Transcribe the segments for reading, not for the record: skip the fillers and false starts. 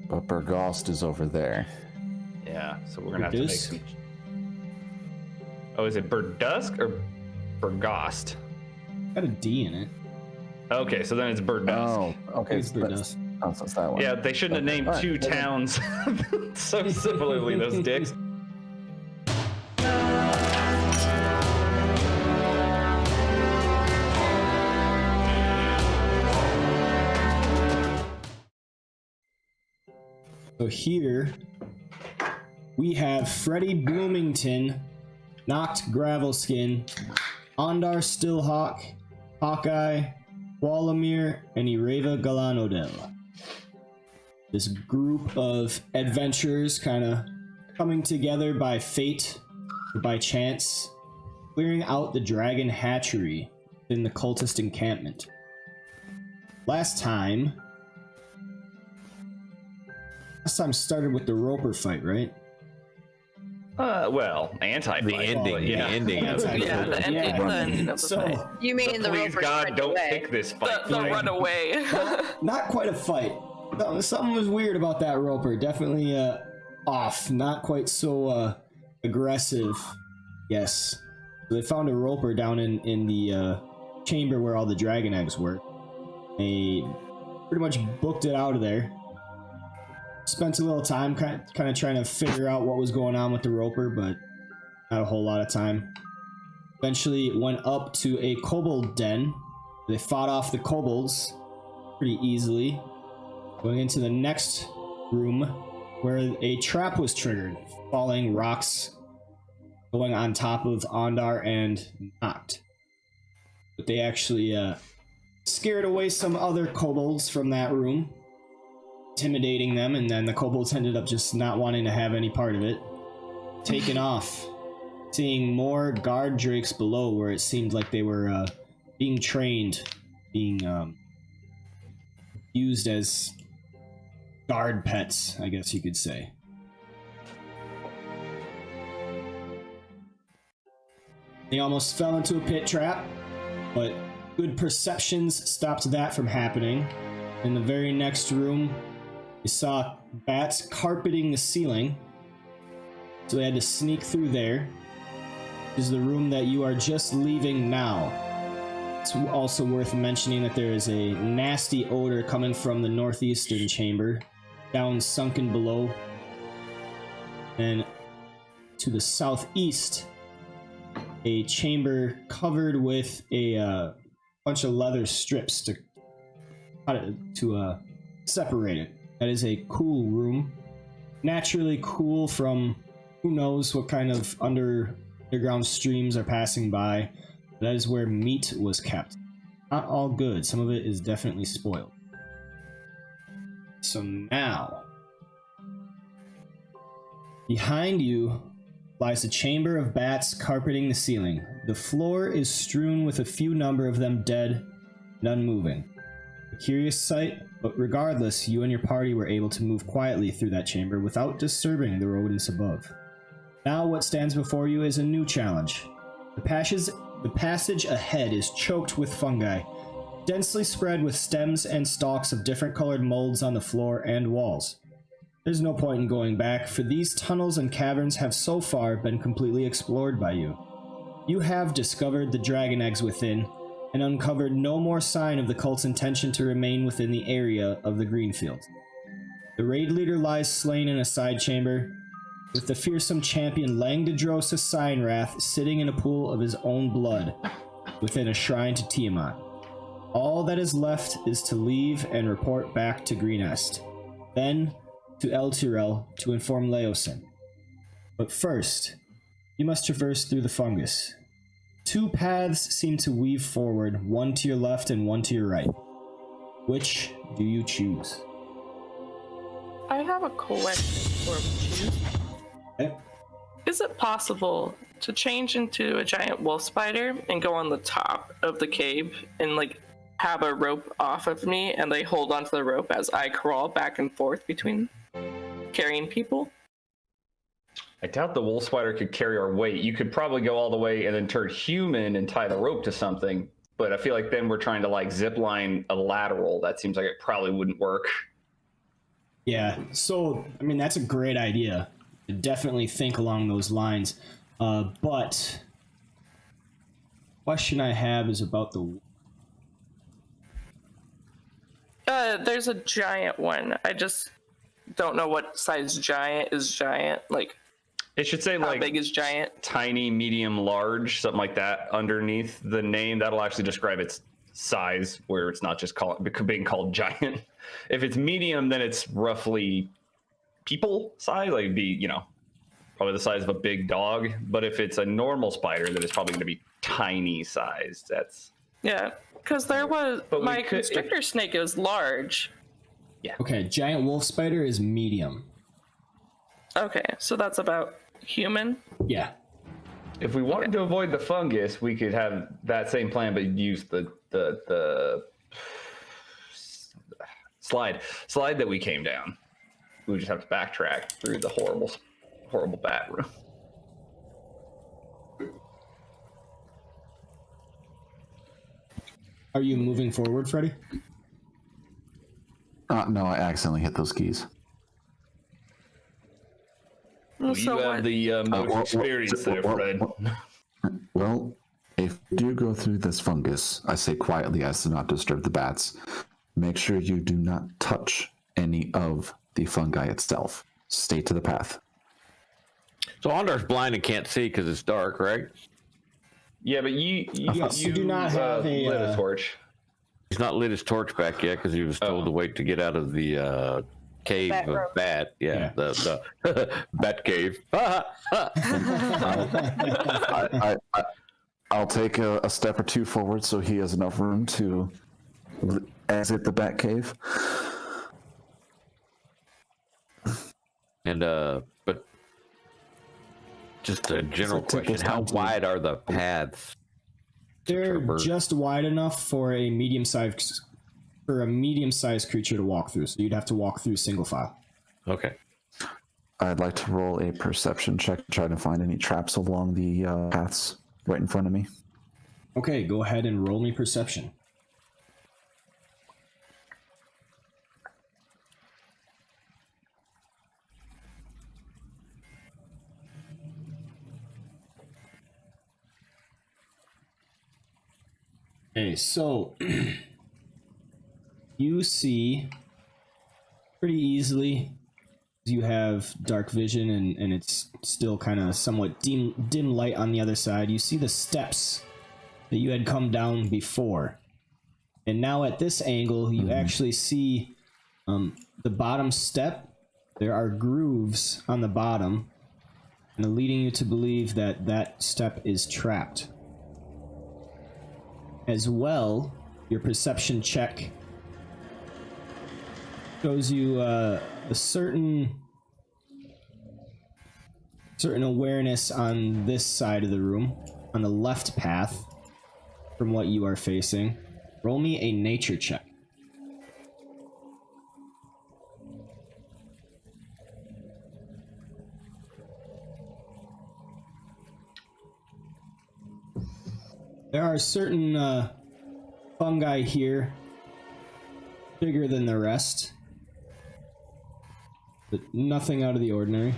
But Bergost is over there. Yeah, so we're gonna have to make some. Oh, is it Burdusk or Bergost? Got a D in it. Okay, so then it's Burdusk. Oh, okay. It's Burdusk. Oh, so it's that one. Yeah, they shouldn't have named two towns so similarly, those dicks. So here we have Freddie Bloomington, Knocked Gravelskin, Ondar Stillhawk, Hawkeye, Walamir, and Ireva Galanodel. This group of adventurers kind of coming together by fate or by chance, clearing out the Dragon Hatchery in the cultist encampment. Last time started with the Roper fight, right? Well, anti-fight. The ending. Yeah. The ending. Yeah, the ending of the fight. You mean the Please Ropers God, run don't away. pick this fight. The runaway. Not quite a fight. Something was weird about that Roper. Definitely off. Not quite so aggressive. Yes. So they found a Roper down in the chamber where all the dragon eggs were. They pretty much booked it out of there. Spent a little time kind of trying to figure out what was going on with the Roper, but not a whole lot of time. Eventually went up to a kobold den. They fought off the kobolds pretty easily. Going into the next room where a trap was triggered, falling rocks going on top of Ondar and Knocked. But they actually scared away some other kobolds from that room, intimidating them, and then the kobolds ended up just not wanting to have any part of it. Taken off. Seeing more guard drakes below where it seemed like they were being trained, being used as guard pets, I guess you could say. They almost fell into a pit trap, but good perceptions stopped that from happening. In the very next room, you saw bats carpeting the ceiling, so they had to sneak through there. This is the room that you are just leaving now. It's also worth mentioning that there is a nasty odor coming from the northeastern chamber, down sunken below. And to the southeast, a chamber covered with a bunch of leather strips to separate it. That is a cool room. Naturally cool from who knows what kind of underground streams are passing by. That is where meat was kept. Not all good. Some of it is definitely spoiled. So now, behind you lies a chamber of bats carpeting the ceiling. The floor is strewn with a few number of them dead and unmoving. A curious sight, but regardless, you and your party were able to move quietly through that chamber without disturbing the rodents above. Now what stands before you is a new challenge. The passage ahead is choked with fungi, densely spread with stems and stalks of different colored molds on the floor and walls. There's no point in going back, for these tunnels and caverns have so far been completely explored by you. You have discovered the dragon eggs within, and uncovered no more sign of the cult's intention to remain within the area of the Greenfield. The raid leader lies slain in a side chamber, with the fearsome champion Langdedrosa Signwrath sitting in a pool of his own blood within a shrine to Tiamat. All that is left is to leave and report back to Greenest, then to Elturel to inform Leosin. But first, you must traverse through the fungus. Two paths seem to weave forward, one to your left and one to your right. Which do you choose? I have a question for you. Okay. Is it possible to change into a giant wolf spider and go on the top of the cave and like have a rope off of me and they hold onto the rope as I crawl back and forth between carrying people? I doubt the wolf spider could carry our weight. You could probably go all the way and then turn human and tie the rope to something. But I feel like then we're trying to like zip line a lateral. That seems like it probably wouldn't work. Yeah, so, I mean, that's a great idea. Definitely think along those lines. But question I have is about the... There's a giant one. I just don't know what size giant is giant. Like, It should say how like big is giant? tiny, medium, large, something like that underneath the name. That'll actually describe its size, where it's not just being called giant. If it's medium, then it's roughly people size, like it'd be, you know, probably the size of a big dog. But if it's a normal spider, then it's probably going to be tiny sized. That's Yeah, because there was But we my could- constrictor snake is large. Okay, giant wolf spider is medium. Okay, so that's about human. Yeah. if we wanted to avoid the fungus, we could have that same plan, but use the slide that we came down. We would just have to backtrack through the horrible bat room. Are you moving forward, Freddy? No, I accidentally hit those keys. Well, So you have what? the most experience there, Fred. Well, if you do go through this fungus, I say quietly as to not disturb the bats, make sure you do not touch any of the fungi itself. Stay to the path. So Ondar's blind and can't see because it's dark, right? Yeah, but you do not have a, lit a torch. He's not lit his torch back yet because he was told to wait to get out of the cave Bat of rope. bat. Yeah, the bat cave. I'll take a step or two forward so he has enough room to exit the bat cave. And but just a general take question: this how time to- wide are the paths? They're Traverse. just wide enough for a medium-sized creature to walk through. So you'd have to walk through single file. Okay. I'd like to roll a perception check to try to find any traps along the paths right in front of me. Okay, go ahead and roll me perception. Okay, so you see pretty easily. You have dark vision and it's still kind of somewhat dim light on the other side. You see the steps that you had come down before. And now at this angle, you actually see the bottom step. There are grooves on the bottom, and leading you to believe that that step is trapped. As well, your perception check shows you a certain awareness on this side of the room, on the left path from what you are facing. Roll me a nature check. There are certain fungi here, bigger than the rest, but nothing out of the ordinary.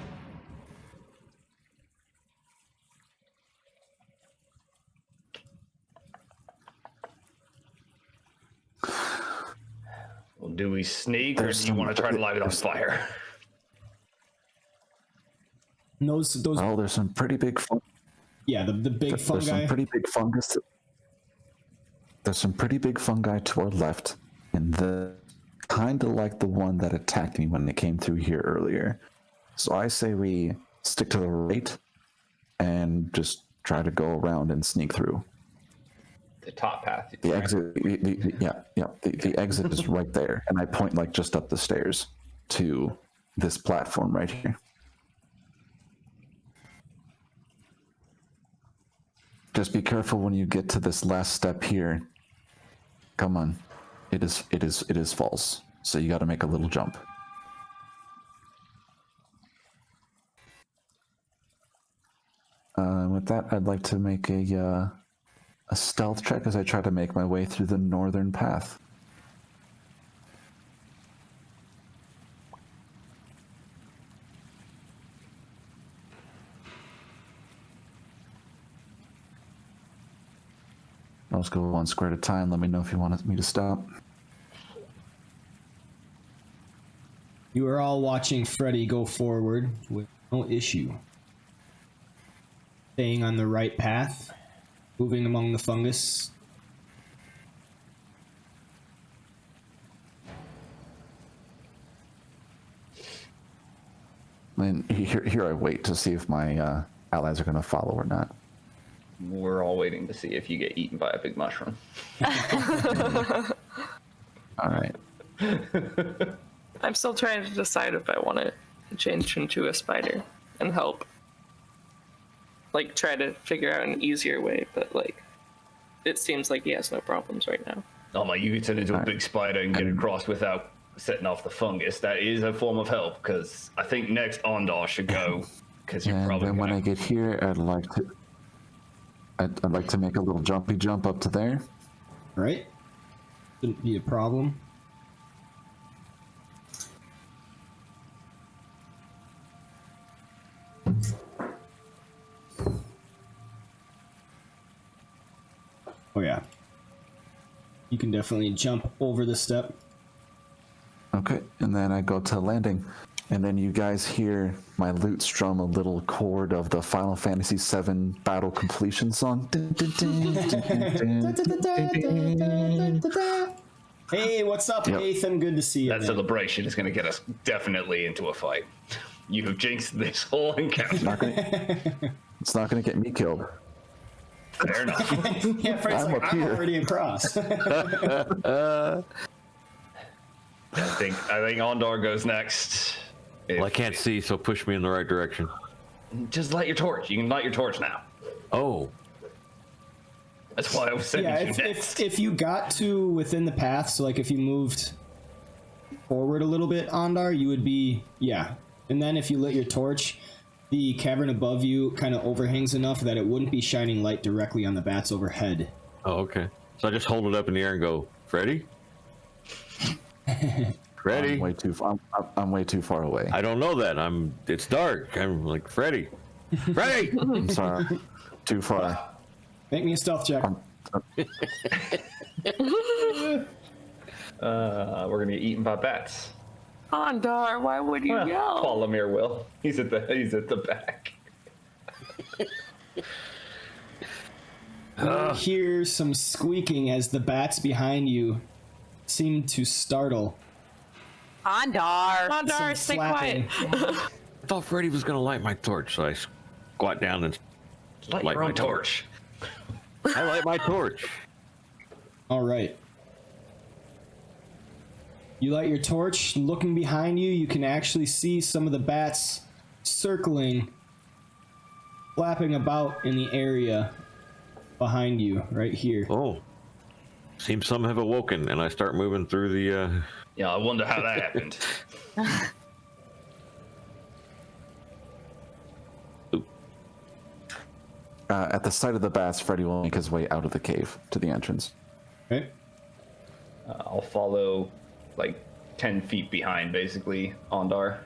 Well, do we sneak, or do you want to try to light it on fire? And those Oh, there's some pretty big yeah, the big There's fungi. some pretty big fungus. There's some pretty big fungi to our left, and the kind of like the one that attacked me when it came through here earlier. So I say we stick to the right and just try to go around and sneak through. The top path. The exit, the exit is right there, and I point like just up the stairs to this platform right here. Just be careful when you get to this last step here. Come on, it is false. So you got to make a little jump. With that, I'd like to make a stealth check as I try to make my way through the northern path. I'll just go 1 square at a time. Let me know if you want me to stop. You are all watching Freddy go forward with no issue. Staying on the right path, moving among the fungus. And here I wait to see if my allies are going to follow or not. We're all waiting to see if you get eaten by a big mushroom. All right. I'm still trying to decide if I want to change into a spider and help. Like, try to figure out an easier way, but, like, it seems like he has no problems right now. Oh my, you could turn into a big spider and get across without setting off the fungus. That is a form of help, because I think next Ondar should go, because you're And probably then when I get here, I'd like to make a little jumpy jump up to there. Right? Shouldn't be a problem. Oh yeah. You can definitely jump over the step. Okay, and then I go to landing. And then you guys hear my lute strum a little chord of the Final Fantasy VII battle completion song. Hey, what's up, Yep. Ethan? Good to see you. that man. celebration is going to get us definitely into a fight. You have jinxed this whole encounter. It's not going to get me killed. Fair enough. Yeah, Fred's I'm like, up I'm here. already across. I think Ondar goes next. Well, I can't see, so push me in the right direction. Just light your torch. You can light your torch now. Oh, That's why I was sending Yeah, you next. if you got to within the path, so like if you moved forward a little bit, Ondar, you would be, yeah. And then if you lit your torch, the cavern above you kind of overhangs enough that it wouldn't be shining light directly on the bats overhead. oh, okay. So I just hold it up in the air and go, Freddy? Freddy? I'm way too far away. I don't know that. It's dark. I'm like, Freddy. Freddy! I'm sorry. Too far. Make me a stealth check. We're gonna get eaten by bats. Ondar, why would you yell? Polymer will. He's at the back. You hear some squeaking as the bats behind you seem to startle. Ondar. Ondar, stay quiet. I thought Freddy was going to light my torch, so I squat down and Light Light your my own torch. I light my torch. All right. You light your torch. Looking behind you, you can actually see some of the bats circling, flapping about in the area behind you, right here. Oh. Seems some have awoken, and I start moving through the... Yeah, I wonder how that happened. At the sight of the bats, Freddy will make his way out of the cave to the entrance. Okay. I'll follow like 10 feet behind, basically, Ondar.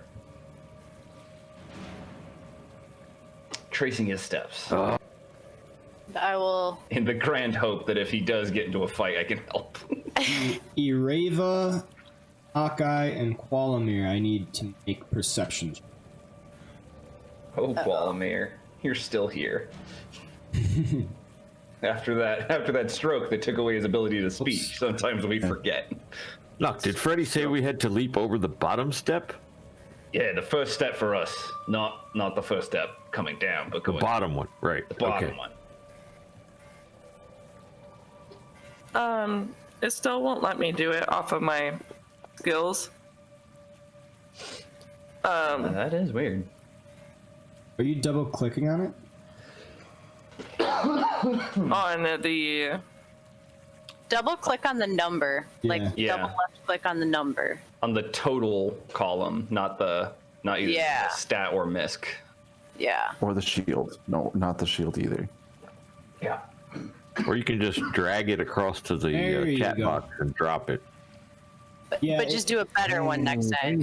Tracing his steps. I will. In the grand hope that if he does get into a fight, I can help. Ireva, Hawkeye, and Qualamir, I need to make perception checks. Oh, Qualamir, you're still here. After that stroke that took away his ability to speak, sometimes we forget. Look, did Freddy say we had to leap over the bottom step? Yeah, the first step for us, not the first step coming down, but The going bottom one, right. the bottom Okay. one. It still won't let me do it off of my skills. That is weird. Are you double clicking on it? On the Double click on the number. Like Yeah. double left click on the number. On the total column, not either Yeah. stat or misc. Yeah. Or the shield. No, not the shield either. Yeah. Or you can just drag it across to the There you chat go. box and drop it. Yeah. But just do a better one next time.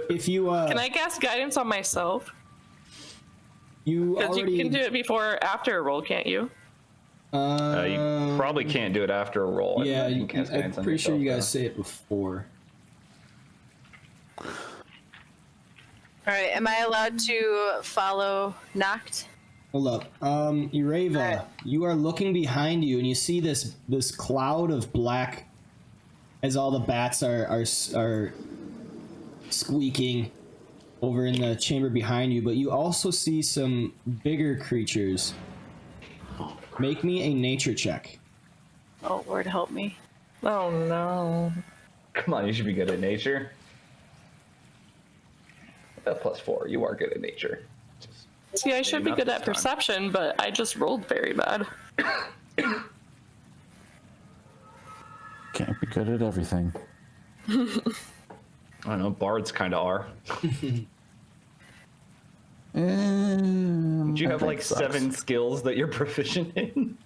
If you can I cast guidance on myself? you Because already you can do it before or after a roll, can't you? You probably can't do it after a roll. Yeah, You can't I'm stand on pretty sure you yourself, guys say it before. All right, am I allowed to follow Noct? Hold up. Ireva, Alright. you are looking behind you and you see this cloud of black as all the bats are squeaking over in the chamber behind you, but you also see some bigger creatures. Make me a nature check. Oh, Lord, help me. Oh no. Come on, you should be good at nature. That +4, you are good at nature. Just See, I should be not good this at time. perception, but I just rolled very bad. Can't be good at everything. I don't know, bards kind of are. Do you have like 7 skills that you're proficient in?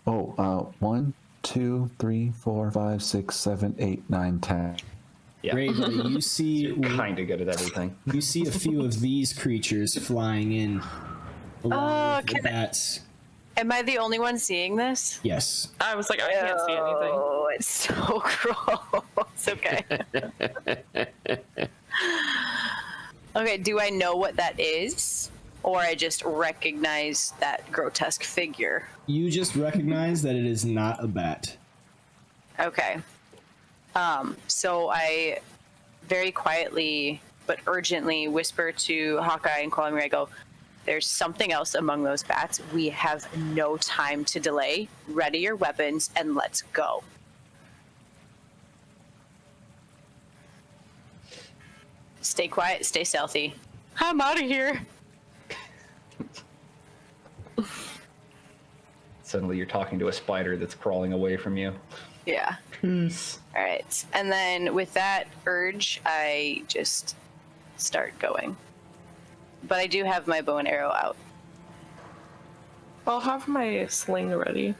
Oh, 1, 2, 3, 4, 5, 6, 7, 8, 9, 10. Yeah, Reva, you see kind of good at everything. you see a few of these creatures flying in along with the can I- bats. Am I the only one seeing this? Yes. I was like, I can't see anything. Oh, it's so gross. Okay. Okay, do I know what that is? Or I just recognize that grotesque figure? You just recognize that it is not a bat. Okay. So I very quietly but urgently whisper to Hawkeye and Qualamir, I go, there's something else among those bats. We have no time to delay. Ready your weapons and let's go. Stay quiet, stay stealthy. I'm out of here. Suddenly you're talking to a spider that's crawling away from you. Yeah. All right. And then with that urge, I just start going. But I do have my bow and arrow out. I'll have my sling ready.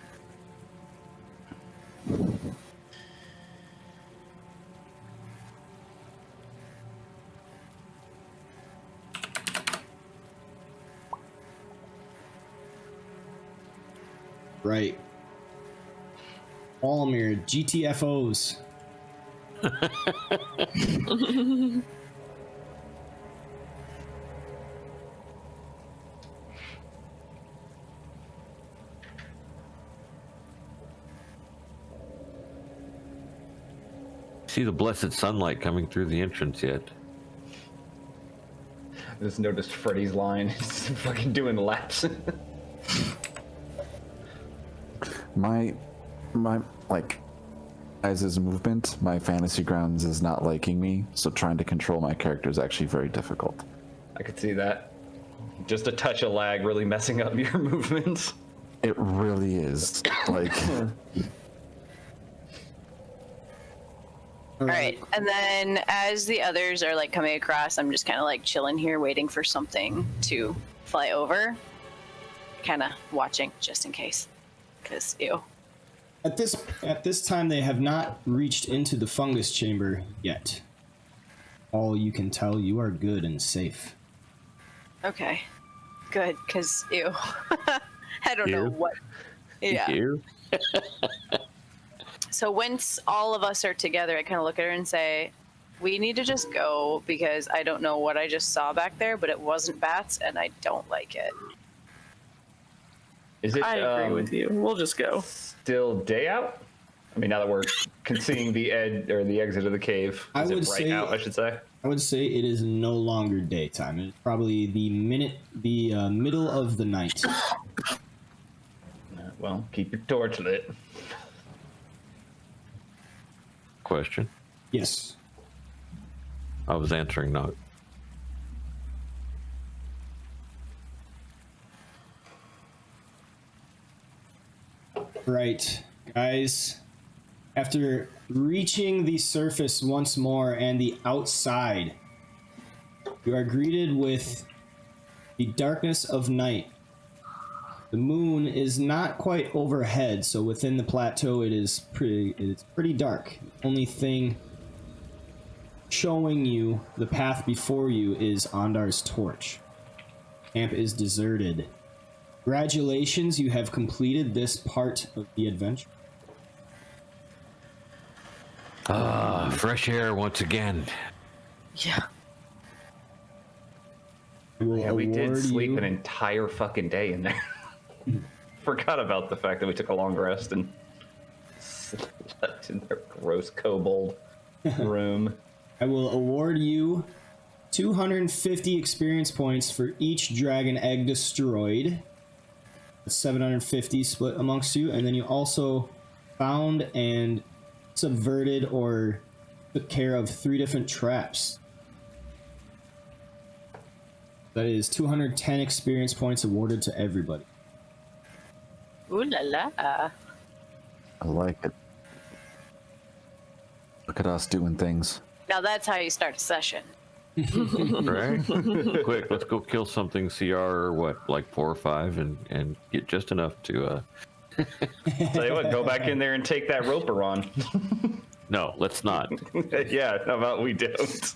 Right. Qualamir, GTFOs. See the blessed sunlight coming through the entrance yet? I just noticed Freddy's line. He's fucking doing laps. My like as his movement, my fantasy grounds is not liking me, so trying to control my character is actually very difficult. I could see that. Just a touch of lag really messing up your movements. It really is. Like All right. And then as the others are like coming across, I'm just kind of like chilling here waiting for something to fly over. Kind of watching just in case. Because, ew. At this time, they have not reached into the fungus chamber yet. All you can tell, you are good and safe. Okay. Good, because, ew. I don't know Ew. what. Yeah. Here? So once all of us are together, I kind of look at her and say, we need to just go because I don't know what I just saw back there, but it wasn't bats and I don't like it. Is it I agree with you. We'll just go. still day out? I mean, now that we're seeing the exit of the cave, I is would it right say- out, I should say? I would say it is no longer daytime. It is probably the middle of the night. Well, keep your torch lit. Question. Yes. I was answering not. Right, guys. After reaching the surface once more and the outside, you are greeted with the darkness of night. The moon is not quite overhead, so within the plateau it's pretty dark. The only thing showing you the path before you is Ondar's torch. Camp is deserted. Congratulations, you have completed this part of the adventure. Fresh air once again. Yeah. Yeah, we did award sleep you- an entire fucking day in there. Forgot about the fact that we took a long rest and slept in their gross kobold room. I will award you 250 experience points for each dragon egg destroyed. That's 750 split amongst you, and then you also found and subverted or took care of 3 different traps. That is 210 experience points awarded to everybody. Ooh la la. I like it. Look at us doing things. Now that's how you start a session. Right? Quick, let's go kill something CR, what, like 4 or 5, and get just enough to, Tell you what, go back in there and take that roper on. No, let's not. Yeah, how about we don't?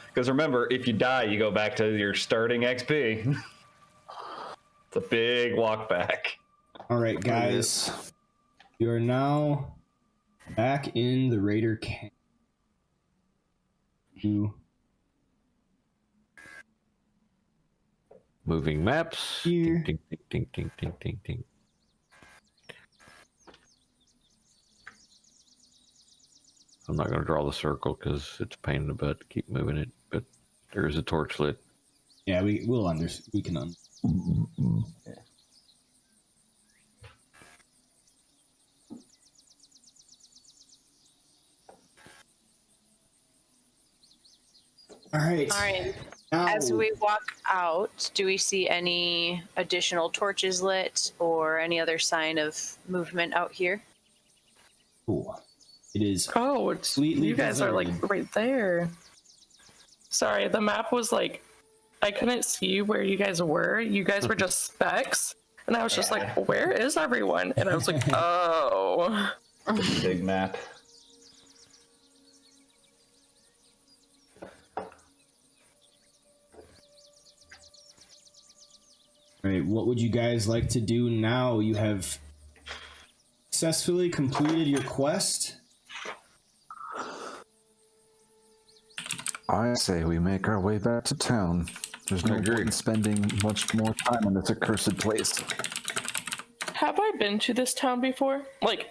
Because remember, if you die, you go back to your starting XP. It's a big walk back. All right, guys. You are now back in the Raider camp. You Moving maps. Here. Ding, ding, ding, ding, ding, ding, ding. I'm not going to draw the circle because it's a pain in the butt to keep moving it, but there is a torch lit. Yeah, we can. All right. All right. Now, As we walk out, do we see any additional torches lit or any other sign of movement out here? cool. It is. Oh, it's, Completely you guys are like deserted. right there. Sorry, the map was like, I couldn't see where you guys were. You guys were just specks. And I was just like, where is everyone? And I was like, oh. Big map. All right, what would you guys like to do now? You have successfully completed your quest. I say we make our way back to town. There's no point in spending much more time in this accursed place. Have I been to this town before? Like,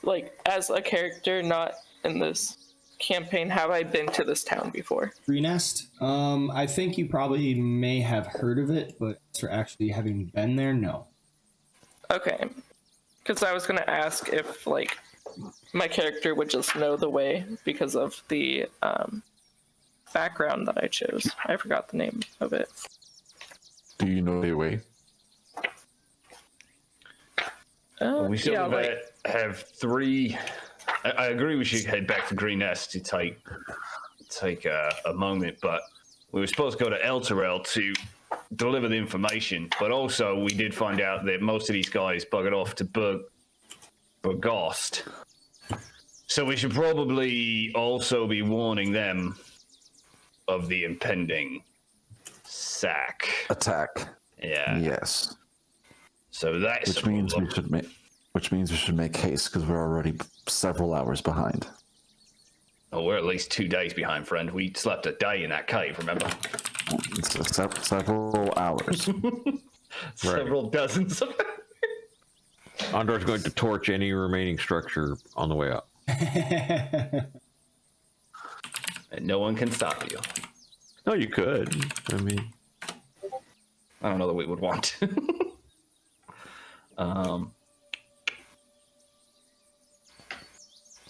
like, as a character, not in this campaign, have I been to this town before? Tree Nest. I think you probably may have heard of it, but for actually having been there, no. Okay. Because I was going to ask if, like, my character would just know the way because of the background that I chose. I forgot the name of it. Do you know the way? We still yeah, like, have 3. I agree we should head back to Green Nest to take a moment, but we were supposed to go to Elturel to deliver the information, but also we did find out that most of these guys buggered off to Burgost. So we should probably also be warning them of the impending sack. Attack. Yeah. Yes. So that's Which means we should make haste because we're already several hours behind. Oh, we're at least 2 days behind, friend. We slept a day in that cave, remember? It's several hours. Several dozens of Andor's going to torch any remaining structure on the way up. and no one can stop you. No, you could. I mean, I don't know that we would want to.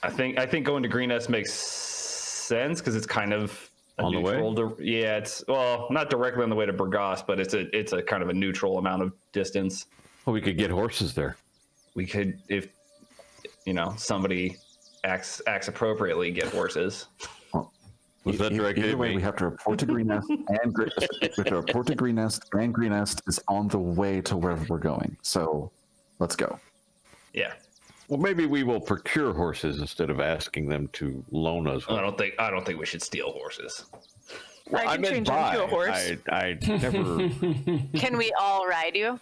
I think going to Green Nest makes sense because it's kind of On the way? Yeah, it's not directly on the way to Burgos, but it's a kind of a neutral amount of distance. well, we could get horses there. We could, if somebody acts appropriately, get horses. Was that directed Either at way, me? we have to report to Green Nest, and we have to report to Green Nest, and Green Nest is on the way to wherever we're going. So, let's go. Yeah, Well, maybe we will procure horses instead of asking them to loan us I one. don't think we should steal horses. I can change into a horse. I never. Can we all ride you?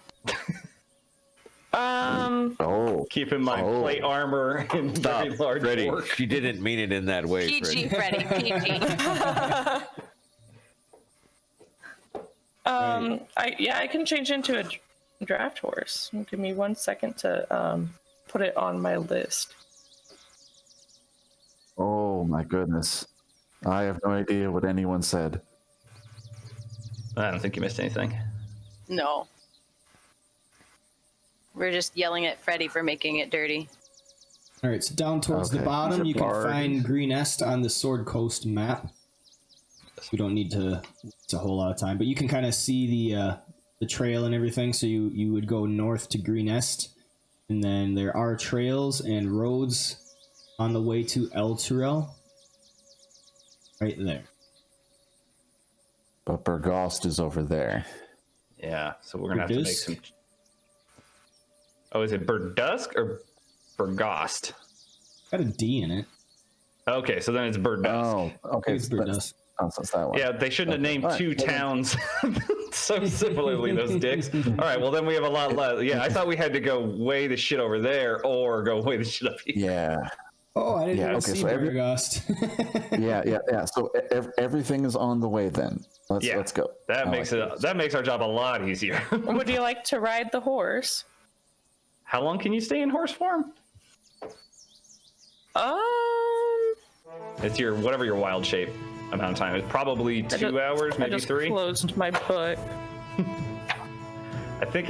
Oh, Keep in mind plate armor and very large Freddy, orc. she didn't mean it in that way. PG, Freddy. Freddy, PG. I can change into a draft horse. Give me 1 second to put it on my list. oh my goodness! I have no idea what anyone said. I don't think you missed anything. No. We're just yelling at Freddy for making it dirty. All right, so down towards the Okay. bottom, you can Bard. find Green Est on the Sword Coast map. We don't need to waste a whole lot of time, but you can kind of see the trail and everything. So you would go north to Green Est, and then there are trails and roads on the way to Elturel. Right there. But Bergost is over there. Yeah, so we're gonna have to make Berdusk? some. Oh, is it Berdusk or Bergost? Got a D in it. Okay, so then it's Berdusk. Oh, okay. It's so that's- Berdusk. oh, so it's that one. Yeah, they shouldn't have named Alright, two well then- towns so similarly, those dicks. All right, well, then we have a lot less. Yeah, I thought we had to go way the shit over there or go way the shit up here. Yeah, Oh, I didn't Yeah, even okay, see so Bergost. yeah. So everything is on the way then. Let's go. That I makes like it that makes our job a lot easier. Would you like to ride the horse? How long can you stay in horse form? It's your whatever your wild shape amount of time. It's probably 2 hours, I maybe just 3. closed my book. I think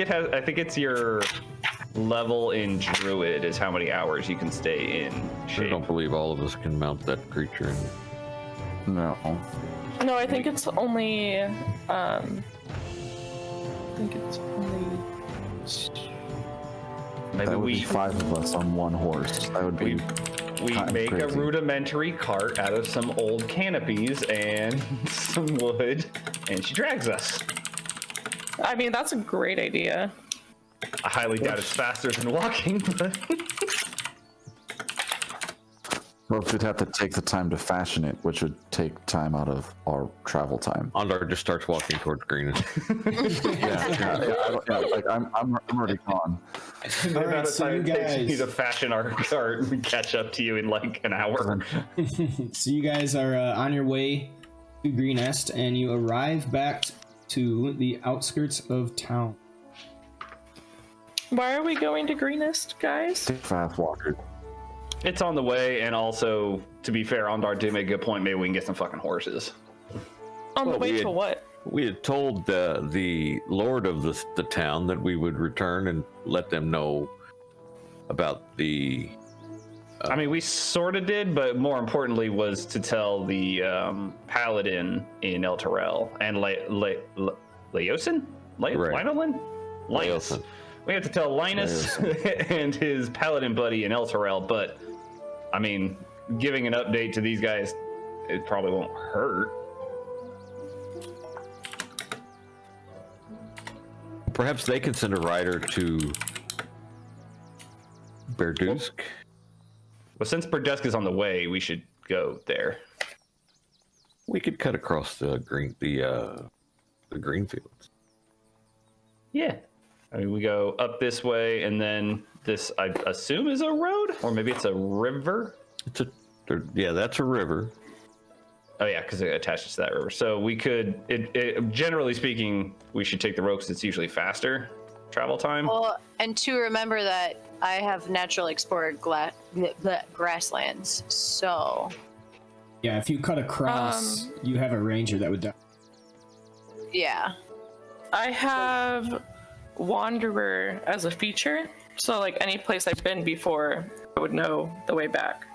it's your level in druid is how many hours you can stay in I shape. don't believe all of us can mount that creature. No. No, I think it's only. I think it's only. Maybe That would we be 5 of us on one horse. That would be. we kind of make a crazy. rudimentary cart out of some old canopies and some wood, and she drags us. I mean, that's a great idea. I highly doubt it's faster than walking, but Well, we'd have to take the time to fashion it, which would take time out of our travel time. Ondar just starts walking towards Green. Like I'm already gone. the All amount right, of so time you it takes me guys, to fashion our cart and catch up to you in like an hour. so you guys are on your way to Green Est, and you arrive back to the outskirts of town. Why are we going to Greenest, guys? Take fast walker. It's on the way, and also, to be fair, Ondar did make a good point. Maybe we can get some fucking horses. On the Well, way we to had- what? We had told the lord of the town that we would return and let them know about the. I mean, we sort of did, but more importantly was to tell the paladin in Elturel and Leosin? Right. Linolin? Linus. Leosin. We have to tell Linus and his paladin buddy in Elturel, but I mean, giving an update to these guys, it probably won't hurt. Perhaps they can send a rider to Berdusk. Well, since Berdusk is on the way, we should go there. We could cut across the green fields. Yeah. I mean, we go up this way, and then this, I assume, is a road? Or maybe it's a river? Yeah, that's a river. Oh, yeah, because it attaches to that river. So we could, generally speaking, we should take the road because it's usually faster travel time. Well, and to remember that I have natural explored grasslands, so Yeah, if you cut across, you have a ranger that would die. yeah. I have Wanderer as a feature, so like any place I've been before, I would know the way back.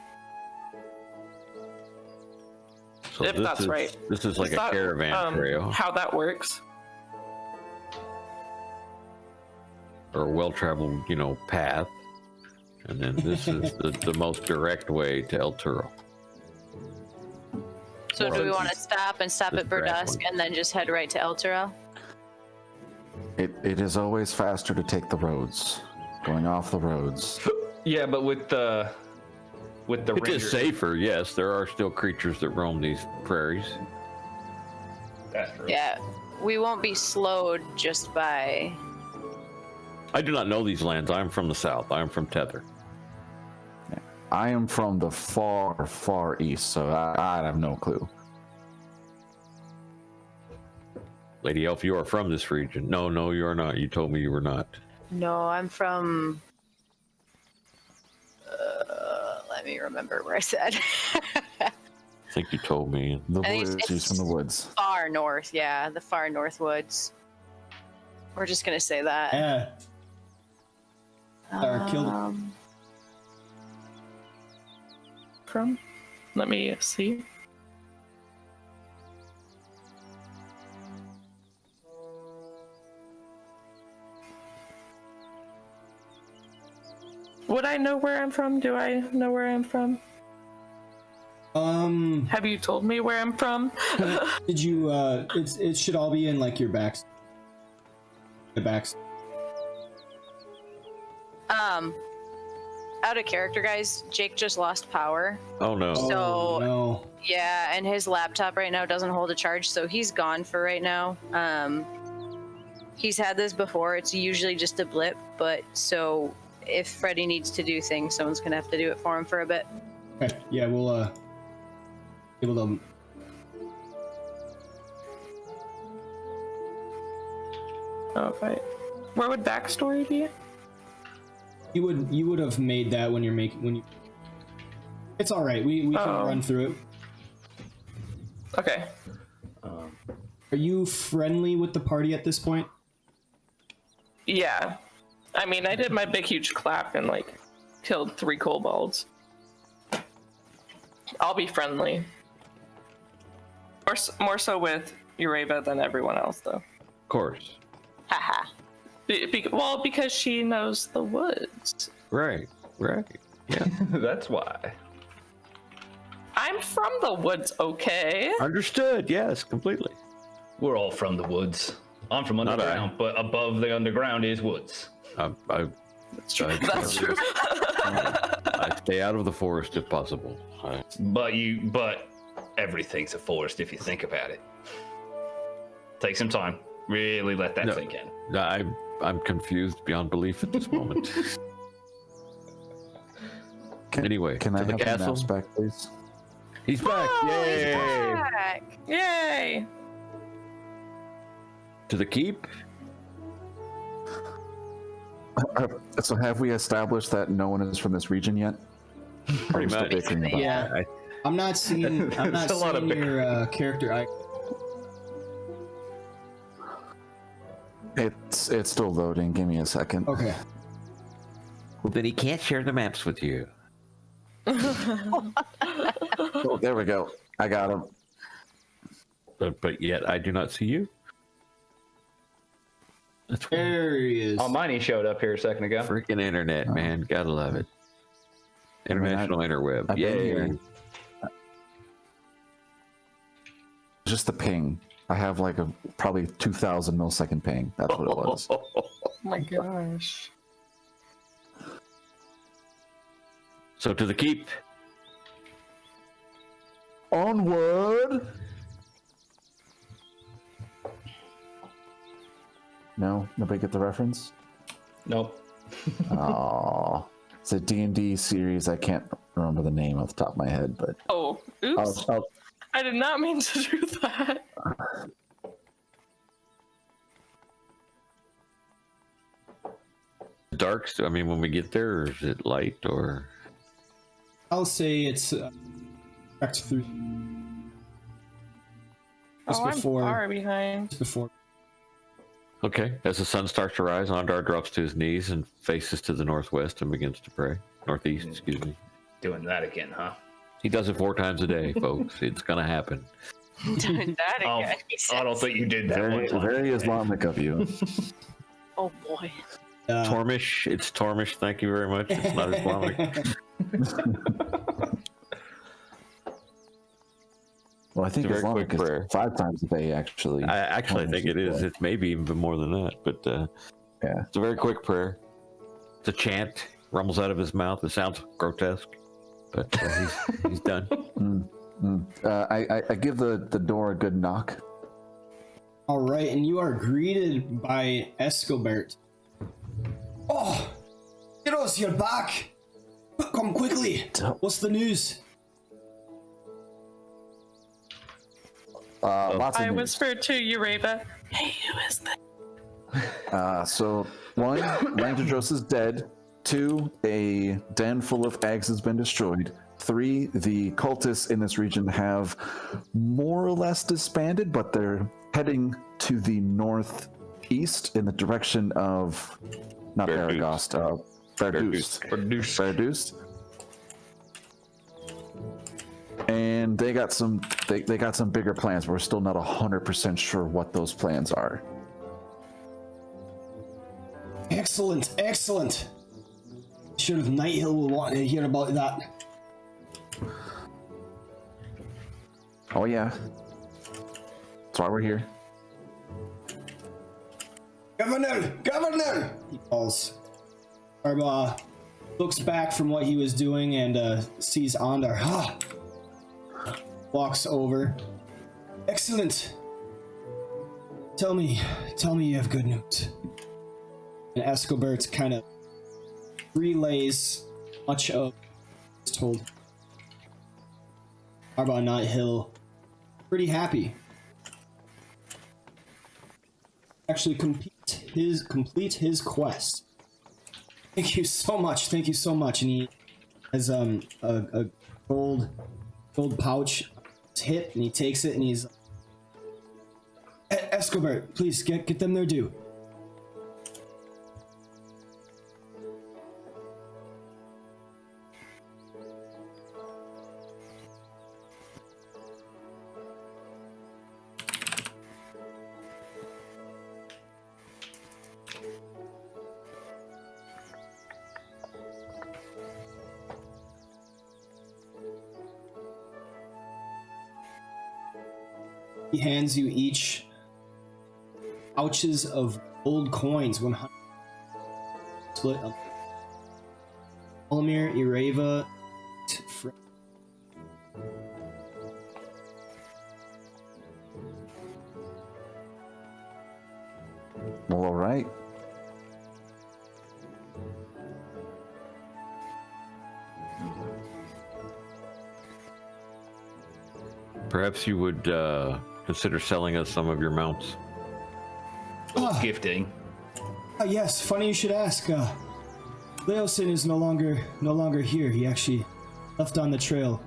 So If this that's is, right. This is like Is a that, caravan trail How that works. or a well-traveled, path. And then this is the most direct way to Elturel. So do we want to stop at This Berdusk grassland. and then just head right to Elturel? It is always faster to take the roads, going off the roads. Yeah, but with the It ranger, is safer, yes. There are still creatures that roam these prairies. Faster. Yeah, we won't be slowed just by. I do not know these lands. I'm from the south. I'm from Tether. I am from the far, far east, so I have no clue. Lady Elf, you are from this region. No, you are not. You told me you were not. No, I'm from. Let me remember where I said. I think you told me. The I think woods, it's- he's from the woods. Far north, yeah, the far north woods. We're just gonna say that. Yeah. Or killed. From? Let me see. Would I know where I'm from? Do I know where I'm from? Have you told me where I'm from? Did you? It should all be in like your backs. The backs. Out of character, guys. Jake just lost power. Oh no. So- Oh, no. Yeah, and his laptop right now doesn't hold a charge, so he's gone for right now. He's had this before. It's usually just a blip, but so if Freddy needs to do things, someone's gonna have to do it for him for a bit. Okay. Yeah, we'll able to. Oh, right. Where would backstory be? You would have made that when you. It's all right. We can run through it. Okay. Are you friendly with the party at this point? Yeah. I mean, I did my big, huge clap and, like, killed 3 kobolds. I'll be friendly. More so with Ureva than everyone else, though. Of course. Haha. Well, because she knows the woods. Right. Yeah. That's why. I'm from the woods, okay? Understood. Yes, completely. We're all from the woods. I'm from Not I. underground, but above the underground is woods. That's true. I- That's true. I stay out of the forest if possible. But everything's a forest if you think about it. Take some time. Really let that No. sink in. I'm confused beyond belief at this moment. Anyway, Can to I the have the castle. maps back, please? He's back! Yay! Back. Yay! To the keep. So have we established that no one is from this region yet? Or are Pretty we still much. bickering about it? Yeah. I'm not seeing. I'm not There's a lot of seeing your character. It's still loading. Give me a second. Okay. Well, then he can't share the maps with you. Oh, there we go. I got him. But yet I do not see you. That's weird. There he is. Oh, mine, he showed up here a second ago. Freaking internet, man. Gotta love it. International interweb. I've been Yay. here. Just the ping. I have like a probably 2,000 millisecond ping. That's what it was. Oh my gosh. So to the keep. Onward. No, nobody get the reference. Nope. Oh, it's a D&D series. I can't remember the name off the top of my head, but Oh, oops. I did not mean to do that. Dark. I mean, when we get there, or is it light or? I'll say it's Act 3. Just I'm before. far behind. Just before. Okay. As the sun starts to rise, Ondar drops to his knees and faces to the northwest and begins to pray. Northeast, excuse me. Doing that again, huh? He does it 4 times a day, folks. It's gonna happen. Doing that Oh, again. he I don't says. think you did that very, one. very Islamic of you. Oh boy. Tormish. It's Tormish. Thank you very much. It's not Islamic. Well, I think It's a very Islamic quick is prayer. 5 times a day, actually. I actually think it is. It's maybe even more than that. But Yeah. it's a very quick prayer. It's a chant. Rumbles out of his mouth. It sounds grotesque, but he's done. I give the door a good knock. All right, and you are greeted by Escobert. Oh, heroes, you're back. Come quickly. What's the news? Lots of I news. whispered to Ureva, "Hey, who is that?" So, one, Langdodros is dead. 2, a den full of eggs has been destroyed. 3, the cultists in this region have more or less disbanded, but they're heading to the northeast in the direction of not Verdust. Aragost, Verdust. And they got some they got some bigger plans, but we're still not 100% sure what those plans are. Excellent, excellent. Sure, Nighthill will want to hear about that. Oh yeah. That's why we're here. Governor! He calls. Arba looks back from what he was doing and sees Ondar. Walks over. Excellent. Tell me you have good news. And Escobert kind of relays much of what's told. Arba Nighthill pretty happy. Actually complete his quest. Thank you so much. And he has a gold pouch. It's hit, and he takes it, and he's Escobert, please get them their due. He hands you each pouches of gold coins, 100 split up. Olimir, Ureva, Well, all right. Perhaps you would consider selling us some of your mounts. Gifting. Yes, funny you should ask. Leosin is no longer here. He actually left on the trail.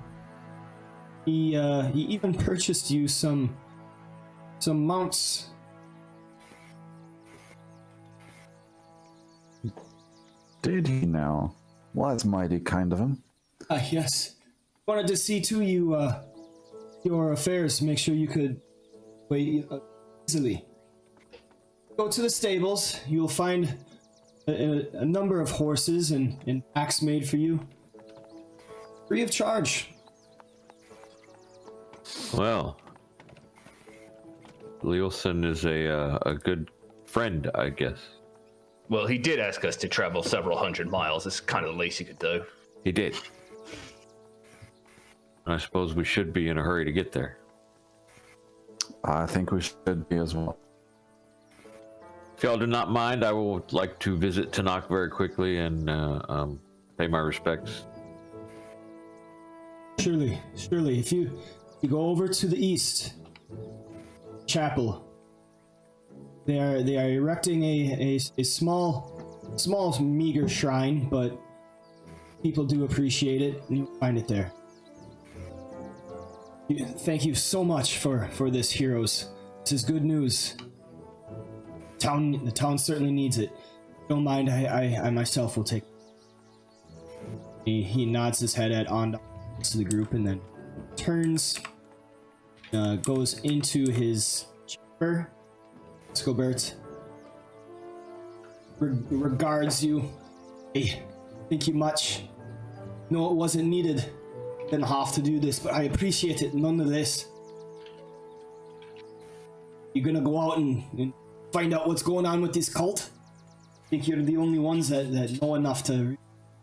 He even purchased you some mounts. Did he now? Well, that's mighty kind of him. Yes. Wanted to see to you your affairs. Make sure you could wait easily. Go to the stables. You'll find a number of horses and packs made for you, free of charge. Well, Leosin is a good friend, I guess. Well, he did ask us to travel several hundred miles. It's kind of the least he could do. He did. I suppose we should be in a hurry to get there. I think we should be as well. If y'all do not mind, I would like to visit Tanakh very quickly and pay my respects. Surely. If you go over to the east chapel, they are erecting a small meager shrine, but people do appreciate it, and you'll find it there. Thank you so much for this, heroes. This is good news. The town certainly needs it. Don't mind, I myself will take. He nods his head at on to the group and then turns, goes into his chamber. Escobert regards you. Hey, thank you much. No, it wasn't needed. Didn't have to do this, but I appreciate it nonetheless. You're gonna go out and find out what's going on with this cult? I think you're the only ones that know enough to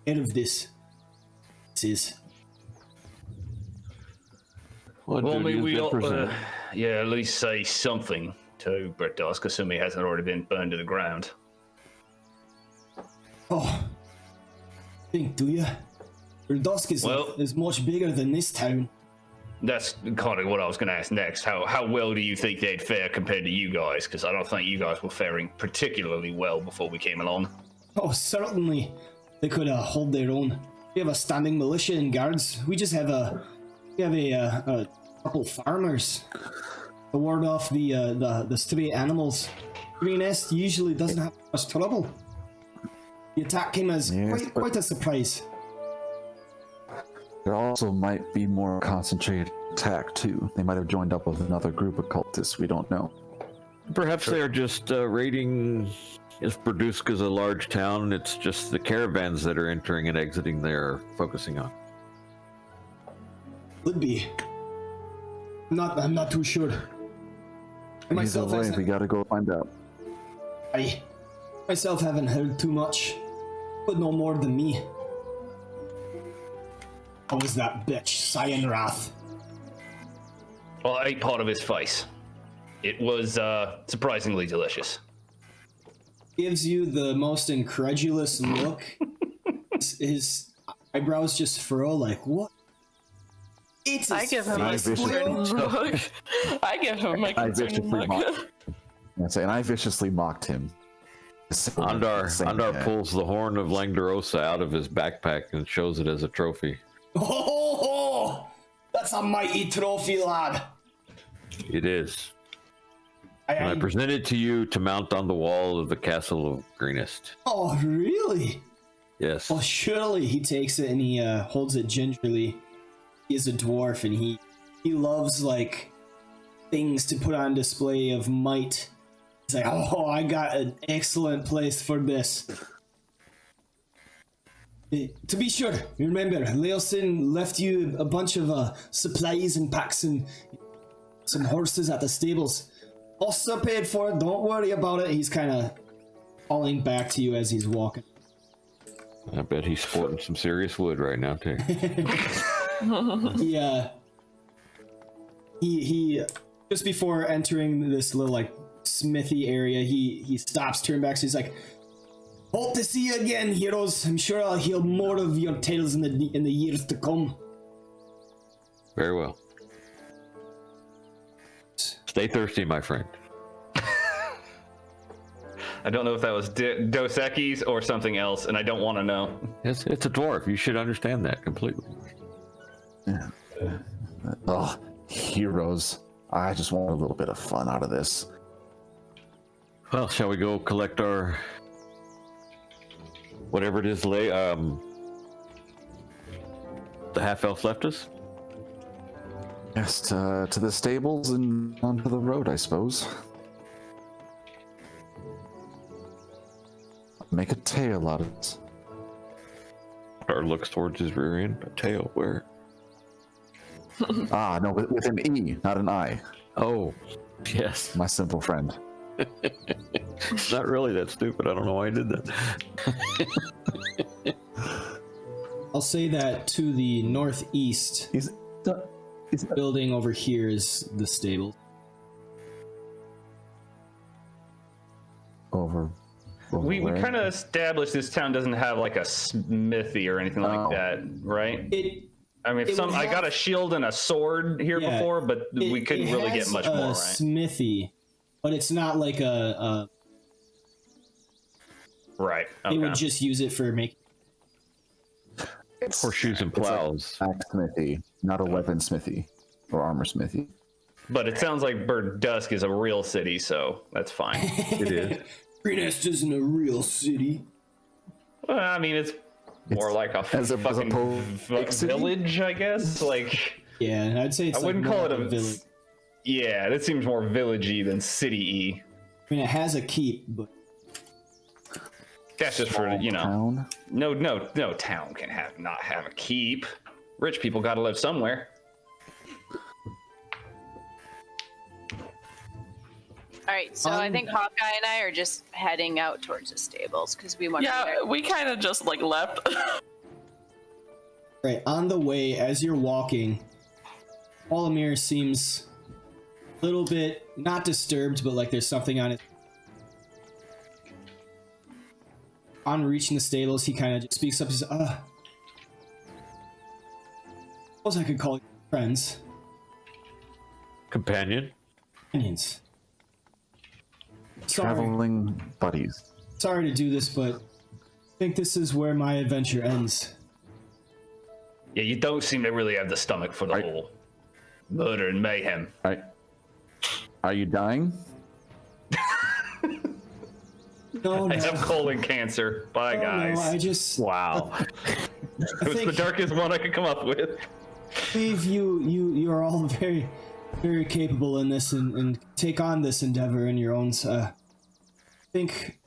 get rid of this. This is. Well, Well, duty maybe has been we'll, presented. at least say something. too, Berdusk, assuming he hasn't already been burned to the ground. Oh, think, do you? Dusk is much bigger than this town. That's kind of what I was going to ask next. How well do you think they'd fare compared to you guys? Because I don't think you guys were faring particularly well before we came along. Oh, certainly. They could hold their own. We have a standing militia and guards. We just have a couple farmers to ward off the stray animals. Green Nest usually doesn't have much trouble. The attack came as quite a surprise. There also might be more concentrated attack too. They might have joined up with another group of cultists. We don't know. Perhaps they're just raiding. If Berdusk is a large town, it's just the caravans that are entering and exiting they're focusing on. Could be. I'm not too sure. Either way, we gotta go find out. I myself haven't heard too much, but no more than me. How was that bitch, Cyan Wrath? Well, I ate part of his face. It was surprisingly delicious. Gives you the most incredulous look. His eyebrows just furrow like, what? It's I give him a concerned look. I give him a concerned look. And I viciously mocked him. Andar pulls the horn of Langdorosa out of his backpack and shows it as a trophy. Oh, that's a mighty trophy, lad. It is. I present it to you to mount on the wall of the castle of Greenest. Oh, really? Yes. Well, surely he takes it and he holds it gingerly. He is a dwarf and he loves like things to put on display of might. He's like, oh, I got an excellent place for this. To be sure, remember, Leosin left you a bunch of supplies and packs and some horses at the stables. Also paid for it, don't worry about it. He's kind of falling back to you as he's walking. I bet he's sporting some serious wood right now, too. He just before entering this little like smithy area, he stops, turns back, so he's like, hope to see you again, heroes. I'm sure I'll hear more of your tales in the years to come. Very well. Stay thirsty, my friend. I don't know if that was Dos Equis or something else, and I don't want to know. It's a dwarf. You should understand that completely. Yeah. Oh, heroes. I just want a little bit of fun out of this. Well, shall we go collect our... whatever it is the half-elf left us? Yes, to the stables and onto the road, I suppose. Make a tail out of it. Or looks towards his rear end. A tail, where? No, with an E, not an I. Oh, yes. My simple friend. It's not really that stupid. I don't know why I did that. I'll say that to the northeast. He's Building over here is the stable. Over We where? kind of established this town doesn't have like a smithy or anything like that, right? I mean, I got a shield and a sword here before, but we couldn't really get much more, right? Smithy, but it's not like a Right. Okay. They would just use it for making. Horseshoes and plows. It's like axe smithy, not a weapon smithy or armor smithy. But it sounds like Berdusk is a real city, so that's fine. It is. Greenest isn't a real city. Well, I mean, it's more like a fucking village, I guess. Like, yeah, I'd say it's. I wouldn't call it a village. Yeah, that seems more villagey than city-y. I mean, it has a keep, but that's just for Town? No town can not have a keep. Rich people got to live somewhere. All right, so I think Hawkeye and I are just heading out towards the stables because we want to. Yeah, we kind of just like left. right on the way as you're walking, Olimir seems little bit not disturbed, but like there's something on it. On reaching the stables, he kind of just speaks up. He says, suppose I could call you friends. Companion. Companions. Sorry. Traveling buddies. Sorry to do this, but I think this is where my adventure ends. Yeah, you don't seem to really have the stomach for the whole murder and mayhem. Are you dying? No, I have colon cancer. Bye, guys. No, I just... Wow. It was the darkest one I could come up with. I believe you are all very, very capable in this and take on this endeavor in your own... I think...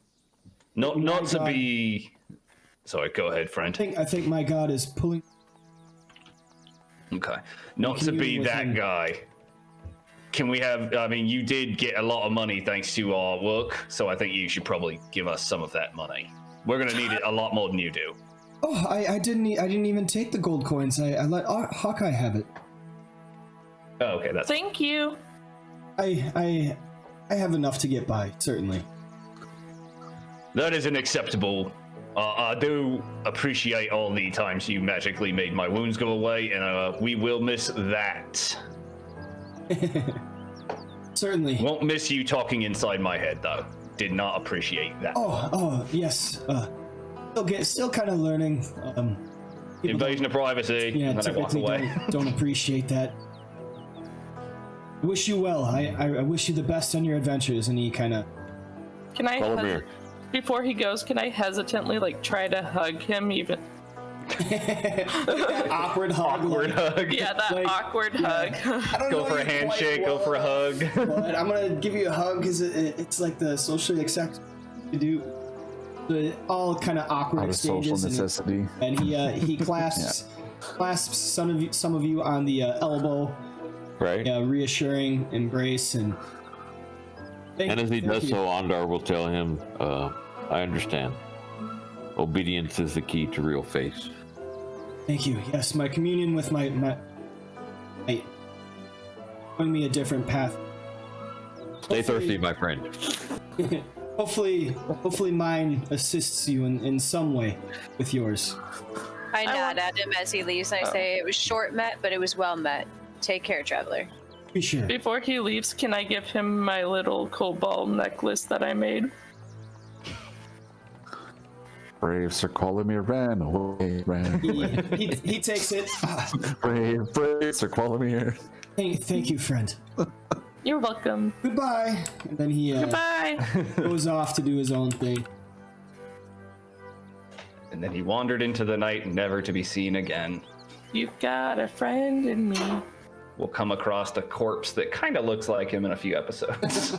Not to God, be... Sorry, go ahead, friend. I think my God is pulling... Okay. Not to be that guy. Can we have... I mean, you did get a lot of money thanks to our work, so I think you should probably give us some of that money. We're going to need it a lot more than you do. Oh, I didn't even take the gold coins. I let Hawkeye have it. Oh, okay, that's... Thank you. I have enough to get by, certainly. That is unacceptable. I do appreciate all the times you magically made my wounds go away, and we will miss that. Certainly. Won't miss you talking inside my head, though. Did not appreciate that. Oh, yes. Still kind of learning. Invasion of privacy. Yeah, and then I walk typically away. don't appreciate that. I wish you well. I wish you the best on your adventures, and he kind of... Can I Follow hug, me. before he goes, can I hesitantly like try to hug him even? awkward hug. Awkward hug. Yeah, that Like, awkward hug. I don't Go know for a you quite handshake, go for a hug. but I'm gonna give you a hug because it's like the socially acceptable to do. The all kind of awkward Out of social exchanges, necessity. and he clasps some of you on the elbow, Right? reassuring embrace, and And as he thank does you. so, Ondar will tell him, I understand. Obedience is the key to real faith. Thank you. Yes, my communion with my showing me a different path. Stay thirsty, my friend. Hopefully mine assists you in some way with yours. I nod at him as he leaves and I say it was short met, but it was well met. Take care, traveler. Be sure. Before he leaves, can I give him my little cobalt necklace that I made? Brave Sir Qualimir ran away, ran. He takes it. Brave Sir Qualimir. Thank you, friend. You're welcome. Goodbye. And then he Goodbye. goes off to do his own thing. And then he wandered into the night, never to be seen again. You've got a friend in me. We'll come across a corpse that kind of looks like him in a few episodes.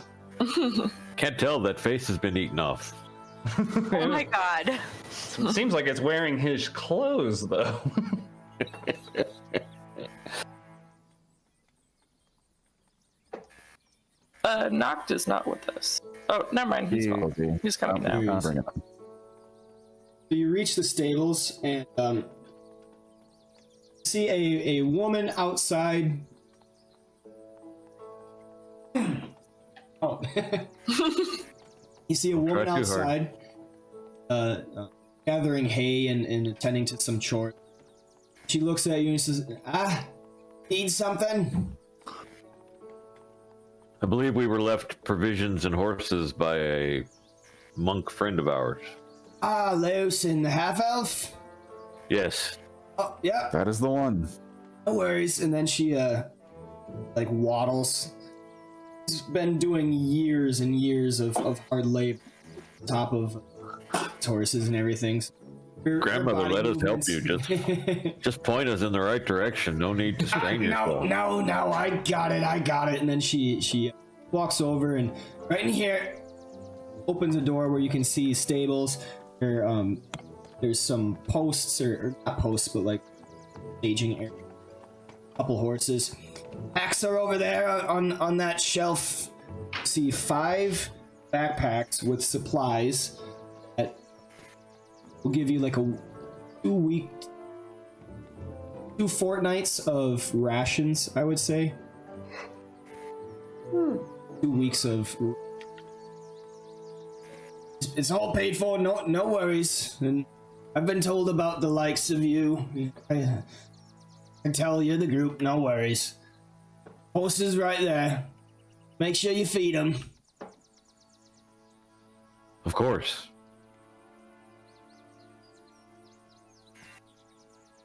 Can't tell, that face has been eaten off. Oh my god. Seems like it's wearing his clothes, though. Noct is not with us. Oh, never mind. He's gone. He's coming now. I'll bring it up. So you reach the stables and see a woman outside. Oh. You see a woman try too hard. outside gathering hay and attending to some chores. She looks at you and says, need something? I believe we were left provisions and horses by a monk friend of ours. Los and the half-elf? Yes. Oh, yeah, That is the one. no worries. And then she, like, waddles. She's been doing years and years of hard labor on top of horses and everything. Her Grandmother, body let us help movements- you. Just point us in the right direction. No need to strain yourself. No, I got it. And then she walks over and right in here opens a door where you can see stables. There's some posts or not posts, but like staging area. Couple horses. Packs are over there on that shelf. See 5 backpacks with supplies that will give you like a 2 fortnights of rations, I would say. 2 weeks of. It's all paid for. No worries. And I've been told about the likes of you. I can tell you're the group. No worries. Horses right there. Make sure you feed them. Of course.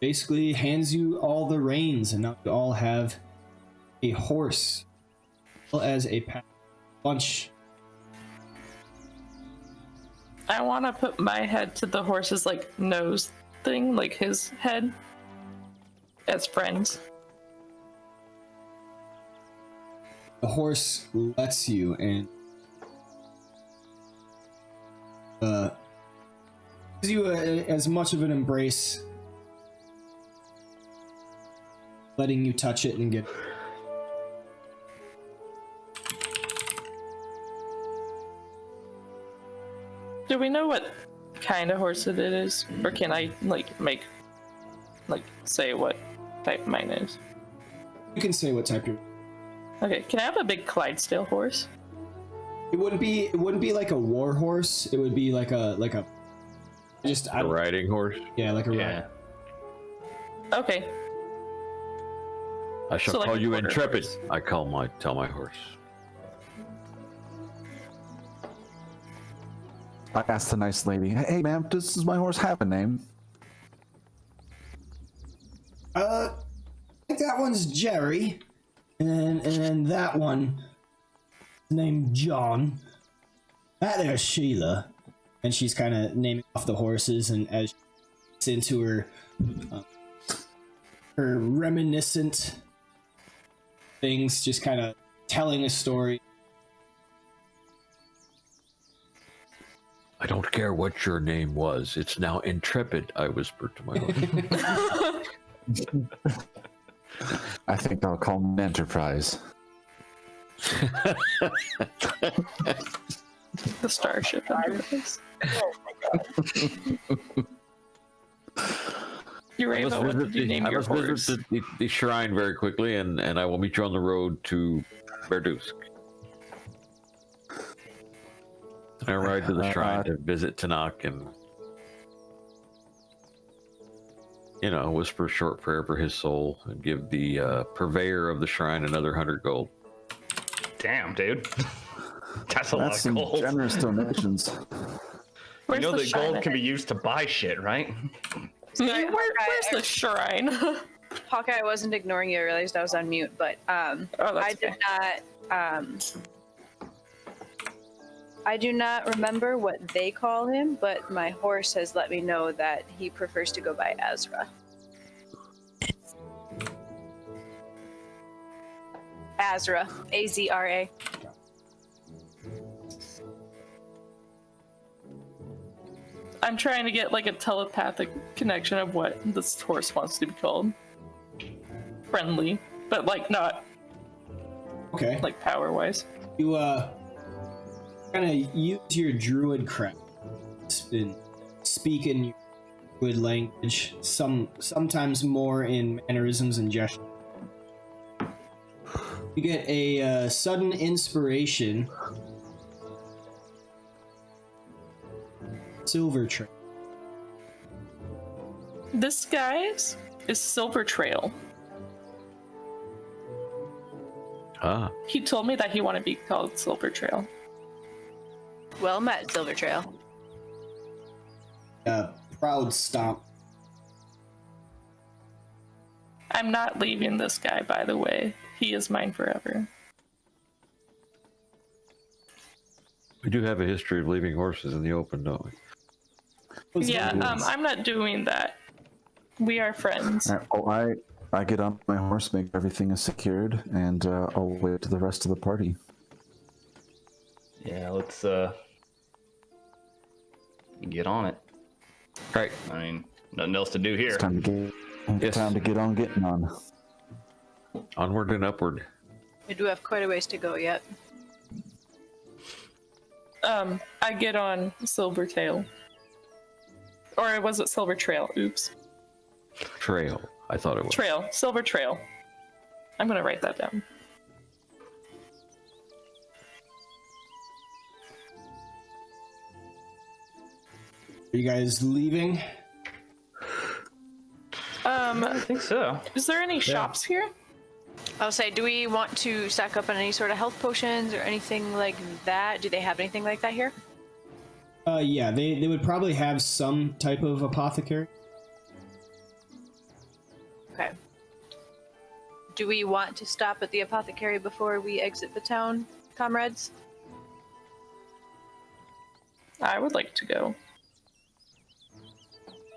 Basically hands you all the reins, and now you all have a horse, as well as a bunch. I want to put my head to the horse's like nose thing, like his head, as friends. The horse lets you, and gives you as much of an embrace, letting you touch it and get. Do we know what kind of horse it is, or can I say what type mine is? You can say what type you're. Okay, can I have a big Clydesdale horse? It wouldn't be like a war horse. It would be like a A riding horse. Yeah, like a Yeah. Okay. I shall So like call a you quarter Intrepid. horse. I tell my horse. I asked the nice lady, "Hey, ma'am, does my horse have a name?" I think that one's Jerry, and then that one named John. That there's Sheila, and she's kind of naming off the horses, and as she gets into her reminiscent things, just kind of telling a story. I don't care what your name was. It's now Intrepid, I whispered to my horse. I think I'll call him Enterprise. The Starship Enterprise. Ureva, what did you name your horse? visit the shrine very quickly, and I will meet you on the road to Verdusk. I ride to the shrine to visit Tanakh and, whisper a short prayer for his soul and give the purveyor of the shrine another 100 gold. Damn, dude. That's a lot That's of some gold. generous donations. Where's You know the that shrine gold can be at? used to buy shit, right? Sorry, Where's the shrine? Hawkeye, I wasn't ignoring you. I realized I was on mute, but Oh, I that's did okay. not. I do not remember what they call him, but my horse has let me know that he prefers to go by Azra. Azra, A-Z-R-A. I'm trying to get like a telepathic connection of what this horse wants to be called. Friendly, but like not Okay. like power wise. You kind of use your druid craft and speak in your druid language, sometimes more in mannerisms and gestures. You get a sudden inspiration. Silver Trail. This guy's is Silver Trail. Ah, He told me that he wanted to be called Silver Trail. Well met, Silver Trail. Proud stomp. I'm not leaving this guy, by the way. He is mine forever. we do have a history of leaving horses in the open, don't we? Yeah, I'm not doing that. We are friends. All right, I get on my horse, make everything is secured, and I'll wait to the rest of the party. Yeah, let's get on it. Right. I mean, nothing else to do here. It's time to get, Yes. time to get on getting on. Onward and upward. We do have quite a ways to go yet. I get on Silvertail. Or was it Silver Trail? Oops. Trail. I thought it was. Trail. Silver Trail. I'm gonna write that down. Are you guys leaving? I think so. Is there any shops here? I'll say, do we want to stack up on any sort of health potions or anything like that? Do they have anything like that here? Yeah, they would probably have some type of apothecary. Okay. Do we want to stop at the apothecary before we exit the town, comrades? I would like to go.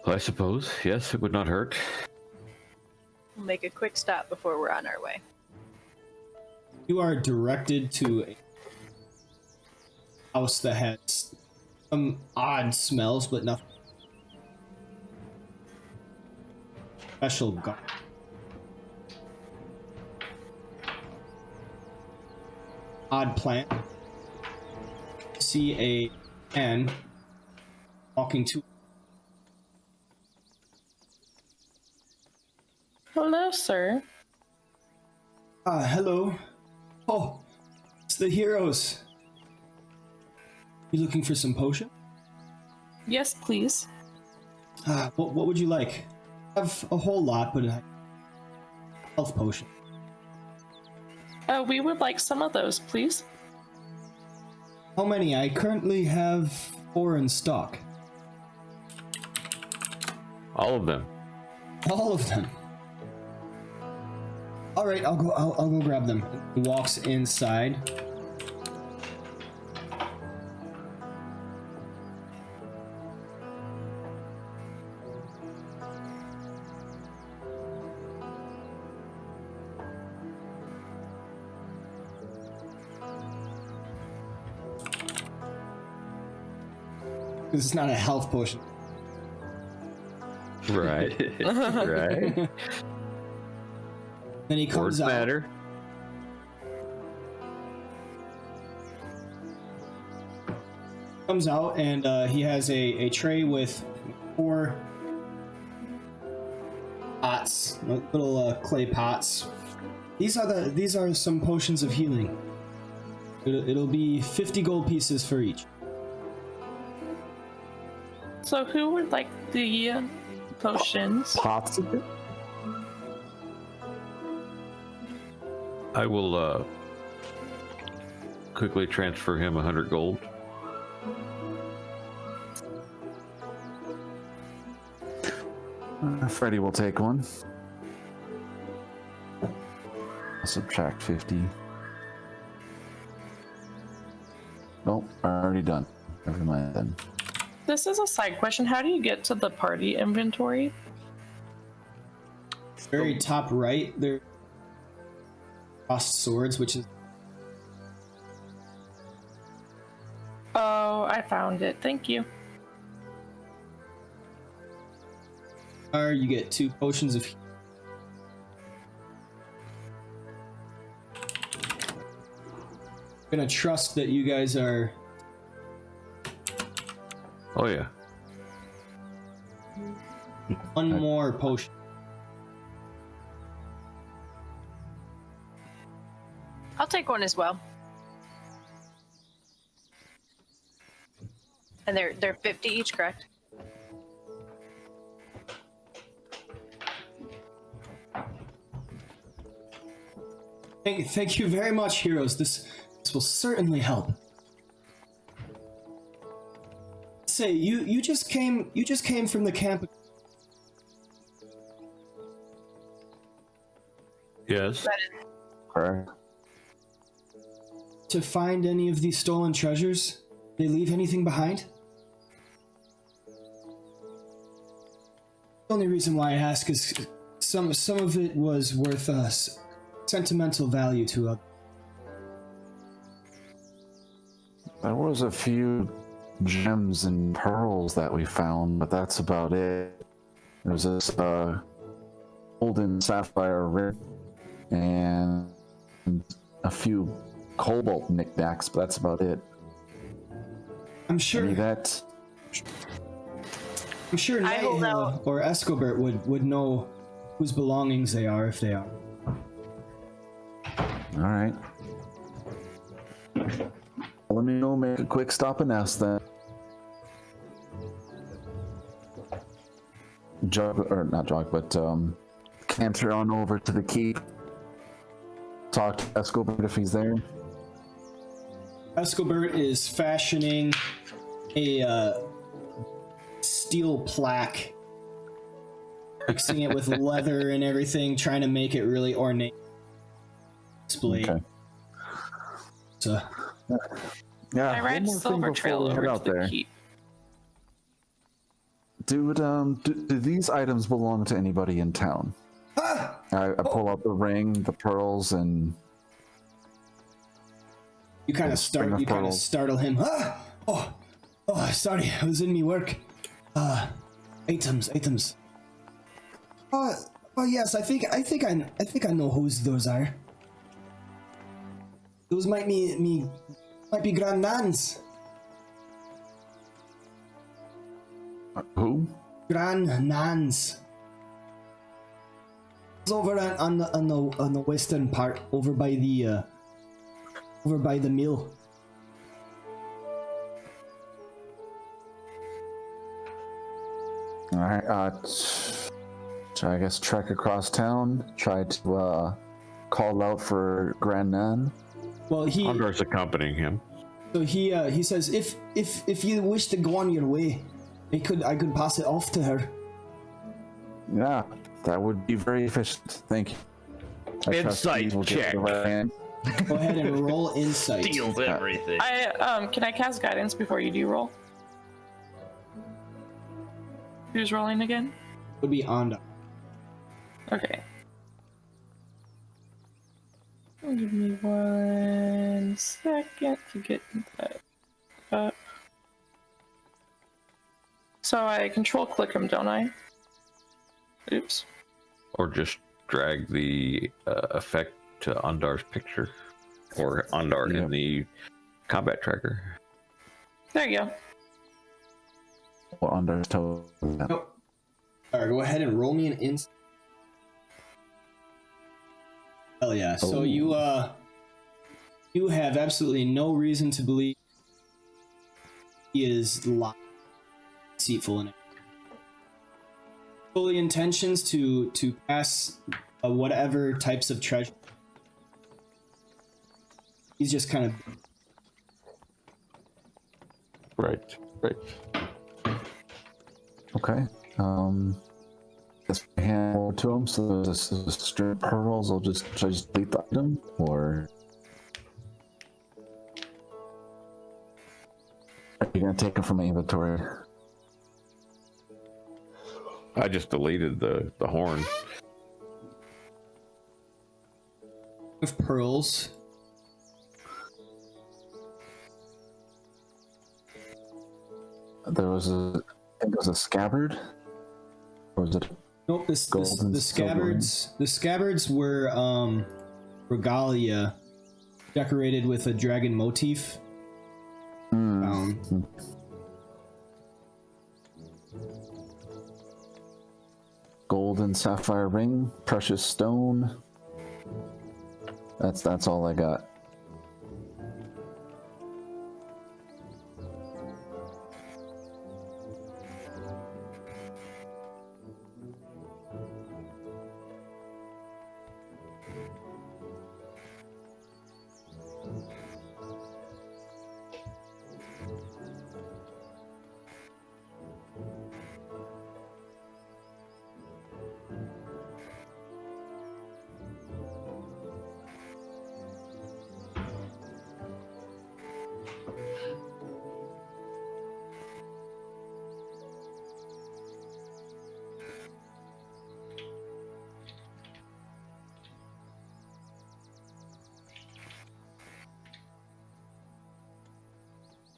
I suppose. Yes, it would not hurt. We'll make a quick stop before we're on our way. You are directed to a house that has some odd smells, but nothing special. Odd plant. See a man walking to. Hello, sir. Hello. Oh, it's the heroes. You looking for some potion? Yes, please. What would you like? I have a whole lot, but health potion. We would like some of those, please. How many? I currently have 4 in stock. All of them. All of them. All right, I'll go grab them. He walks inside. This is not a health potion. Right. Right. Then he comes Words out. matter. Comes out and he has a tray with 4 pots, little clay pots. These are some potions of healing. It'll be 50 gold pieces for each. So who would like the potions? Pots of it? I will quickly transfer him 100 gold. Freddy will take one. I'll subtract 50. Nope, already done. Never mind then. This is a side question. How do you get to the party inventory? Very top right, there crossed swords, which is Oh, I found it. Thank you. you get 2 potions of healing. I'm gonna trust that you guys are Oh yeah. one more potion. I'll take one as well. And they're 50 each, correct? Thank you very much, heroes. This will certainly help. Say, you just came from the camp. Yes. Correct. To find any of these stolen treasures? They leave anything behind? The only reason why I ask is some of it was worth sentimental value to us. There was a few gems and pearls that we found, but that's about it. There's this golden sapphire ring and a few cobalt knickknacks, but that's about it. I'm sure Any of that? I hold Nighthill out. or Escobert would know whose belongings they are if they are. All right. Let me know. Make a quick stop and ask then. not jog, but canter on over to the keep. Talk to Escobert if he's there. Escobert is fashioning a steel plaque, mixing it with leather and everything, trying to make it really ornate display. Okay. So, Yeah. I one ride more thing Silver before Trail we head over out to the there. keep. Do these items belong to anybody in town? I pull out the ring, the pearls, and you kind of string of pearls. startle him. Oh, sorry, I was in me work. Items. Oh yes, I think I know whose those are. Those might be Grand Nans. Who? Grand Nans. It's over on the western part, over by the mill. All right. So I guess trek across town. Try to call out for Grand Nan. Well, Ondar's accompanying him. so he says if you wish to go on your way, I could pass it off to her. Yeah, that would be very efficient. Thank you. I trust Insight these will get check. the right hand. Go ahead and roll insight. Steals everything. Can I cast guidance before you do roll? Who's rolling again? Would be Onda. Okay. Give me 1 second to get that up. So I control click him, don't I? Oops. Or just drag the effect to Ondar's picture. Or Ondar Yeah. in the combat tracker. There you go. Well, under toe. Nope. Alright, go ahead and roll me an insight. Hell yeah. So Oh. you have absolutely no reason to believe he is lying, deceitful in it. Fully intentions to pass whatever types of treasure. He's just kind of Right. Okay. Just hand over to him. So this is a string of pearls. Should I just delete the item, or are you gonna take them from my inventory? I just deleted the horn. of pearls. There was I think it was a scabbard, or was it? Nope, Gold and the scabbards. The scabbards were regalia decorated with a dragon motif. Gold and sapphire ring, precious stone. That's all I got.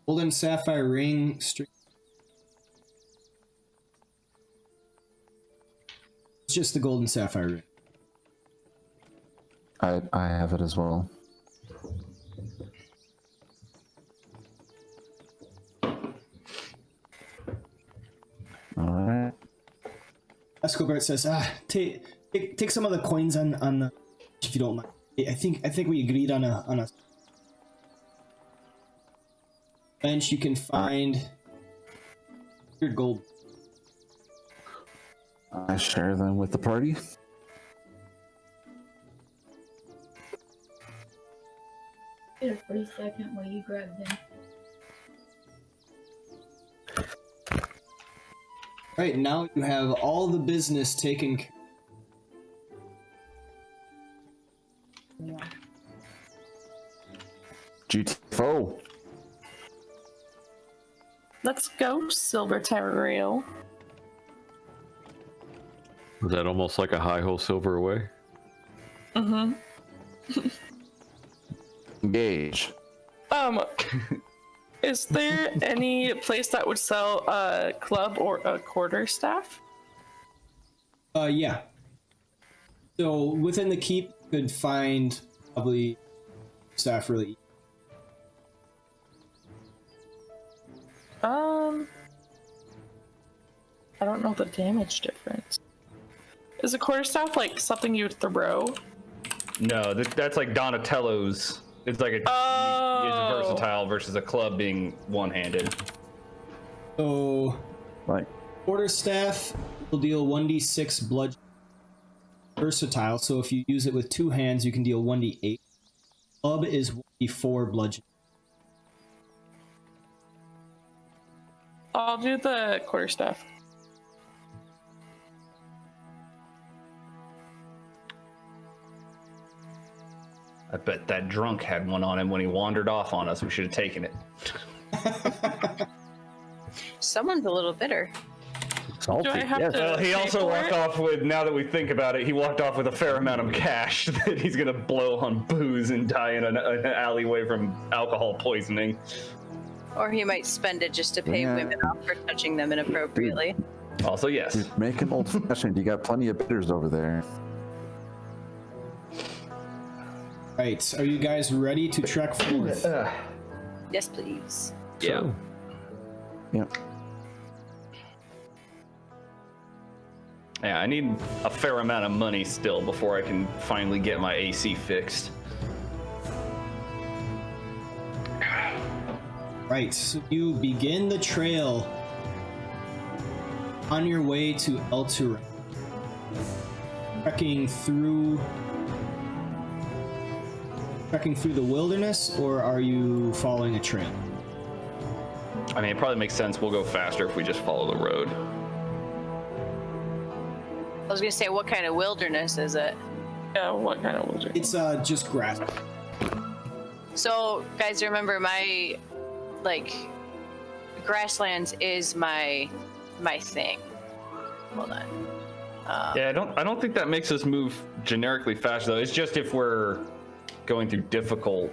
Gold and sapphire ring. It's just the gold and sapphire ring. I have it as well. All right. Escobert says, take some of the coins on the, if you don't mind. I think we agreed on a bench you can find your gold. I share them with the party. Get a free second while you grab them. Right, now you have all the business taken care Yeah. GTFO. Let's go, Silver Terrariel. Is that almost like a high hole silver away? Mm-hmm. Engage. Is there any place that would sell a club or a quarterstaff? Yeah. So within the keep, you could find probably staff really. I don't know the damage difference. Is a quarterstaff like something you would throw? No, that's like Donatello's. It's like it's versatile versus a club being one-handed. So Like, quarterstaff will deal 1d6 bludgeoning. Versatile, so if you use it with two hands, you can deal 1d8. Club is 1d4 bludgeoning. I'll do the quarterstaff. I bet that drunk had one on him when he wandered off on us. We should have taken it. Someone's a little bitter. Salty. Do I have yes. to- Well, he pay also for walked it? off with, now that we think about it, he walked off with a fair amount of cash that he's going to blow on booze and die in an alleyway from alcohol poisoning. Or he might spend it just to pay Yeah. women off for touching them inappropriately. Also, yes. dude, make an old fashioned. You got plenty of bitters over there. Right, are you guys ready to trek forth? Yes, please. Yeah. Yep. Yeah, I need a fair amount of money still before I can finally get my AC fixed. Right, so you begin the trail on your way to Elturel. Trekking through the wilderness, or are you following a trail? I mean, it probably makes sense. We'll go faster if we just follow the road. I was gonna say, what kind of wilderness is it? Yeah, what kind of wilderness? It's just grass. So, guys, remember my grasslands is my thing. Hold on. Yeah, I don't think that makes us move generically fast though. It's just if we're going through difficult,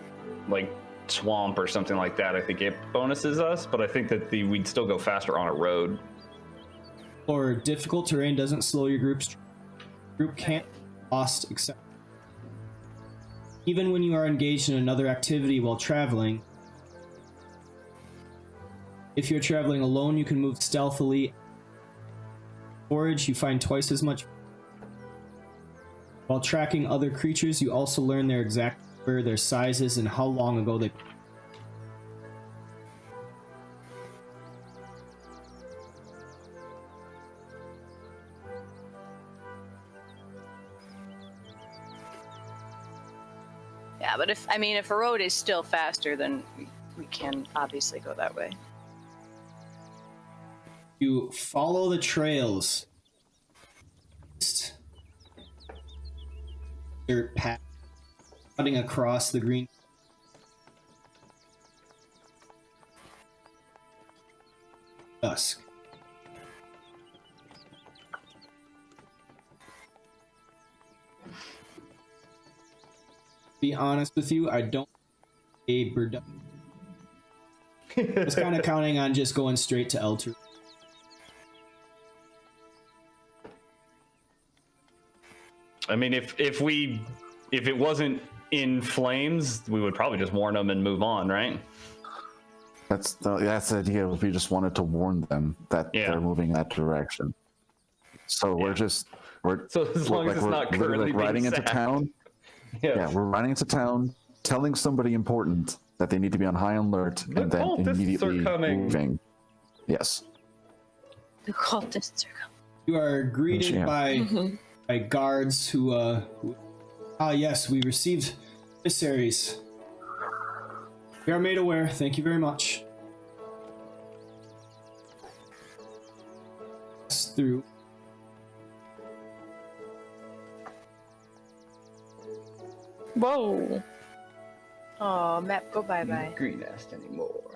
like swamp or something like that, I think it bonuses us. But I think that we'd still go faster on a road. Or difficult terrain doesn't slow your group can't be lost except even when you are engaged in another activity while traveling. If you're traveling alone, you can move stealthily. Forage, you find twice as much. While tracking other creatures, you also learn their exact number, their sizes, and how long ago they. Yeah, but if a road is still faster, then we can obviously go that way. You follow the trails. Dirt path cutting across the green. Dusk. Be honest with you, I don't. I was kind of counting on just going straight to Elturel. I mean, if it wasn't in flames, we would probably just warn them and move on, right? That's the idea. Was we just wanted to warn them that Yeah. they're moving that direction. So we're So as long as it's not literally, currently being riding into sacked. town. Yeah, we're riding into town, telling somebody important that they need to be on high alert, The and then cultists are immediately coming. moving. Yes. The cultists are coming. You are greeted Yeah. by guards who yes, we received emissaries. We are made aware. Thank you very much. Through. Whoa. Oh, map, go bye bye. Green nest anymore.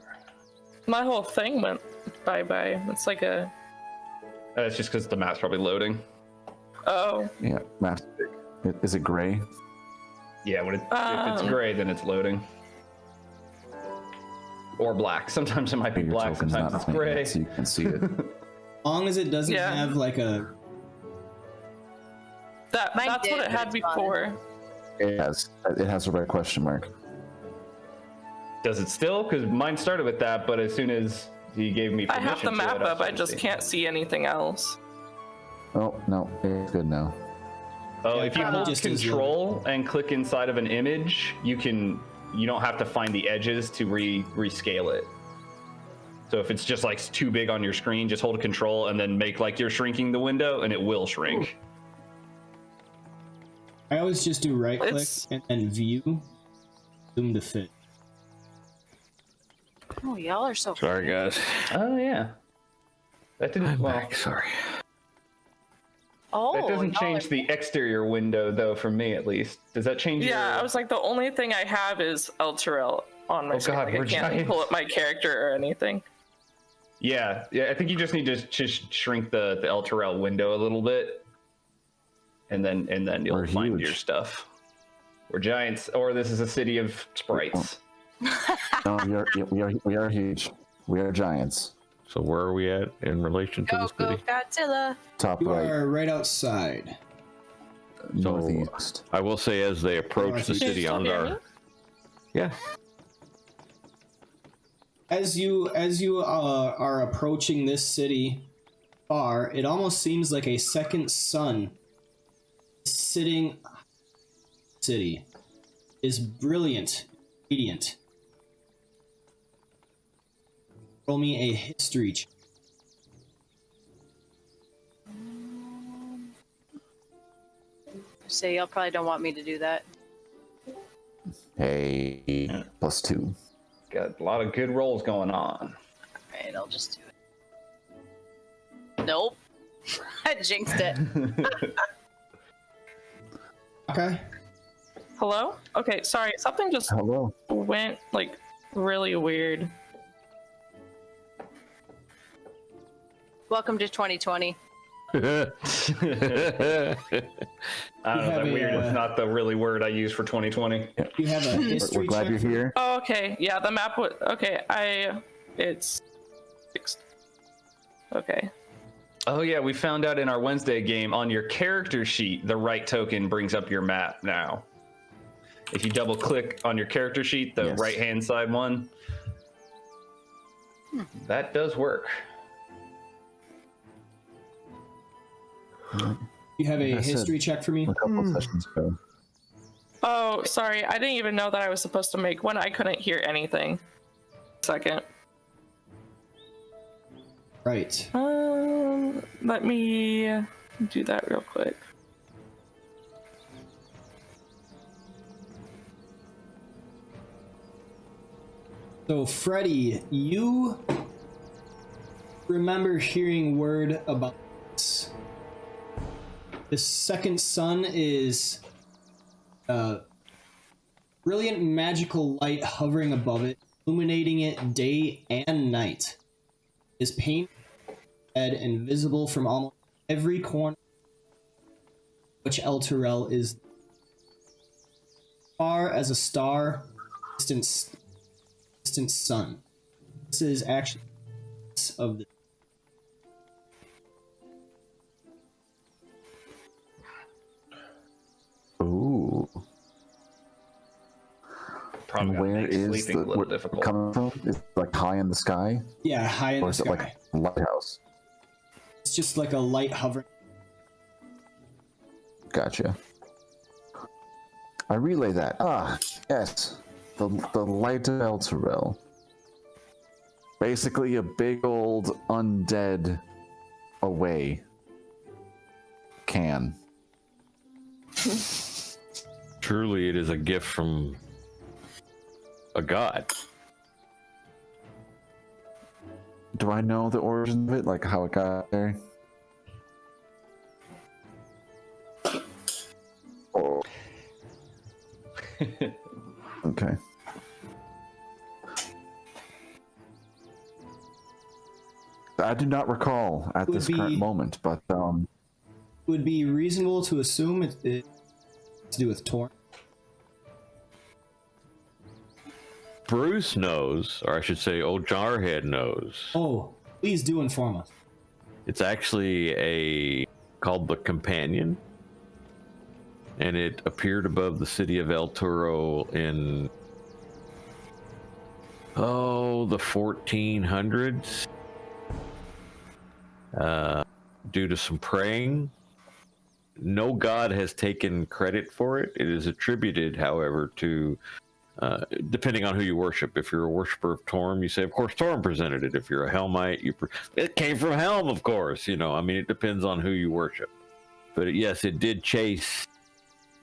My whole thing went bye-bye. It's like a... That's just because the map's probably loading. Oh. Yeah, map. Is it gray? Yeah, when if it's gray, then it's loading. Or black. Sometimes it might be Your black, token's sometimes not it's playing gray. yet, so you can see it. As long as it doesn't Yeah. have like a. Mine That's what did, it but had it's fine. before. It has a red question mark. Does it still? Because mine started with that, but as soon as he gave me I permission have the to map it, up, I started just seeing. can't see anything else. Oh no, it's good now. Oh, Yeah, if you probably hold just as control and click inside of an image, you don't have to find the edges to rescale it. So if it's just like too big on your screen, just hold control and then make like you're shrinking the window and it will shrink. I always just do right click It's- and view, zoom to fit. Oh, y'all are so. Sorry, guys. Oh yeah. That didn't I'm well, back. Sorry. Oh, that doesn't y'all change are- the exterior window though for me at least. Does that change Yeah, your I was like, the only thing I have is Elturel on my Oh screen. God, Like, I we're can't giant. pull up my character or anything. Yeah, I think you just need to just shrink the Elturel window a little bit, and then you'll We're find huge. your stuff. We're giants, or this is a city of sprites. No, we are huge. We are giants. So where are we at in relation to Go, the go, city? Godzilla. Top You right, are right outside. northeast. I will say, as they approach the Can you city still on hear our me? yeah, As you are approaching this city far, it almost seems like a second sun is sitting. City is brilliant, radiant. Roll me a history check. So y'all probably don't want me to do that. Hey, +2. Got a lot of good rolls going on. Alright, I'll just do it. Nope. I jinxed it. Okay. Hello? Okay, sorry. Something just Hello. went like really weird. Welcome to 2020. I don't know. have That a, weird is not the really word I use for 2020. You have a We're history glad check. you're here. Oh, okay. Yeah, the map would. Okay, it's fixed. Okay. Oh yeah, we found out in our Wednesday game on your character sheet, the right token brings up your map now. If you double click on your character sheet, the Yes. right hand side one, that does work. You have a That's it. history check for me. A couple sessions ago. Oh, sorry. I didn't even know that I was supposed to make one. I couldn't hear anything. Second. Right. Let me do that real quick. So, Freddy, you remember hearing word about this. The second sun is brilliant magical light hovering above it, illuminating it day and night. Is painted red and visible from almost every corner, which Elturel is far as a star, distant sun. This is actually of the Ooh. Probably And gonna where make is sleeping the a little where difficult. coming from? Is it like high in the sky, yeah high in or the is it sky. like a lighthouse? It's just like a light hovering. Gotcha. I relay that. Ah, yes. The light of Elturel. Basically a big old undead away. can. Truly, it is a gift from a god. Do I know the origin of it, like how it got there? Oh. Okay. I do not recall at this current moment, but It would be reasonable to assume it's to do with Torn. Bruce knows, or I should say, old Jarhead knows. Oh, please do inform us. It's actually called the Companion, and it appeared above the city of Elturel in the 1400s. Due to some praying. No god has taken credit for it. It is attributed, however, to depending on who you worship. If you're a worshiper of Torm, you say, of course, Torm presented it. If you're a Helmite, it came from Helm, of course. You know, I mean, it depends on who you worship. But yes, it did chase.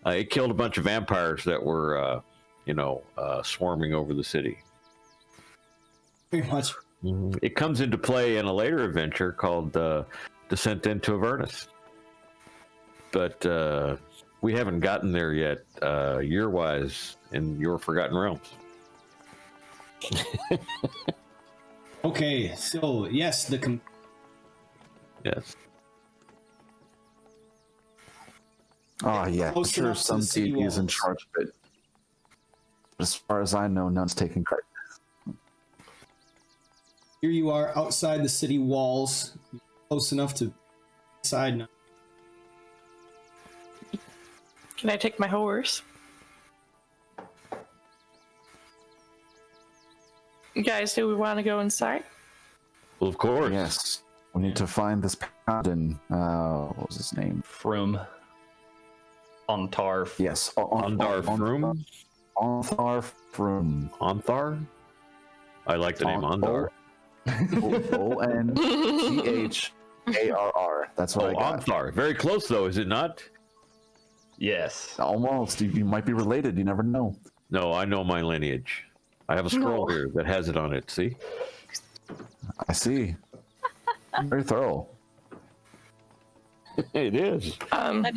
It killed a bunch of vampires that were, swarming over the city. Very much. It comes into play in a later adventure called Descent into Avernus. But we haven't gotten there yet, year-wise, in your Forgotten Realms. Okay, so yes, Yes. oh yeah, Close sure enough to some the city deity is in walls. charge of it. But as far as I know, none's taking credit. here you are outside the city walls, close enough to inside now. Can I take my horse? You guys, do we want to go inside? Well, of course. Yes, we need to find this paladin. What was his name? From Ontar. Yes, Ondar Froom? Onthar Froom. Onthar? I like the name Ondar. Onthharr. That's what I got. Onthar. Very close, though, is it not? Yes. Almost. You might be related. You never know. No, I know my lineage. I have a scroll here that has it on it, see? I see. Very thorough. It is. I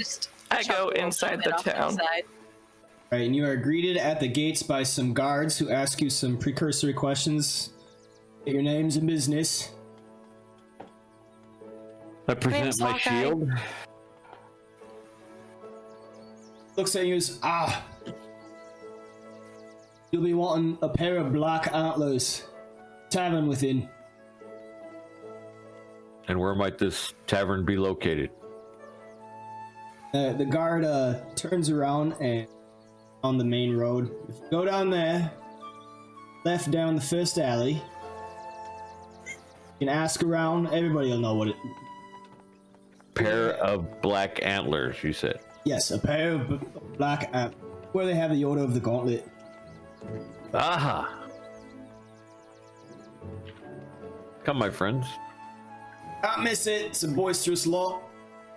go inside the town. Right, and you are greeted at the gates by some guards who ask you some precursory questions. Your names and business. I present Name's my Hawkeye. shield. Looks at you as, you'll be wanting a pair of black antlers. Tavern within. And where might this tavern be located? The guard turns around and on the main road. If you go down there, left down the first alley. You can ask around. Everybody will know what it. Pair of black antlers, you said. Yes, a pair of black antlers. Where they have the Order of the Gauntlet. Aha! Come, my friends. Can't miss it. It's a boisterous lot.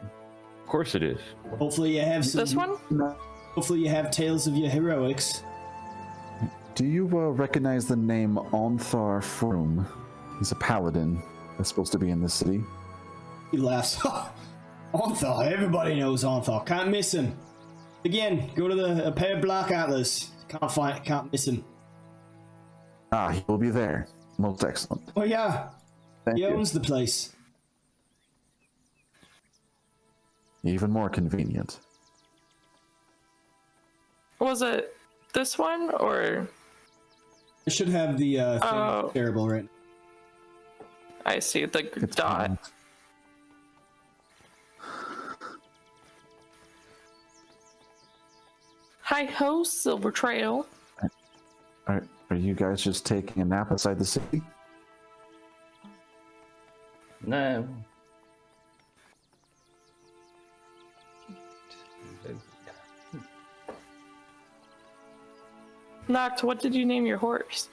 Of course it is. Hopefully you have some. This one? Hopefully you have tales of your heroics. Do you recognize the name Onthar Froom? He's a paladin that's supposed to be in this city. He laughs. Onthar. Everybody knows Onthar. Can't miss him. Again, go to a pair of black antlers. Can't miss him. Ah, he will be there. Most excellent. Oh yeah, Thank he you. owns the place. Even more convenient. Was it this one or? I should have the thing Oh. terrible right now. I see the It's dot. fine. Hi ho, Silver Trail. Are you guys just taking a nap outside the city? No. Noct, what did you name your horse?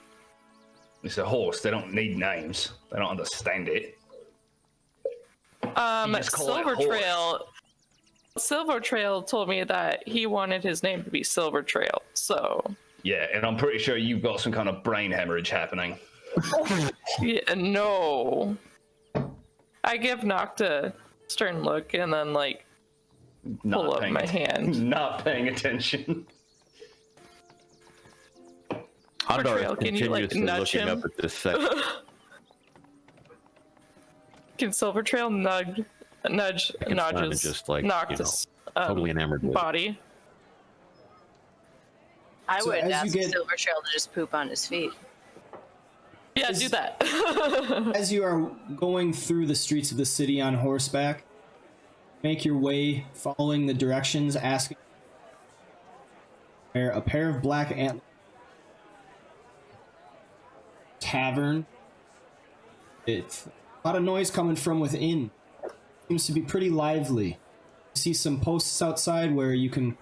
It's a horse. They don't need names. They don't understand it. just call it Silver horse. Trail Silver Trail told me that he wanted his name to be Silver Trail, so Yeah, and I'm pretty sure you've got some kind of brain hemorrhage happening. yeah, no. I give Noct a stern look and then like pull up my hand. Not paying attention. Hodor Trail, can you, like, continuously nudge looking him? up at this section. Can Silver Trail nudges just, like, Noctis totally enamored with it. body? I So would as you ask get- Silver Trail to just poop on his feet. Yeah, do that. As you are going through the streets of the city on horseback, make your way following the directions, asking where a pair of black antlers, tavern. It's a lot of noise coming from within. Seems to be pretty lively. You see some posts outside where you can.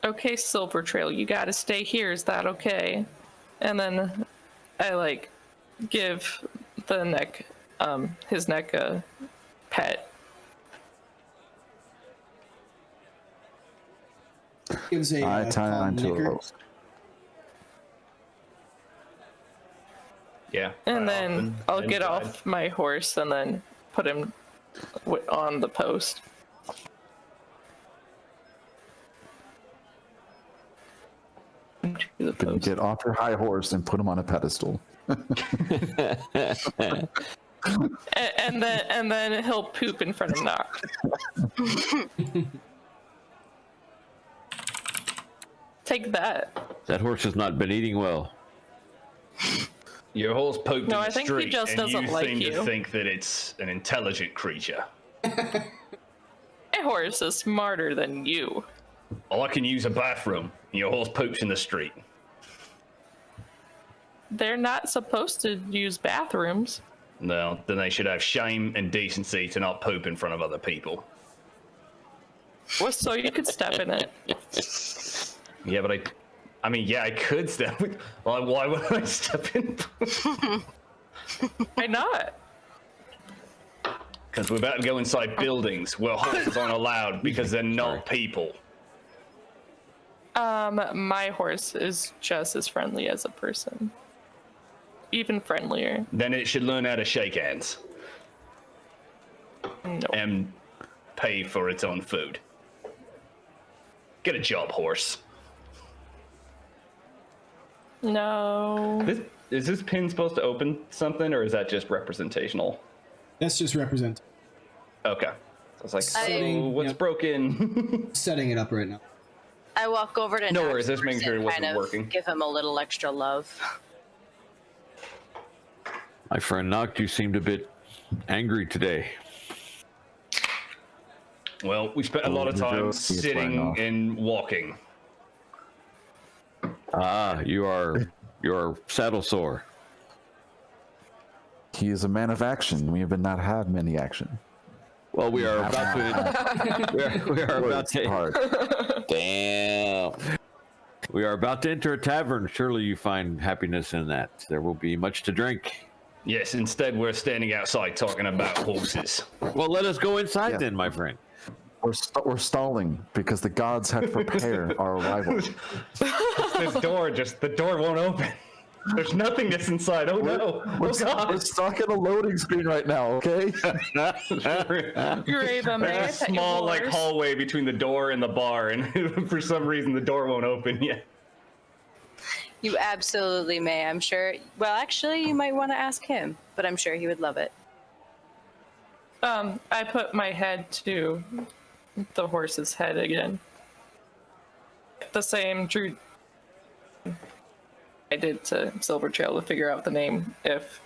Okay, Silver Trail, you gotta stay here. Is that okay? And then I like give the neck, his neck a pet. Gives a I tie calm on to a nicker. post. Yeah. And right then off I'll and get inside. off my horse and then put him on the post. To the You post. get off your high horse and put him on a pedestal. And then he'll poop in front of Noct. Take that. That horse has not been eating well. Your horse pooped No, in I the think he street, just and doesn't you like seem to you. think that it's an intelligent creature. My horse is smarter than you. Well, I can use a bathroom. Your horse poops in the street. They're not supposed to use bathrooms. No, then they should have shame and decency to not poop in front of other people. Well, so you could step in it. Yeah, but I mean, yeah, I could step. Well, why would I step in? Why not? Because we're about to go inside buildings where horses aren't allowed because they're not people. My horse is just as friendly as a person. Even friendlier. Then it should learn how to shake hands No. and pay for its own food. Get a job, horse. No. Is this pin supposed to open something, or is that just representational? That's just represent. Okay. So I was like, Setting, oh, what's yep. broken? Setting it up right now. I walk over to No Noctis worries, just making sure it and wasn't kind of working. Give him a little extra love. My friend Noct, you seemed a bit angry today. Well, we spent a lot of the time joke is wearing sitting off. and walking. Ah, you are saddle sore. He is a man of action. We have not had many action. Well, we are about to. we are about Words to. hard. Damn. We are about to enter a tavern. Surely you find happiness in that. There will be much to drink. Yes, instead we're standing outside talking about horses. Well, let us go inside Yeah. then, my friend. We're stalling because the gods had to prepare our arrival. This door the door won't open. There's nothingness inside. Oh no. Oh We're god. stuck in a loading screen right now, okay? Raven, may I There's a pet your small like horse? hallway between the door and the bar, and for some reason the door won't open yet. You absolutely may, I'm sure. Well, actually, you might want to ask him, but I'm sure he would love it. I put my head to the horse's head again. The same drew I did to Silver Trail to figure out the name, if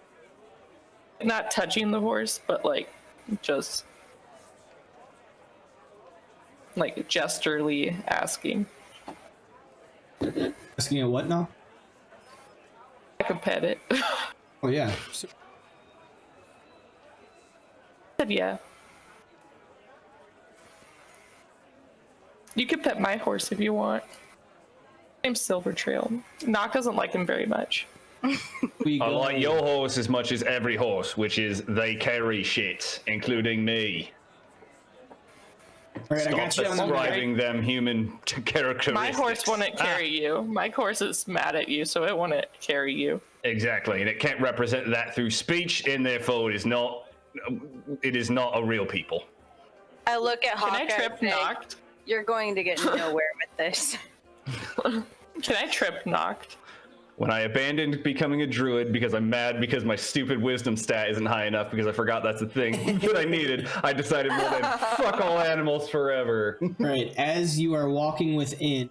not touching the horse, but like just like gesturely asking. Asking it what now? I could pet it. Oh yeah. So, Said yeah. You could pet my horse if you want. Name's Silver Trail. Noct doesn't like him very much. We I go. like your horse as much as every horse, which is they carry shit, including me. All right, I Stop got you on the map. ascribing them human characteristics. My horse wouldn't carry you. My horse is mad at you, so it wouldn't carry you. Exactly, and it can't represent that through speech, and therefore it is not a real people. I look at Can Hawkeye I trip and say, knocked? you're going to get nowhere with this. Can I trip knocked? When I abandoned becoming a druid because I'm mad because my stupid wisdom stat isn't high enough because I forgot that's the thing that I needed, I decided, well then, fuck all animals forever. Right, as you are walking within,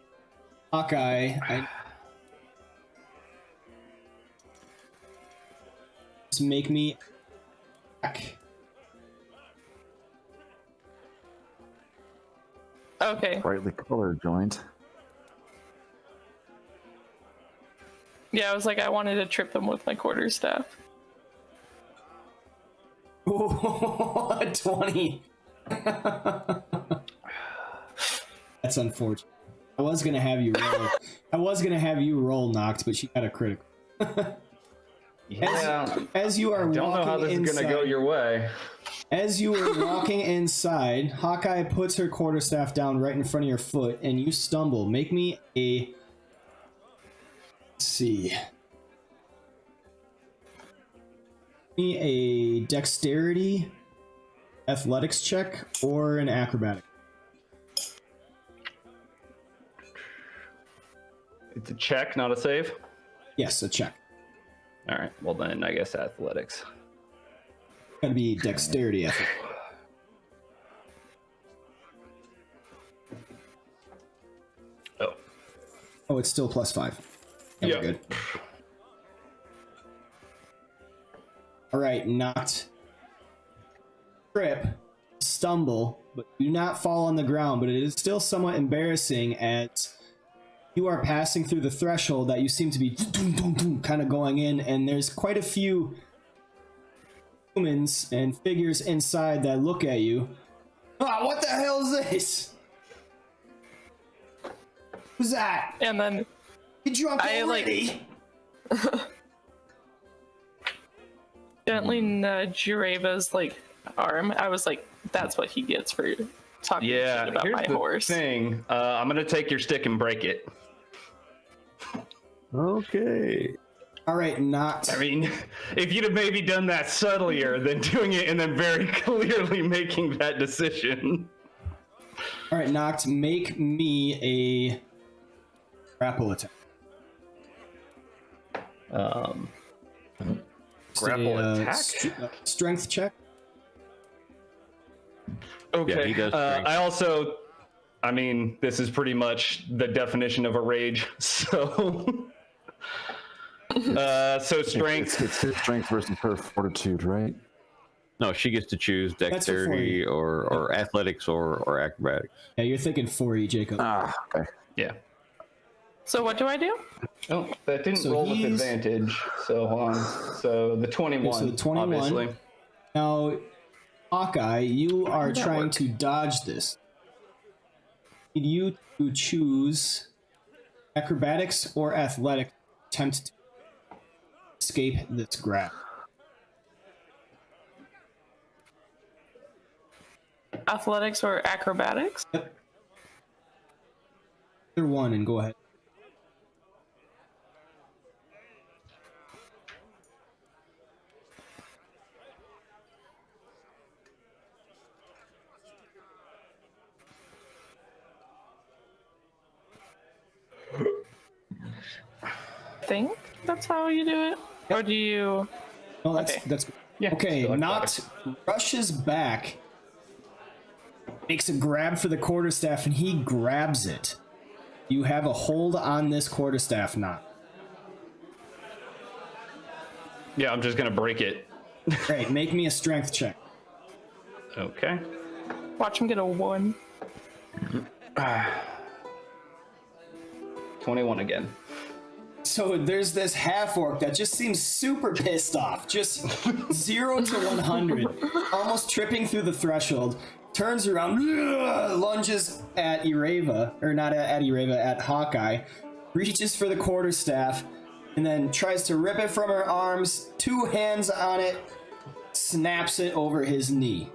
Hawkeye, just make me back. Okay. Brightly colored joint. Yeah, I was like, I wanted to trip them with my quarterstaff. Ooh, 20. That's unfortunate. I was gonna have you roll. Knocked, but she got a critical. Yeah, As you are don't know how walking this is gonna go inside, your way. as you are walking inside, Hawkeye puts her quarterstaff down right in front of your foot, and you stumble. Make me a. Let's see. Make me a dexterity, athletics check, or an acrobatic. It's a check, not a save. Yes, a check. All right, well then I guess athletics. Gotta be dexterity, I think. Oh, Oh, it's still +5. Yeah, Yeah. we're good. Alright, knocked. Trip, stumble, but do not fall on the ground, but it is still somewhat embarrassing as you are passing through the threshold that you seem to be kind of going in, and there's quite a few humans and figures inside that look at you. Ah, what the hell is this? Who's that? And then You dropped I, like- already? gently nudge Ureva's like arm. I was like, that's what he gets for talking yeah. shit about Here's my the horse. thing. I'm gonna take your stick and break it. Okay. All right, not. I mean, if you'd have maybe done that subtlier than doing it and then very clearly making that decision. All right, knocked. Make me a grapple attack. Grapple attack? Strength check. Okay. Yeah, he does strength. I also, I mean, this is pretty much the definition of a rage. So, so strength. It's his strength versus her fortitude, right? No, she gets to choose dexterity or athletics or acrobatics. Yeah, you're thinking 40, Jacob. Ah, okay. Yeah. So what do I do? Oh, that didn't So roll with he's- advantage. So hold on. So the 21. Okay, so the 21. Obviously. Now, Hawkeye, you are that trying work? to dodge this. Need you to choose acrobatics or athletics to attempt to escape this grab. Athletics or acrobatics? Either one, and go ahead. I think that's how you do it. Or do you? No, that's Okay. that's good. Yeah, Okay, still Knocked rushes back, makes a grab for the quarterstaff, and he grabs it. You have a hold on this quarterstaff, Knocked. Yeah, I'm just gonna break it. Great, make me a strength check. Okay. Watch him get a 1. 21 again. So there's this half orc that just seems super pissed off, just 0 to 100, almost tripping through the threshold, turns around, lunges at Ereva, or not at Ereva, at Hawkeye, reaches for the quarterstaff, and then tries to rip it from her arms, 2 hands on it, snaps it over his knee.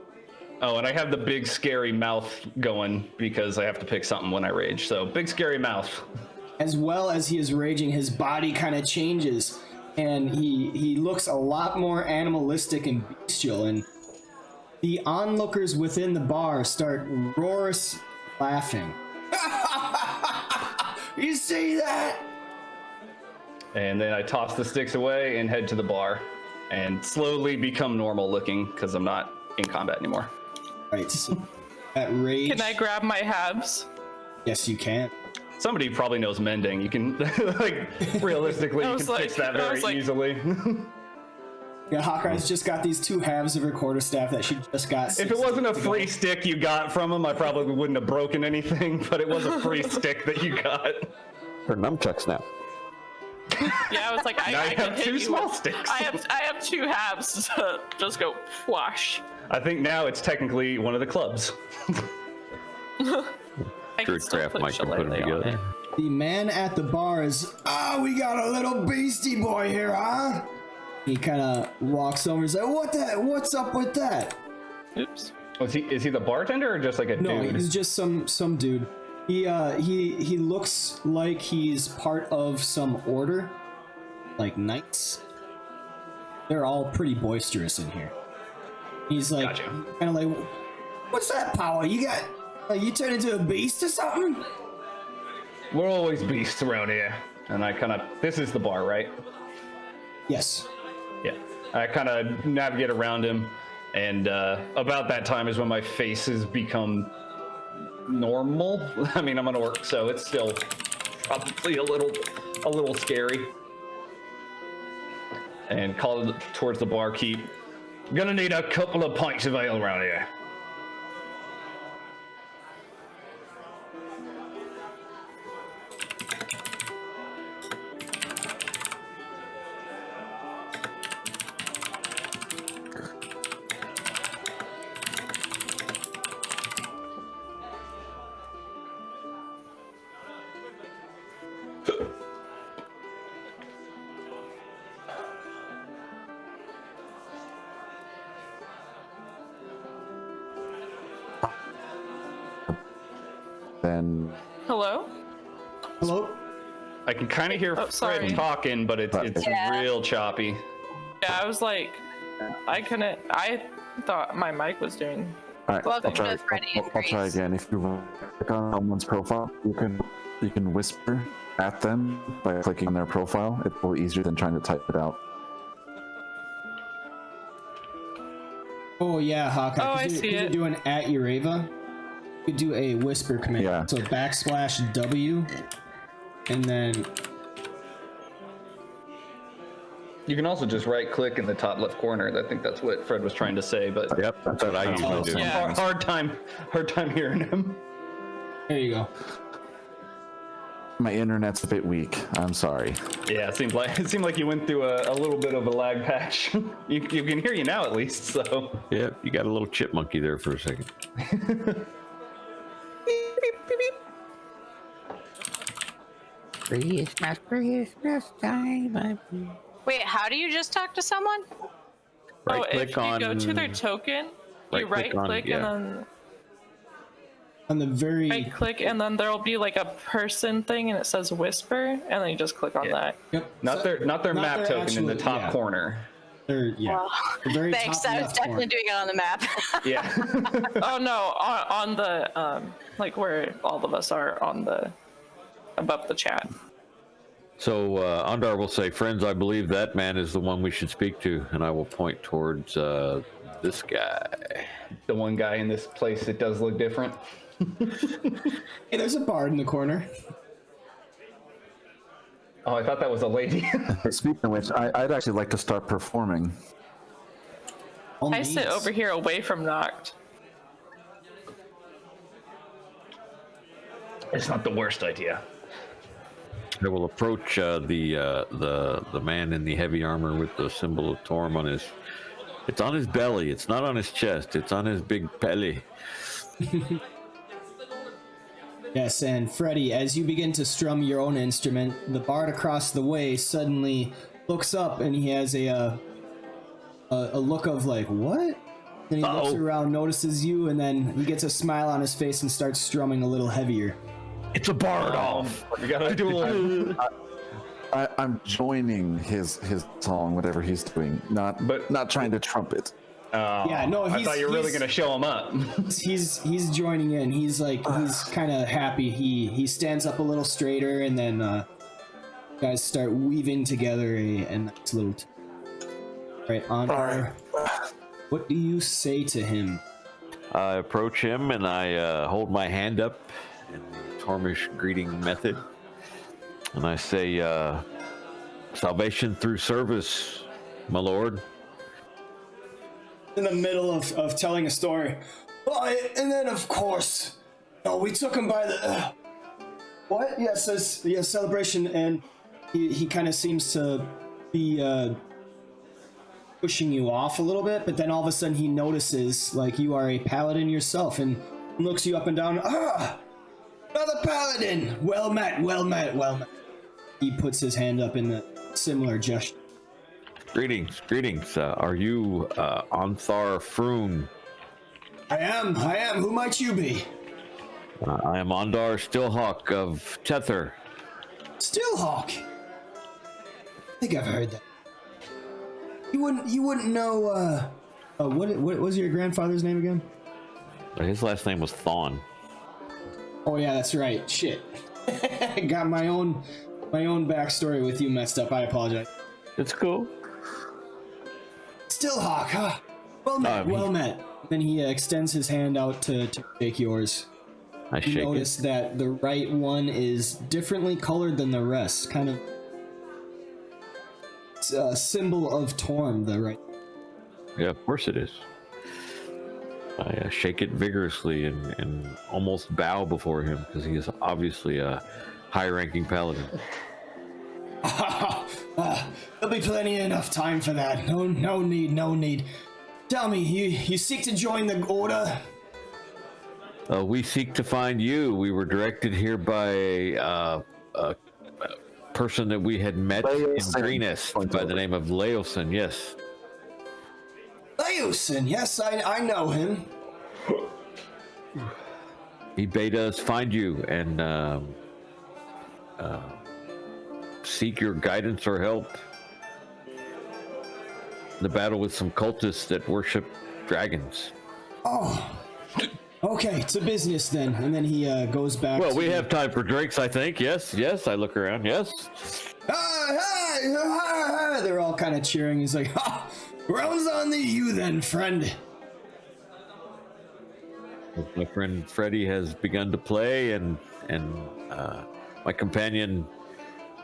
Oh, and I have the big scary mouth going because I have to pick something when I rage. So big scary mouth. As well as he is raging, his body kind of changes, and he looks a lot more animalistic and bestial, and the onlookers within the bar start roarous laughing. You see that? And then I toss the sticks away and head to the bar and slowly become normal looking because I'm not in combat anymore. Right, so that rage. Can I grab my halves? Yes, you can. Somebody probably knows mending. You can, like, realistically, you can fix that very easily. Yeah, Hawkeye's just got these 2 halves of her quarterstaff that she just got. If it wasn't a free stick you got from him, I probably wouldn't have broken anything, but it was a free stick that you got. Her nunchucks now. Yeah, I was like, Now I you can have hit 2 you small with- sticks. I have 2 halves to just go whoosh. I think now it's technically one of the clubs. I can still Druidcraft put might can put them shillelagh on together. it. The man at the bar is, we got a little beastie boy here, huh? He kind of walks over and says, what's up with that? Oops. Is he the bartender or just like a No, dude? he's just some dude. He looks like he's part of some order, like knights. They're all pretty boisterous in here. He's like, Gotcha. kind of like, what's that power? You got, you turned into a beast or something? We're always beasts around here. And I kind of, this is the bar, right? Yes. Yeah. I kind of navigate around him, and about that time is when my face has become normal. I mean, I'm an orc, so it's still probably a little scary. And call towards the barkeep. Gonna need a couple of pints of ale around here. Then Hello? Hello? I can kind of hear Oh, sorry. Fred talking, but it's Yeah. real choppy. Yeah, I was like, I thought my mic was doing. all right, Welcome I'll try, to Freddy and I'll try Grace. again. If you click on someone's profile, you can whisper at them by clicking on their profile. It's a little easier than trying to type it out. Oh yeah, Hawkeye. Oh, I Could you- see could you it. do an at Ureva? You could do a whisper command. Yeah. So \W, and then You can also just right click in the top left corner. I think that's what Fred was trying to say, but Yep, that's what I usually do. Yeah. hard time hearing him. there you go. My internet's a bit weak. I'm sorry. Yeah, it seemed like you went through a little bit of a lag patch. you can hear you now at least, so. Yep, you got a little chipmunky there for a second. Christmas time. Wait, how do you just talk to someone? Right if click you on. go to their token, you right-click right on- click yeah. and then On the very right click and then there'll be like a person thing and it says whisper and then you just click on Yeah. that. yep. Not their map their token in the actual- top yeah. corner. They're, yeah. Well, the very thanks. top I was left definitely corner. doing it on the map. Yeah. Oh no, on the like where all of us are on the above the chat. So Ondar will say, "Friends, I believe that man is the one we should speak to," and I will point towards this guy. The one guy in this place that does look different. Hey, there's a bard in the corner. Oh, I thought that was a lady. Speaking of which, I'd actually like to start performing. All I sit needs. over here away from Noct. It's not the worst idea. I will approach the man in the heavy armor with the symbol of Torm on his. It's on his belly. It's not on his chest. It's on his big belly. Yes, and Freddy, as you begin to strum your own instrument, the bard across the way suddenly looks up and he has a look of like, what? Then he looks around, notices you, and then he gets a smile on his face and starts strumming a little heavier. It's a bard off. We gotta do a little. I'm joining his song, whatever he's doing, not trying to trumpet. Yeah, no, I thought you were really gonna show him up. he's joining in. He's kind of happy. He stands up a little straighter, and then guys start weaving together a nice little. Right on. All right. What do you say to him? I approach him and I hold my hand up in the Tormish greeting method, and I say, "Salvation through service, my lord." In the middle of telling a story, and then of course, we took him by the what? Yes, celebration, and he kind of seems to be pushing you off a little bit, but then all of a sudden he notices like you are a paladin yourself and looks you up and down. Another paladin. Well met. He puts his hand up in a similar gesture. Greetings. Are you Onthar Froon? I am. Who might you be? I am Ondar Stillhawk of Tether. Stillhawk. I think I've heard that. You wouldn't know. What was your grandfather's name again? His last name was Thawne. Oh yeah, that's right. Shit. I got my own backstory with you messed up. I apologize. It's cool. Stillhawk, huh? Well met. Then he extends his hand out to shake yours. I shake it. Notice that the right one is differently colored than the rest. Kind of it's a symbol of Torm, the right. Yeah, of course it is. I shake it vigorously and almost bow before him because he is obviously a high-ranking paladin. There'll be enough time for that. No need. Tell me, you seek to join the order? We seek to find you. We were directed here by a person that we had met in Greenest by the name of Leosin, yes. Leosin, yes, I know him. He bade us find you and seek your guidance or help in the battle with some cultists that worship dragons. Oh, okay, to business then. And then he goes back. Well, we have time for drinks, I think. Yes, I look around. Yes. Hi. They're all kind of cheering. He's like, rounds on to you then, friend. My friend Freddy has begun to play, and my companion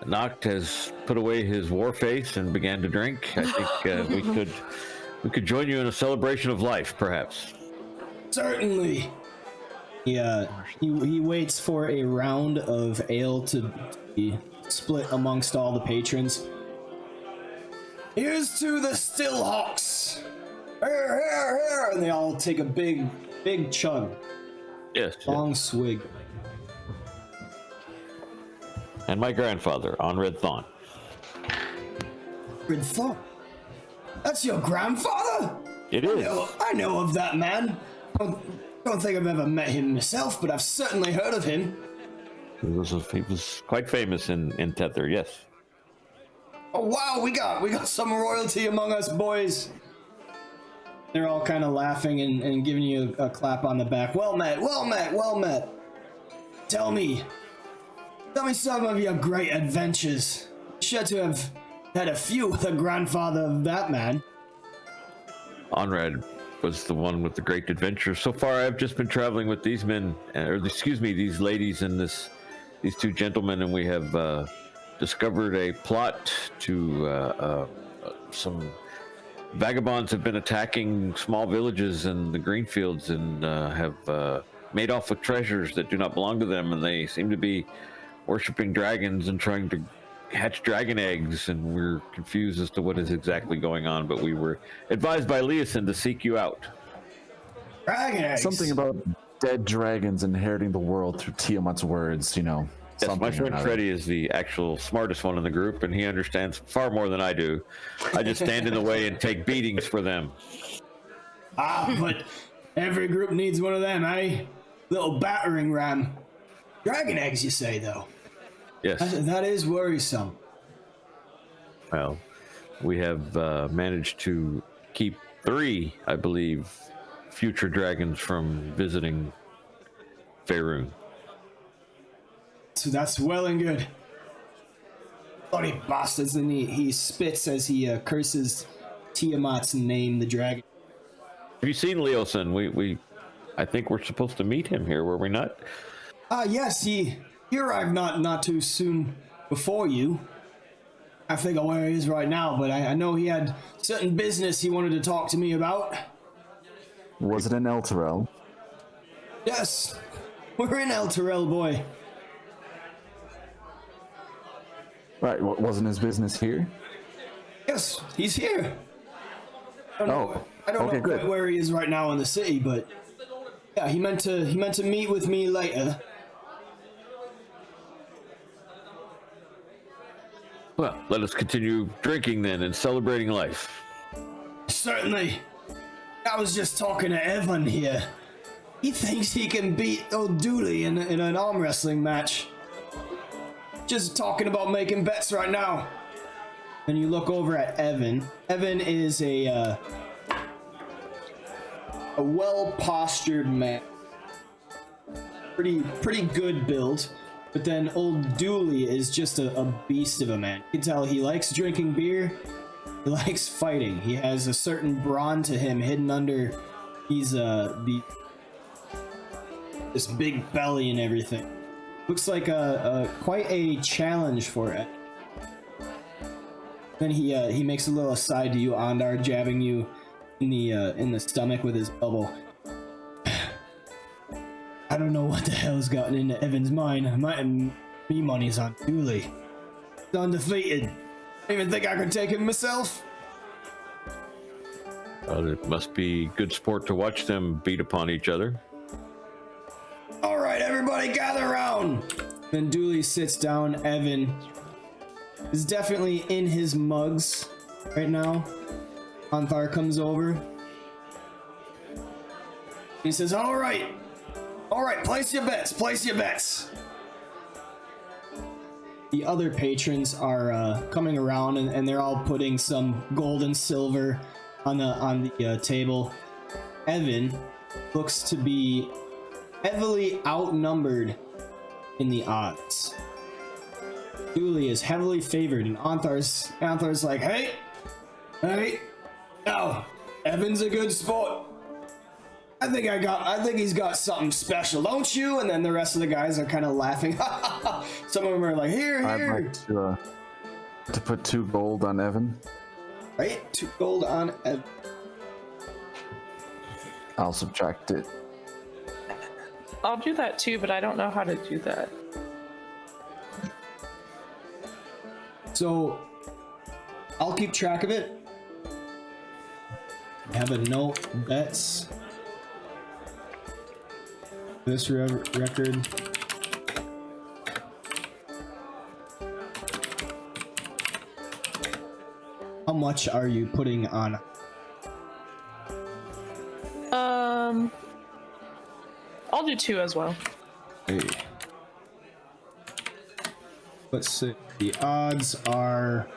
Noct has put away his war face and began to drink. I think we could join you in a celebration of life, perhaps. Certainly. Yeah, he waits for a round of ale to be split amongst all the patrons. Here's to the Stillhawks! Here! And they all take a big chug. Yes. Long swig. And my grandfather, Onred Thawne. Red Thawne? That's your grandfather? It is. I know of that man. Don't think I've ever met him myself, but I've certainly heard of him. He was quite famous in Tether, yes. Oh wow, we got some royalty among us boys. They're all kind of laughing and giving you a clap on the back. Well met. Tell me some of your great adventures. Sure to have had a few with the grandfather of that man. Onred was the one with the great adventure. So far, I've just been traveling with these men, these ladies and these two gentlemen, and we have discovered a plot to some vagabonds have been attacking small villages in the Greenfields and have made off with treasures that do not belong to them, and they seem to be worshipping dragons and trying to hatch dragon eggs, and we're confused as to what is exactly going on, but we were advised by Leosin to seek you out. Dragon eggs? Something about dead dragons inheriting the world through Tiamat's words, Yes, my something or friend another. Freddy is the actual smartest one in the group, and he understands far more than I do. I just stand in the way and take beatings for them. But every group needs one of them, eh? Little battering ram. Dragon eggs, you say, though? Yes. That is worrisome. Well, we have managed to keep 3, I believe, future dragons from visiting Faerun. So that's well and good. Bloody bastards, and he spits as he curses Tiamat's name, the dragon. Have you seen Leosin? I think we're supposed to meet him here, were we not? Yes, he arrived not too soon before you. I forget where he is right now, but I know he had certain business he wanted to talk to me about. Was it in Elturel? Yes, we're in Elturel, boy. Right, wasn't his business here? Yes, he's here. I don't okay, know good. quite where he is right now in the city, but yeah, he meant to meet with me later. Well, let us continue drinking then and celebrating life. Certainly. I was just talking to Evan here. He thinks he can beat old Dooley in an arm wrestling match. Just talking about making bets right now. And you look over at Evan. Evan is a well-postured man. Pretty good build. But then old Dooley is just a beast of a man. You can tell he likes drinking beer. He likes fighting. He has a certain brawn to him hidden under this big belly and everything. Looks like quite a challenge for it. Then he makes a little aside to you, Ondar, jabbing you in the stomach with his elbow. I don't know what the hell's gotten into Evan's mind. Me money's on Dooley. He's undefeated. I don't even think I could take him myself. Well, it must be good sport to watch them beat upon each other. All right, everybody gather around. Then Dooley sits down. Evan is definitely in his mugs right now. Anthar comes over. He says, all right, place your bets. The other patrons are coming around, and they're all putting some gold and silver on the table. Evan looks to be heavily outnumbered in the odds. Dooley is heavily favored, and Anthar's like, hey, no, Evan's a good sport. I think he's got something special, don't you? And then the rest of the guys are kind of laughing. Some of them are like, here. I'd like to put 2 gold on Evan. Right? 2 gold on Evan. I'll subtract it. I'll do that too, but I don't know how to do that. So, I'll keep track of it. I have a note, bets. This record. How much are you putting on? I'll do 2 as well. Hey. Let's see. The odds are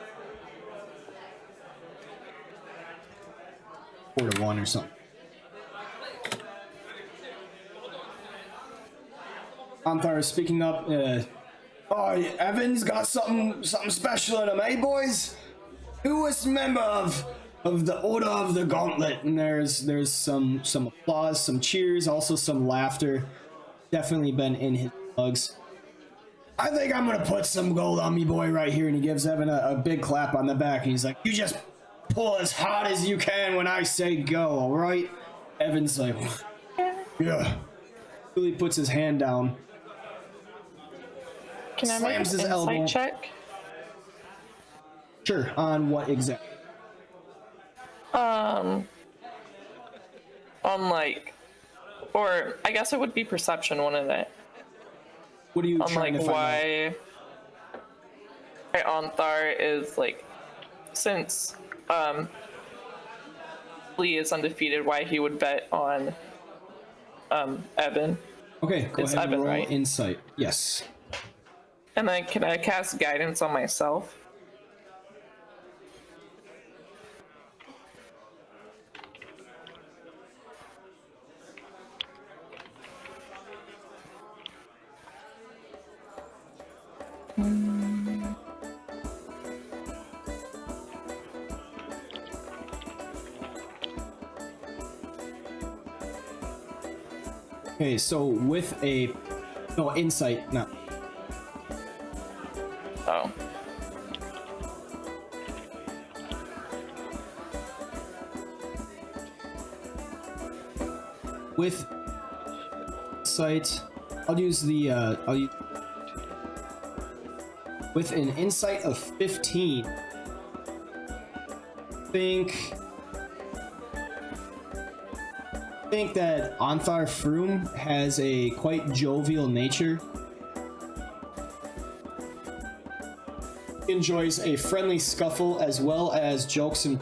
4-1 or something. Anthar is speaking up. Evan's got something special in him, eh, boys? Newest member of the Order of the Gauntlet, and there's some applause, some cheers, also some laughter. Definitely been in his bugs. I think I'm gonna put some gold on me boy right here, and he gives Evan a big clap on the back, and he's like, you just pull as hard as you can when I say go, all right? Evan's like, yeah. Billy puts his hand down. Can I make an Slams his insight elbow. check? Sure, on what exactly? On like Or I guess it would be perception, wouldn't it? What are you On trying like to find out? why Onthar is like, since Lee is undefeated, why he would bet on Evan. Okay, go It's ahead and Evan, roll right? insight. Yes. And then can I cast guidance on myself? Okay, so with a no insight, no. Oh. With insight, I'll use the with an insight of 15. Think that Onthar Froom has a quite jovial nature. He enjoys a friendly scuffle as well as jokes and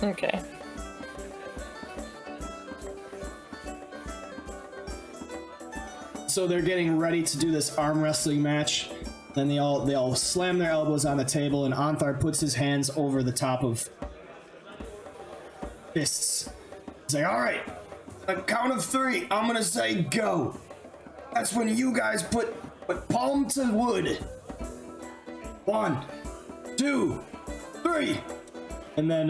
Okay. so they're getting ready to do this arm wrestling match. Then they all slam their elbows on the table, and Onthar puts his hands over the top of fists. He's like, "All right, on a count of 3, I'm gonna say go. That's when you guys put palm to wood. 1, 2, 3." And then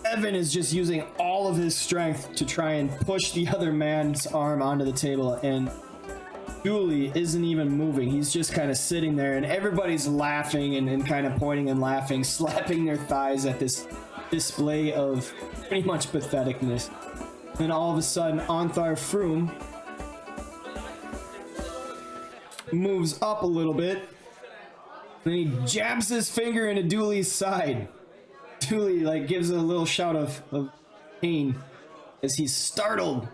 Evan is just using all of his strength to try and push the other man's arm onto the table, and Dooley isn't even moving. He's just kind of sitting there, and everybody's laughing and kind of pointing and laughing, slapping their thighs at this display of pretty much patheticness. Then all of a sudden, Onthar Froom moves up a little bit, and he jabs his finger into Dooley's side. Dooley like gives a little shout of pain as he's startled,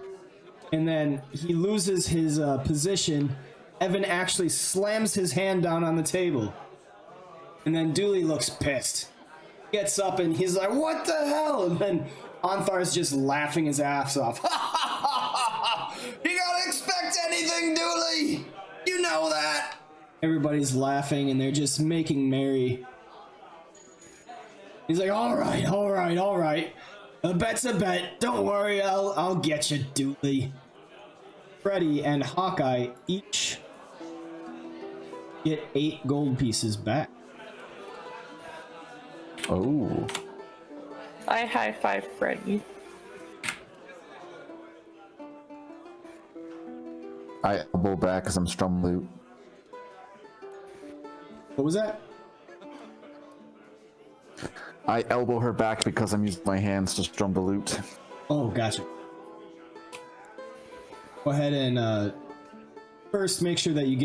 and then he loses his position. Evan actually slams his hand down on the table, and then Dooley looks pissed. Gets up and he's like, "What the hell?" And then Onthar's just laughing his ass off. "You gotta expect anything, Dooley! You know that!" Everybody's laughing and they're just making merry. He's like, all right. A bet's a bet. Don't worry, I'll get you, Dooley." Freddy and Hawkeye each get 8 gold pieces back. Oh. I high five Freddy. I elbow back as I'm strum loot. What was that? I elbow her back because I'm using my hands to strum the loot. Oh, gotcha. Go ahead and first make sure that you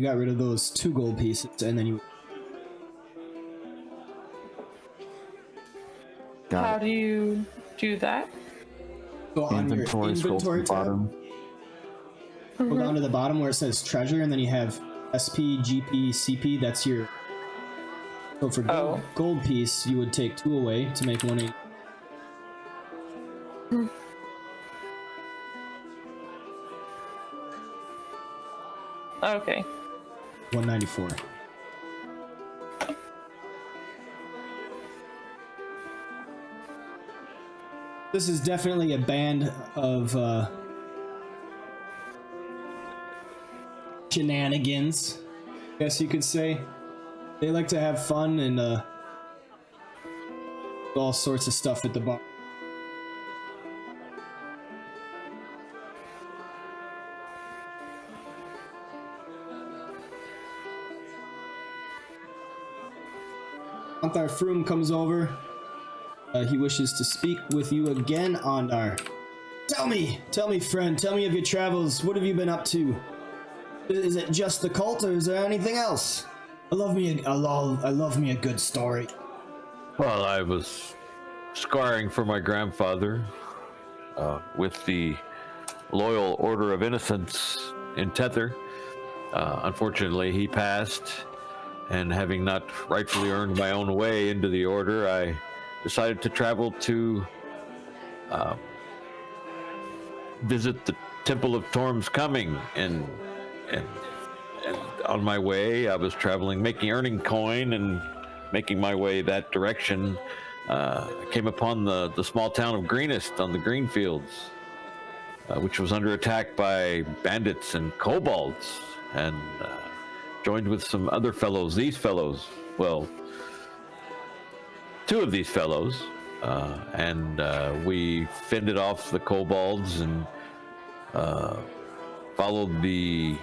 got rid of those 2 gold pieces, and then you. How Got do you do that? Go on your inventory, scroll to inventory the tab. bottom. Go down to the bottom where it says treasure, and then you have SP, GP, CP. That's your. So for gold piece, you would take 2 away to make 180. Okay. 194. This is definitely a band of shenanigans, I guess you could say. They like to have fun and all sorts of stuff at the bar. Onthar Froom comes over. He wishes to speak with you again, Ondar. Tell me, friend, tell me of your travels. What have you been up to? Is it just the cult, or is there anything else? I love me a good story. Well, I was scarring for my grandfather with the Loyal Order of Innocence in Tether. Unfortunately, he passed, and having not rightfully earned my own way into the order, I decided to travel to visit the Temple of Torm's Coming, and on my way, I was traveling, earning coin, and making my way that direction. I came upon the small town of Greenest on the Greenfields, which was under attack by bandits and kobolds, and joined with some other fellows. These fellows, well, two of these fellows, and we fended off the kobolds and followed the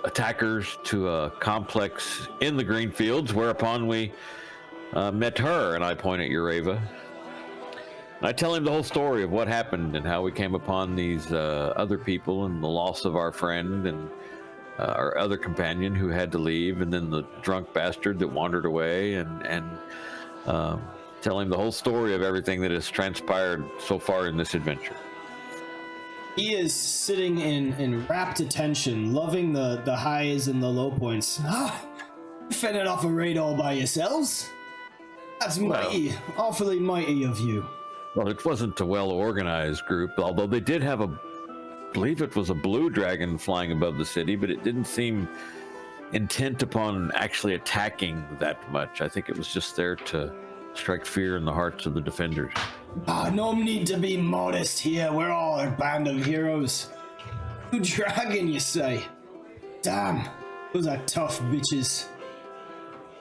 attackers to a complex in the Greenfields, whereupon we met her, and I point at Ureva. I tell him the whole story of what happened and how we came upon these other people and the loss of our friend and our other companion who had to leave, and then the drunk bastard that wandered away, and tell him the whole story of everything that has transpired so far in this adventure. He is sitting in rapt attention, loving the highs and the low points. You fended off a raid all by yourselves? That's mighty, awfully mighty of you. Well, it wasn't a well-organized group, although they did have I believe it was a blue dragon flying above the city, but it didn't seem intent upon actually attacking that much. I think it was just there to strike fear in the hearts of the defenders. No need to be modest here. We're all a band of heroes. Blue dragon, you say? Damn, those are tough bitches.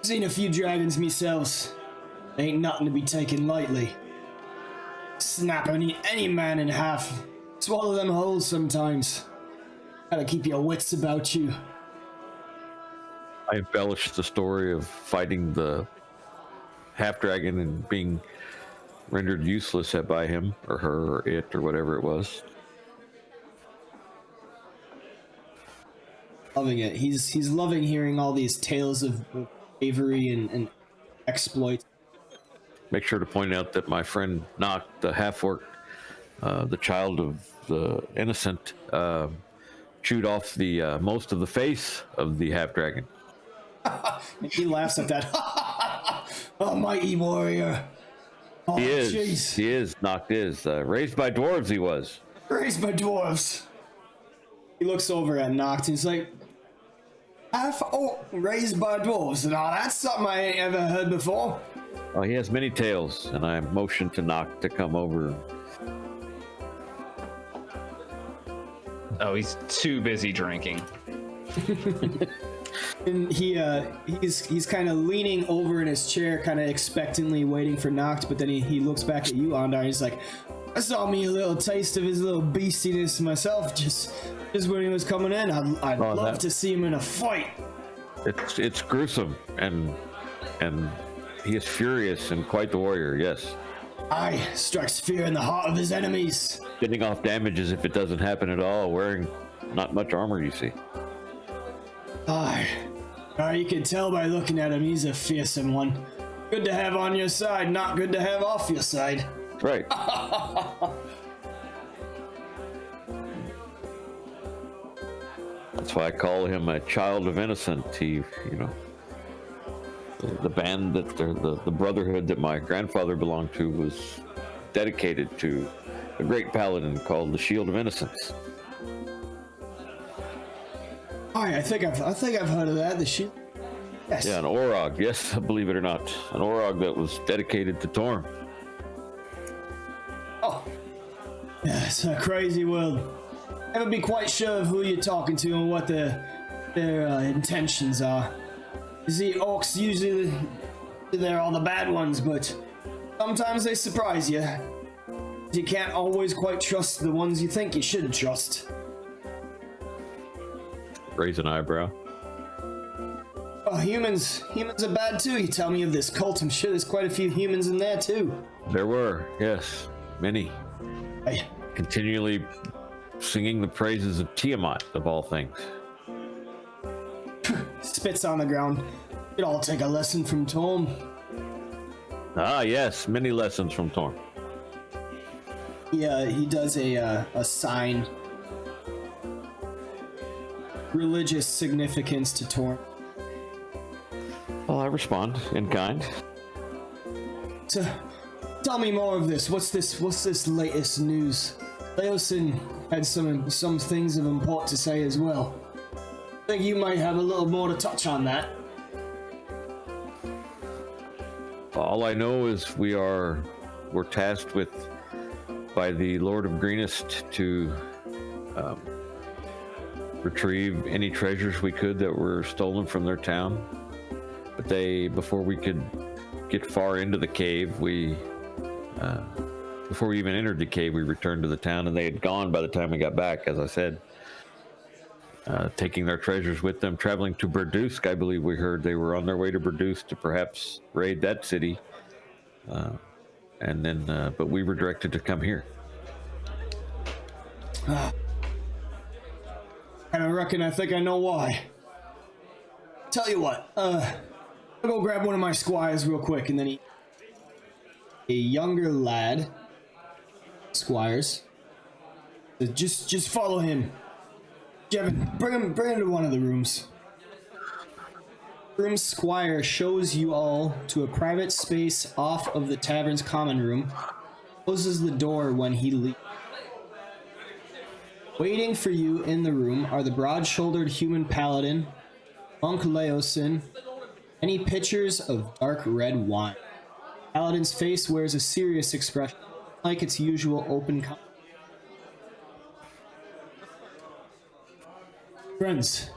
Seen a few dragons myself. Ain't nothing to be taken lightly. Snap any man in half. Swallow them whole sometimes. Gotta keep your wits about you. I embellished the story of fighting the half-dragon and being rendered useless by him, or her, or it, or whatever it was. Loving it. He's loving hearing all these tales of bravery and exploit. Make sure to point out that my friend Nock, the half-orc, the child of the innocent, chewed off the most of the face of the half-dragon. He laughs at that. Oh, mighty warrior. Oh, He is. jeez. He is. Nock is. Raised by dwarves, he was. Raised by dwarves. He looks over at Noct and he's like, raised by dwarves. Now that's something I ain't ever heard before. Oh, he has many tales, and I motioned to Nock to come over. Oh, he's too busy drinking. And he's kind of leaning over in his chair, kind of expectantly waiting for Noct, but then he looks back at you, Ondar, and he's like, I saw me a little taste of his little beastiness myself just when he was coming in. I'd love to see him in a fight. It's gruesome, and he is furious and quite the warrior, yes. Aye, strikes fear in the heart of his enemies. Getting off damage as if it doesn't happen at all, wearing not much armor, you see. Aye. You can tell by looking at him, he's a fearsome one. Good to have on your side, not good to have off your side. Right. That's why I call him a child of innocent. He, the band that the brotherhood that my grandfather belonged to was dedicated to a great paladin called the Shield of Innocence. Aye, I think I've heard of that. The shield. Yes. Yeah, an Orog. Yes, believe it or not, an Orog that was dedicated to Torm. Oh. Yeah, it's a crazy world. Never be quite sure of who you're talking to and what their intentions are. You see, orcs usually they're all the bad ones, but sometimes they surprise you. You can't always quite trust the ones you think you should trust. Raise an eyebrow. Oh, humans are bad too. You tell me of this cult. I'm sure there's quite a few humans in there too. There were, yes, many. Aye. Continually singing the praises of Tiamat, of all things. Spits on the ground. We'd all take a lesson from Tom. Ah, yes, many lessons from Torm. He does a sign. Religious significance to Torm. Well, I respond in kind. So, tell me more of this. What's this latest news? Leosin had some things of import to say as well. I think you might have a little more to touch on that. All I know is we're tasked with by the Lord of Greenest to retrieve any treasures we could that were stolen from their town. But before we could get far into the cave, before we even entered the cave, we returned to the town, and they had gone by the time we got back, as I said. Taking their treasures with them, traveling to Burdusk. I believe we heard they were on their way to Burdusk to perhaps raid that city. But we were directed to come here. And I think I know why. Tell you what, I'll go grab one of my squires real quick, and then a younger lad, squires, just follow him. Jevin, bring him to one of the rooms. Room squire shows you all to a private space off of the tavern's common room, closes the door when he leaves. Waiting for you in the room are the broad-shouldered human paladin, Monk Leosin, many pitchers of dark red wine. Paladin's face wears a serious expression, like its usual open Friends.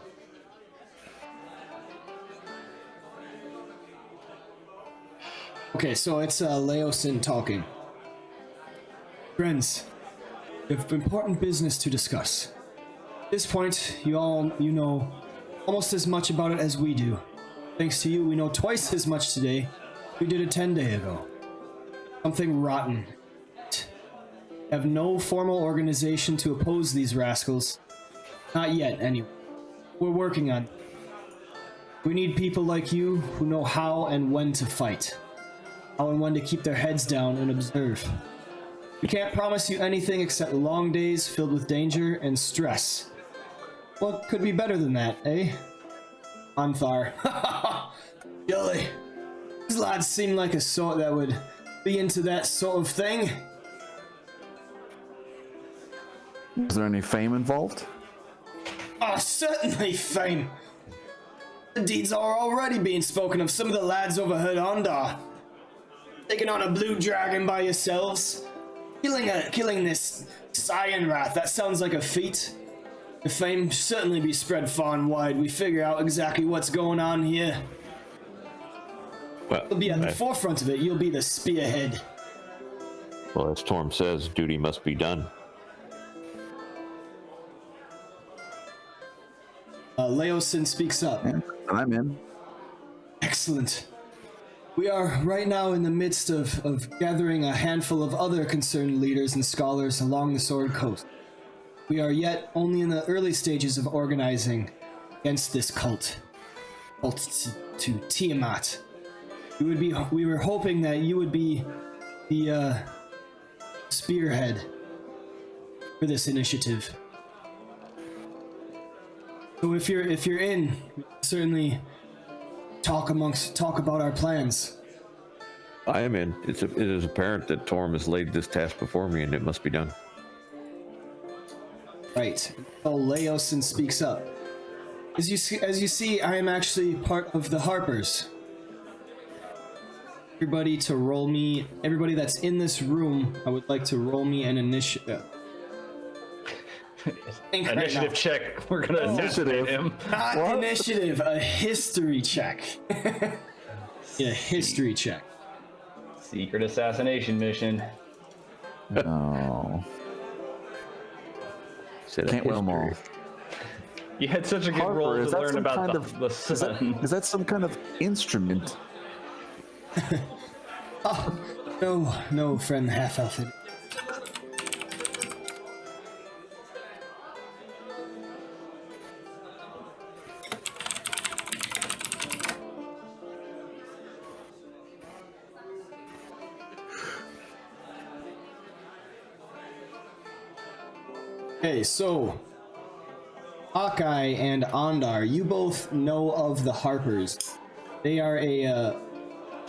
Okay, so it's Leosin talking. Friends, we have important business to discuss. At this point, you know almost as much about it as we do. Thanks to you, we know twice as much today as we did 10 days ago. Something rotten. We have no formal organization to oppose these rascals. Not yet, anyway. We're working on it. We need people like you who know how and when to fight. How and when to keep their heads down and observe. We can't promise you anything except long days filled with danger and stress. What could be better than that, eh? Anthar. Jolly. These lads seem like a sort that would be into that sort of thing. Is there any fame involved? Oh, certainly fame. The deeds are already being spoken of. Some of the lads overheard Ondar. Taking on a blue dragon by yourselves. Killing this Cyan Wrath. That sounds like a feat. The fame certainly be spread far and wide. We figure out exactly what's going on here. Well, You'll be at the forefront of it. You'll be the spearhead. Well, as Torm says, duty must be done. Leosin speaks up. I'm in. Excellent. We are right now in the midst of gathering a handful of other concerned leaders and scholars along the Sword Coast. We are yet only in the early stages of organizing against this cult to Tiamat. We were hoping that you would be the spearhead for this initiative. So if you're in, certainly talk about our plans. I am in. It is apparent that Torm has laid this task before me, and it must be done. Right. Oh, Leosin speaks up. As you see, I am actually part of the Harpers. Everybody that's in this room, I would like to roll me an initiative. Initiative check. We're gonna assassinate him. Not What? initiative, a history check. Yeah, history check. Secret assassination mission. Oh. Said a Can't win them all. history. You had such a good Harper, roll is to that learn some about kind the of- sun. Is that some kind of instrument? Oh, no, friend half-elf. Okay, so Hawkeye and Ondar, you both know of the Harpers. They are a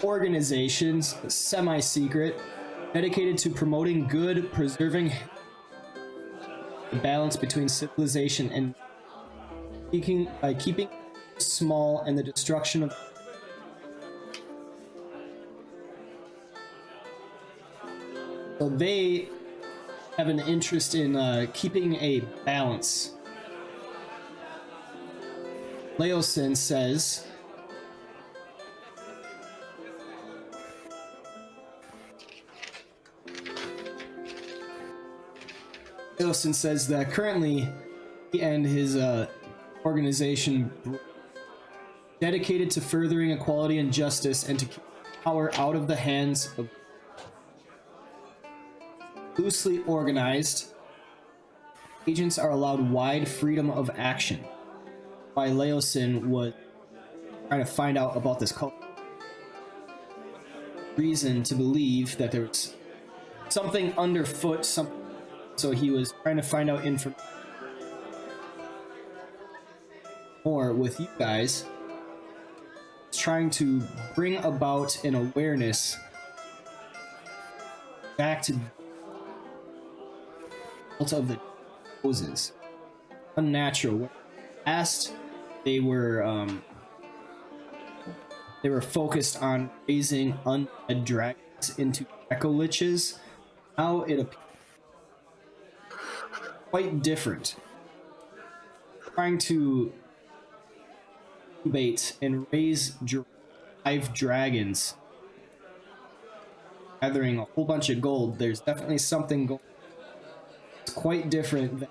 organization, semi-secret, dedicated to promoting good, preserving the balance between civilization and keeping small and the destruction of. So they have an interest in keeping a balance. Leosin says, that currently he and his organization dedicated to furthering equality and justice and to keep power out of the hands of loosely organized. Agents are allowed wide freedom of action. Why Leosin was trying to find out about this cult. Reason to believe that there was something underfoot, so he was trying to find out information more with you guys, trying to bring about an awareness back to of the poses. Unnatural. Past, they were focused on raising undead dragons into echo-liches. Now it appears quite different. Trying to incubate and raise 5 dragons, gathering a whole bunch of gold. There's definitely something going. It's quite different.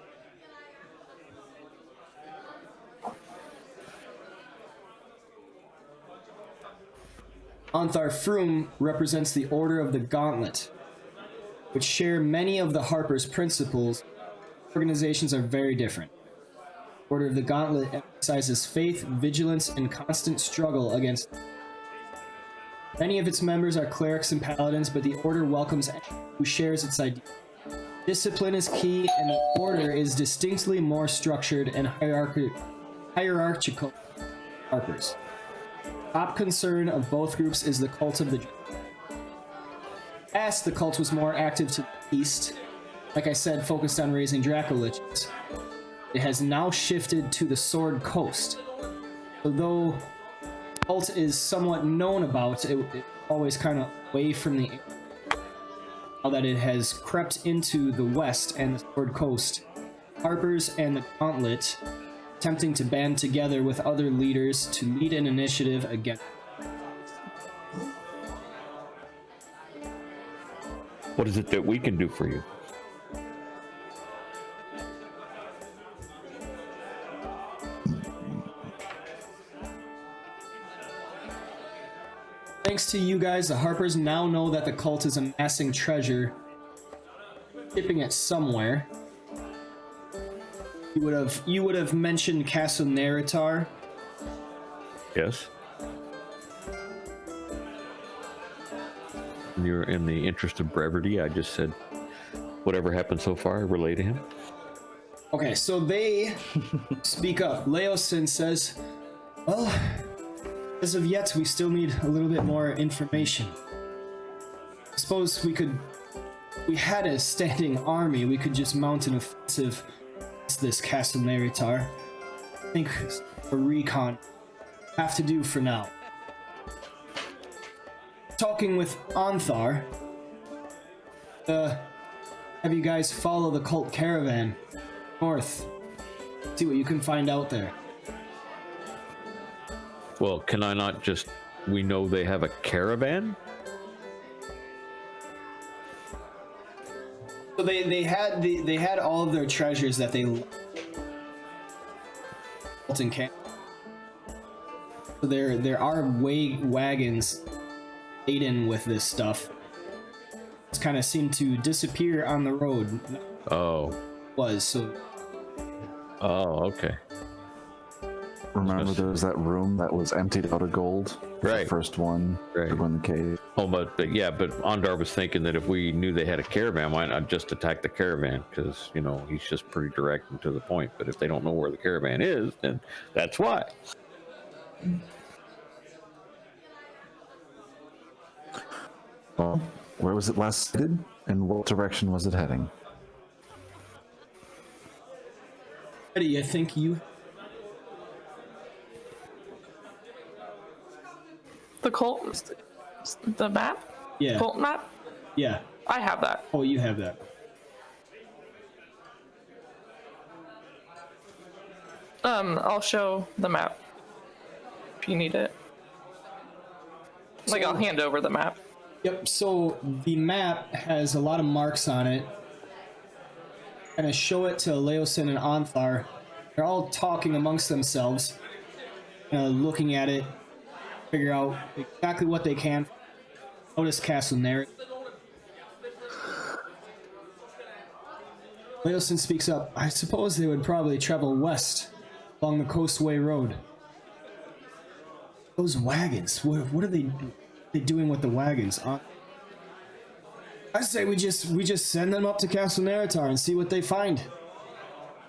Anthar Froom represents the Order of the Gauntlet, which share many of the Harper's principles. Organizations are very different. Order of the Gauntlet emphasizes faith, vigilance, and constant struggle against. Many of its members are clerics and paladins, but the Order welcomes anyone who shares its ideas. Discipline is key, and the Order is distinctly more structured and hierarchical than Harper's. Top concern of both groups is the cult of the past. The cult was more active to the east, like I said, focused on raising Dracoliches. It has now shifted to the Sword Coast. Although the cult is somewhat known about, it always kind of away from the area. Now that it has crept into the west and the Sword Coast, Harpers and the Gauntlet attempting to band together with other leaders to lead an initiative against. What is it that we can do for you? Thanks to you guys, the Harpers now know that the cult is amassing treasure, shipping it somewhere. You would have mentioned Castle Neritar. Yes. In the interest of brevity, I just said whatever happened so far, relay to him. Okay, so they speak up. Leosin says, well, as of yet, we still need a little bit more information. I suppose we had a standing army, we could just mount an offensive against this Castle Neritar. I think a recon have to do for now. Talking with Anthar, have you guys follow the cult caravan north, see what you can find out there. Well, can I not just... We know they have a caravan? So they had all of their treasures that they built in camp. So there are wagons laden with this stuff. It's kind of seemed to disappear on the road. Oh. Oh, okay. Remember there was that room that was emptied out of gold? Right. The first one. Right. In the cave. Oh, but yeah, but Ondar was thinking that if we knew they had a caravan, why not just attack the caravan? Because, you know, he's just pretty direct and to the point. But if they don't know where the caravan is, then that's why. Well, where was it last sighted, and what direction was it heading? Eddie, I think you. The cult, the map, Yeah. cult map. Yeah. I have that. Oh, you have that. I'll show the map if you need it. Like, I'll hand over the map. Yep, so the map has a lot of marks on it. And I show it to Leosin and Anthar. They're all talking amongst themselves, looking at it, figure out exactly what they can. Notice Castle Narret. Leosin speaks up. I suppose they would probably travel west along the Coastway Road. Those wagons, what are they doing with the wagons? I say we just send them up to Castle Naratar and see what they find.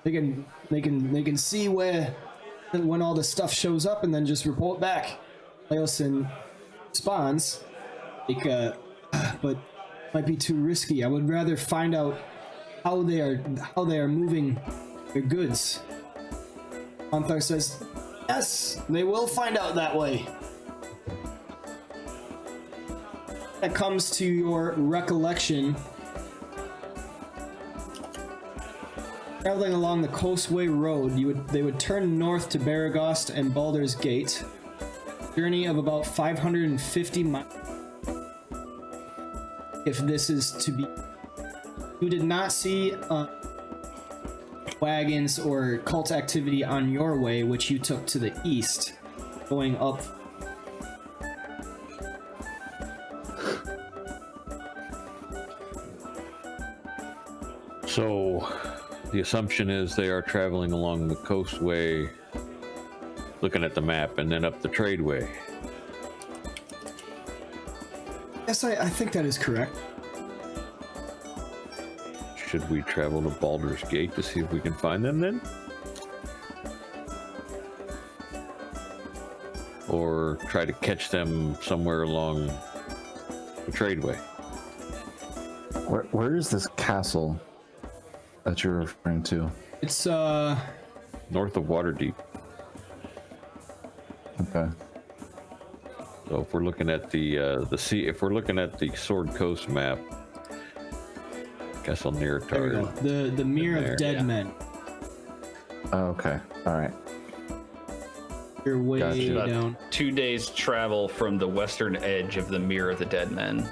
They can see when all the stuff shows up and then just report back. Leosin responds, but might be too risky. I would rather find out how they are moving their goods. Anthar says, yes, they will find out that way. That comes to your recollection. Traveling along the Coastway Road, they would turn north to Baragost and Baldur's Gate. Journey of about 550 miles. If this is to be... You did not see wagons or cult activity on your way, which you took to the east, going up. So the assumption is they are traveling along the coastway, looking at the map, and then up the tradeway. Yes, I think that is correct. Should we travel to Baldur's Gate to see if we can find them then? Or try to catch them somewhere along the tradeway? Where is this castle that you're referring to? It's North of Waterdeep. Okay. So if we're looking at the sea, if we're looking at the Sword Coast map, Castle there we go. Naratar. The Mere there, of Dead yeah. Men. Oh, okay. All right. You're way Gotcha. About down. 2 days travel from the western edge of the Mirror of the Dead Men.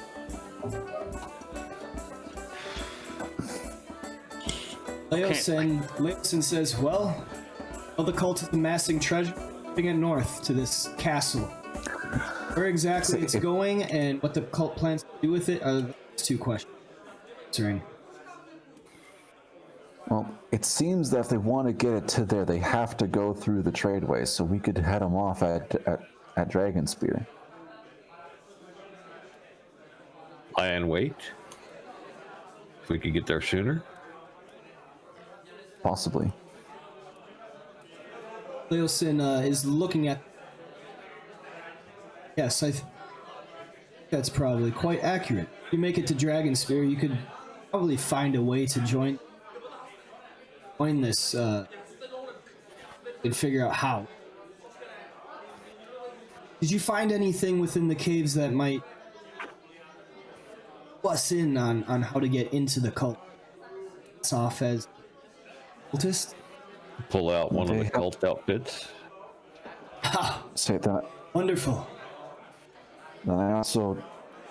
Leosin says, well, the cult is amassing treasure, bring it north to this castle. Where exactly it's going and what the cult plans to do with it are the two questions. Answering. Well, it seems that if they want to get it to there, they have to go through the tradeway, so we could head them off at Dragonspear. Lie and wait. If we could get there sooner. Possibly. Leosin is looking at. Yes, that's probably quite accurate. If you make it to Dragonspear, you could probably find a way to join this and figure out how. Did you find anything within the caves that might bust in on how to get into the cult? It's off as cultist? Pull out one of They the have- cult outfits. Ha! Say that. Wonderful. And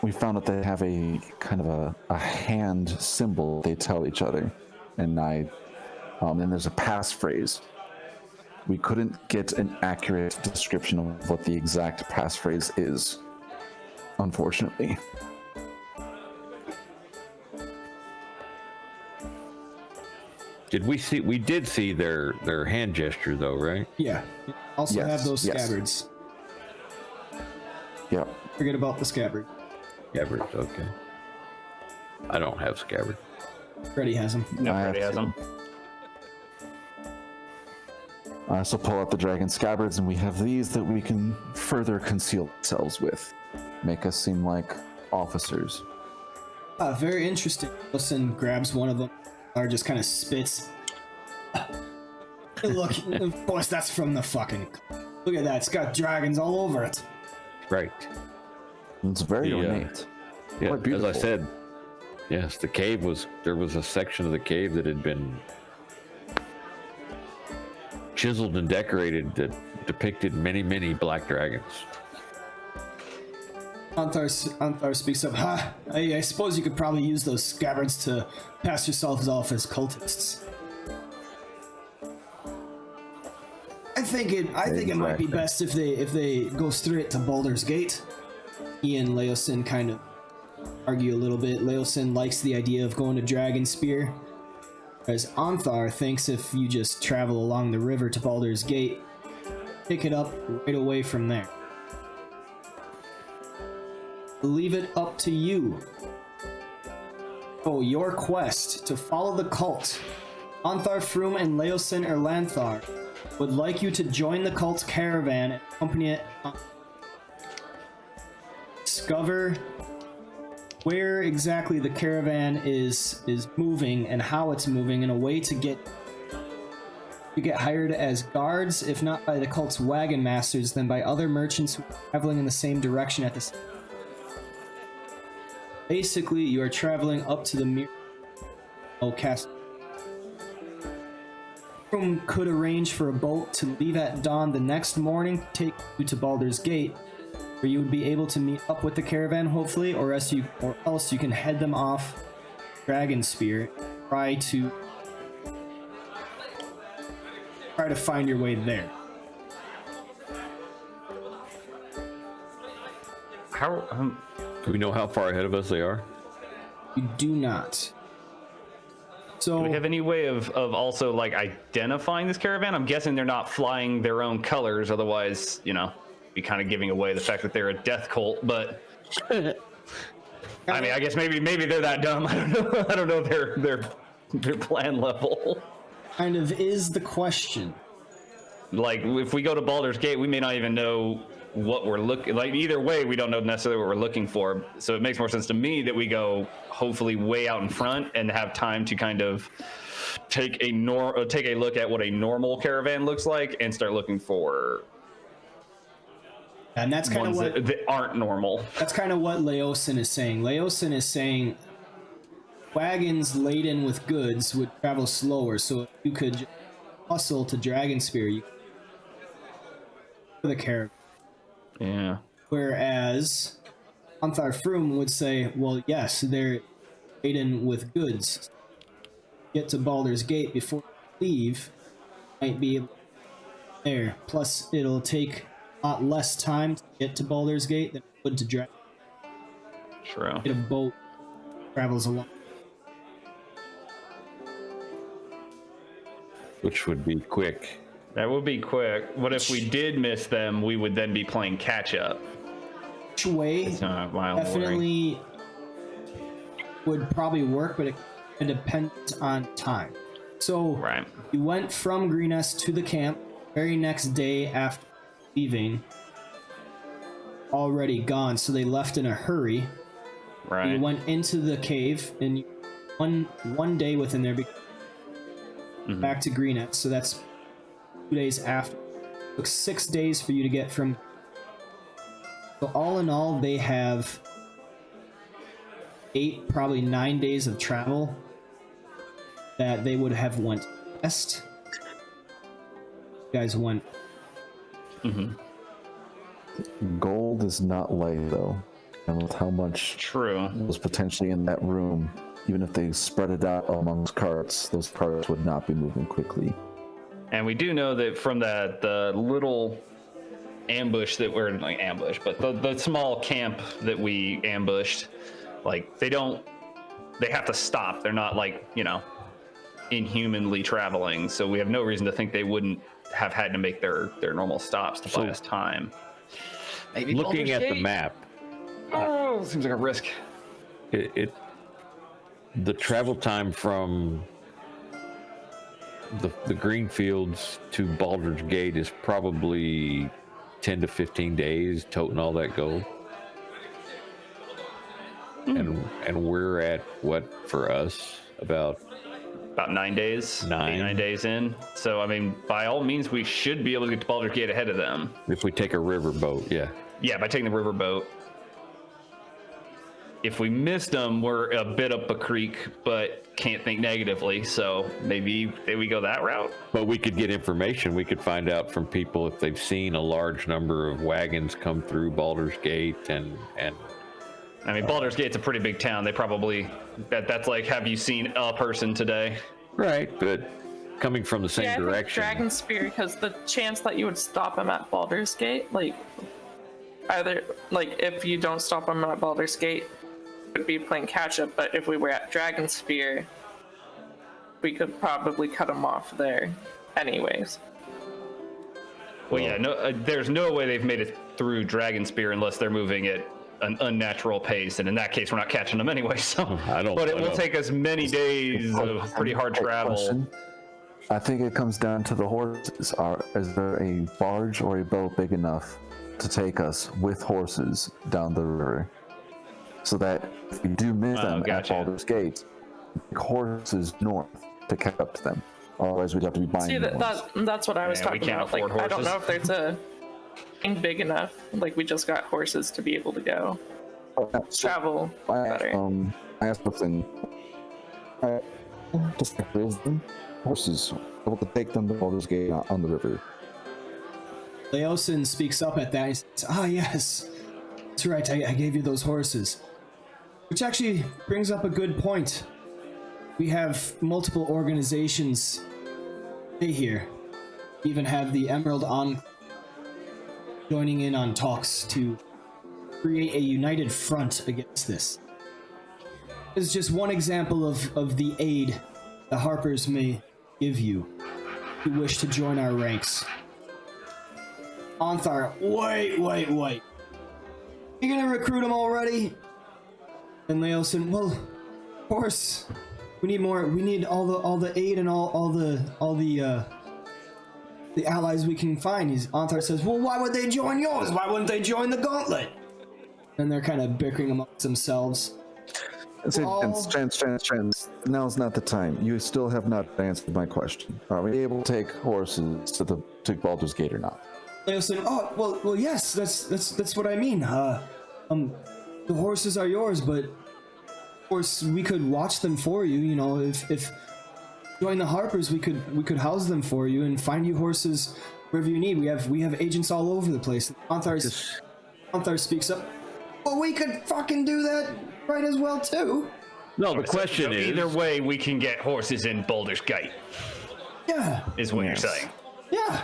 we found that they have a kind of a hand symbol they tell each other, and then there's a passphrase. We couldn't get an accurate description of what the exact passphrase is, unfortunately. We did see their hand gesture though, right? Yeah. Also Yes, have those yes. scabbards. Yep. Forget about the scabbard. Scabbards, okay. I don't have scabbard. Freddy has them. No, I Freddy have has them. I also pull out the dragon scabbards, and we have these that we can further conceal ourselves with, make us seem like officers. Very interesting. Wilson grabs one of them, or just kind of spits. Look, of course, that's from the fucking. Look at that. It's got dragons all over it. Right. It's very Yeah. ornate. Yeah, Quite as beautiful. I said, yes, the cave there was a section of the cave that had been chiseled and decorated that depicted many, many black dragons. Anthar speaks up. I suppose you could probably use those scabbards to pass yourselves off as cultists. I think it might be Exactly. best if they go straight to Baldur's Gate. He and Leosin kind of argue a little bit. Leosin likes the idea of going to Dragonspear, whereas Anthar thinks if you just travel along the river to Baldur's Gate, pick it up right away from there. Leave it up to you. Oh, your quest to follow the cult. Anthar Froom and Leosin Erlanthar would like you to join the cult's caravan and accompany it on. Discover where exactly the caravan is moving and how it's moving, in a way to get hired as guards, if not by the cult's wagon masters, then by other merchants who are traveling in the same direction at the same time. Basically, you are traveling up to the Mir Castle. Room could arrange for a boat to leave at dawn the next morning, take you to Baldur's Gate, where you would be able to meet up with the caravan, hopefully, or else you can head them off Dragonspear. Try to find your way there. How? Do we know how far ahead of us they are? You do not. So Do we have any way of also like identifying this caravan? I'm guessing they're not flying their own colors, otherwise, be kind of giving away the fact that they're a death cult. But I mean, I guess maybe they're that dumb. I don't know. I don't know their plan level. kind of is the question. Like if we go to Baldur's Gate, we may not even know what we're looking like. Either way, we don't know necessarily what we're looking for. So it makes more sense to me that we go hopefully way out in front and have time to kind of take a look at what a normal caravan looks like and start looking for And that's kind of ones what that aren't normal. that's kind of what Leosin is saying. Leosin is saying wagons laden with goods would travel slower, so if you could hustle to Dragonspear, you for the caravan. Yeah. Whereas Anthar Froom would say, well, yes, they're laden with goods. Get to Baldur's Gate before you leave, might be able to get there. Plus, it'll take a lot less time to get to Baldur's Gate than it would to drive. True. Get a boat, travels along. Which would be quick. That would be quick. What if we did miss them? We would then be playing catch up. Which way It's not my own worry. definitely would probably work, but it depends on time. So Right. you went from Greenest to the camp very next day after leaving. Already gone, so they left in a hurry. Right. You went into the cave, and one day within there, back to Greenest. So that's 2 days after. It took 6 days for you to get from. So all in all, they have 8, probably 9 days of travel that they would have went west. You guys went. Gold is not light, though. And with how much True. was potentially in that room, even if they spread it out amongst carts, those carts would not be moving quickly. And we do know that from the little ambush that we're like ambush, but the small camp that we ambushed, like they have to stop. They're not like, inhumanly traveling. So we have no reason to think they wouldn't have had to make their normal stops to buy us time. Looking at the map, Oh, seems like a risk. The travel time from the green fields to Baldur's Gate is probably 10 to 15 days toting all that gold. And we're at what for us about 9 days. 9 days in. So I mean, by all means, we should be able to get to Baldur's Gate ahead of them. if we take a river boat. Yeah. Yeah, by taking the river boat. If we missed them, we're a bit up a creek, but can't think negatively. So maybe we go that route. But we could get information. We could find out from people if they've seen a large number of wagons come through Baldur's Gate and I mean, Baldur's Gate's a pretty big town. They probably that's like, have you seen a person today? right, but coming from the same Yeah, I think direction. Dragon Spear, because the chance that you would stop him at Baldur's Gate, like either like if you don't stop him at Baldur's Gate, it would be playing catch up. But if we were at Dragon Spear, we could probably cut him off there, anyways. Well, yeah, no, there's no way they've made it through Dragon Spear unless they're moving at an unnatural pace, and in that case, we're not catching them anyway. So, I don't. but it I will don't- take us many days of pretty hard travel. Question. I think it comes down to the horses. Is there a barge or a boat big enough to take us with horses down the river, so that if we do miss them gotcha. at Baldur's Gate, take horses north to catch up to them? Otherwise, we'd have to be buying See, new ones. that's what I was Yeah, we talking can't about. Like, afford I don't know horses. if there's a thing big enough. Like, we just got horses to be able to go travel better. I asked something. Just like wisdom, horses able to take them to Baldur's Gate on the river. Leosin speaks up at that. He says, "Ah, yes, that's right. I gave you those horses," which actually brings up a good point. We have multiple organizations here. We even have the Emerald on joining in on talks to create a united front against this. It's just one example of the aid the Harpers may give you who wish to join our ranks. Anthar, wait. You gonna recruit him already? And Leosin, well, of course. We need more. We need all the aid and all the allies we can find. Anthar says, well, why would they join yours? Why wouldn't they join the Gauntlet? And they're kind of bickering amongst themselves. Trans. Now's not the time. You still have not answered my question. Are we able to take horses to Baldur's Gate or not? Leosin, oh, well, yes. That's what I mean. The horses are yours, but of course we could watch them for you. You know, if join the Harpers, we could house them for you and find you horses wherever you need. We have agents all over the place. Anthar speaks up. Well, we could fucking do that right as well too. No, the question So is either way, we can get horses in Baldur's Gate. Yeah. Is what Yes. you're saying. Yeah.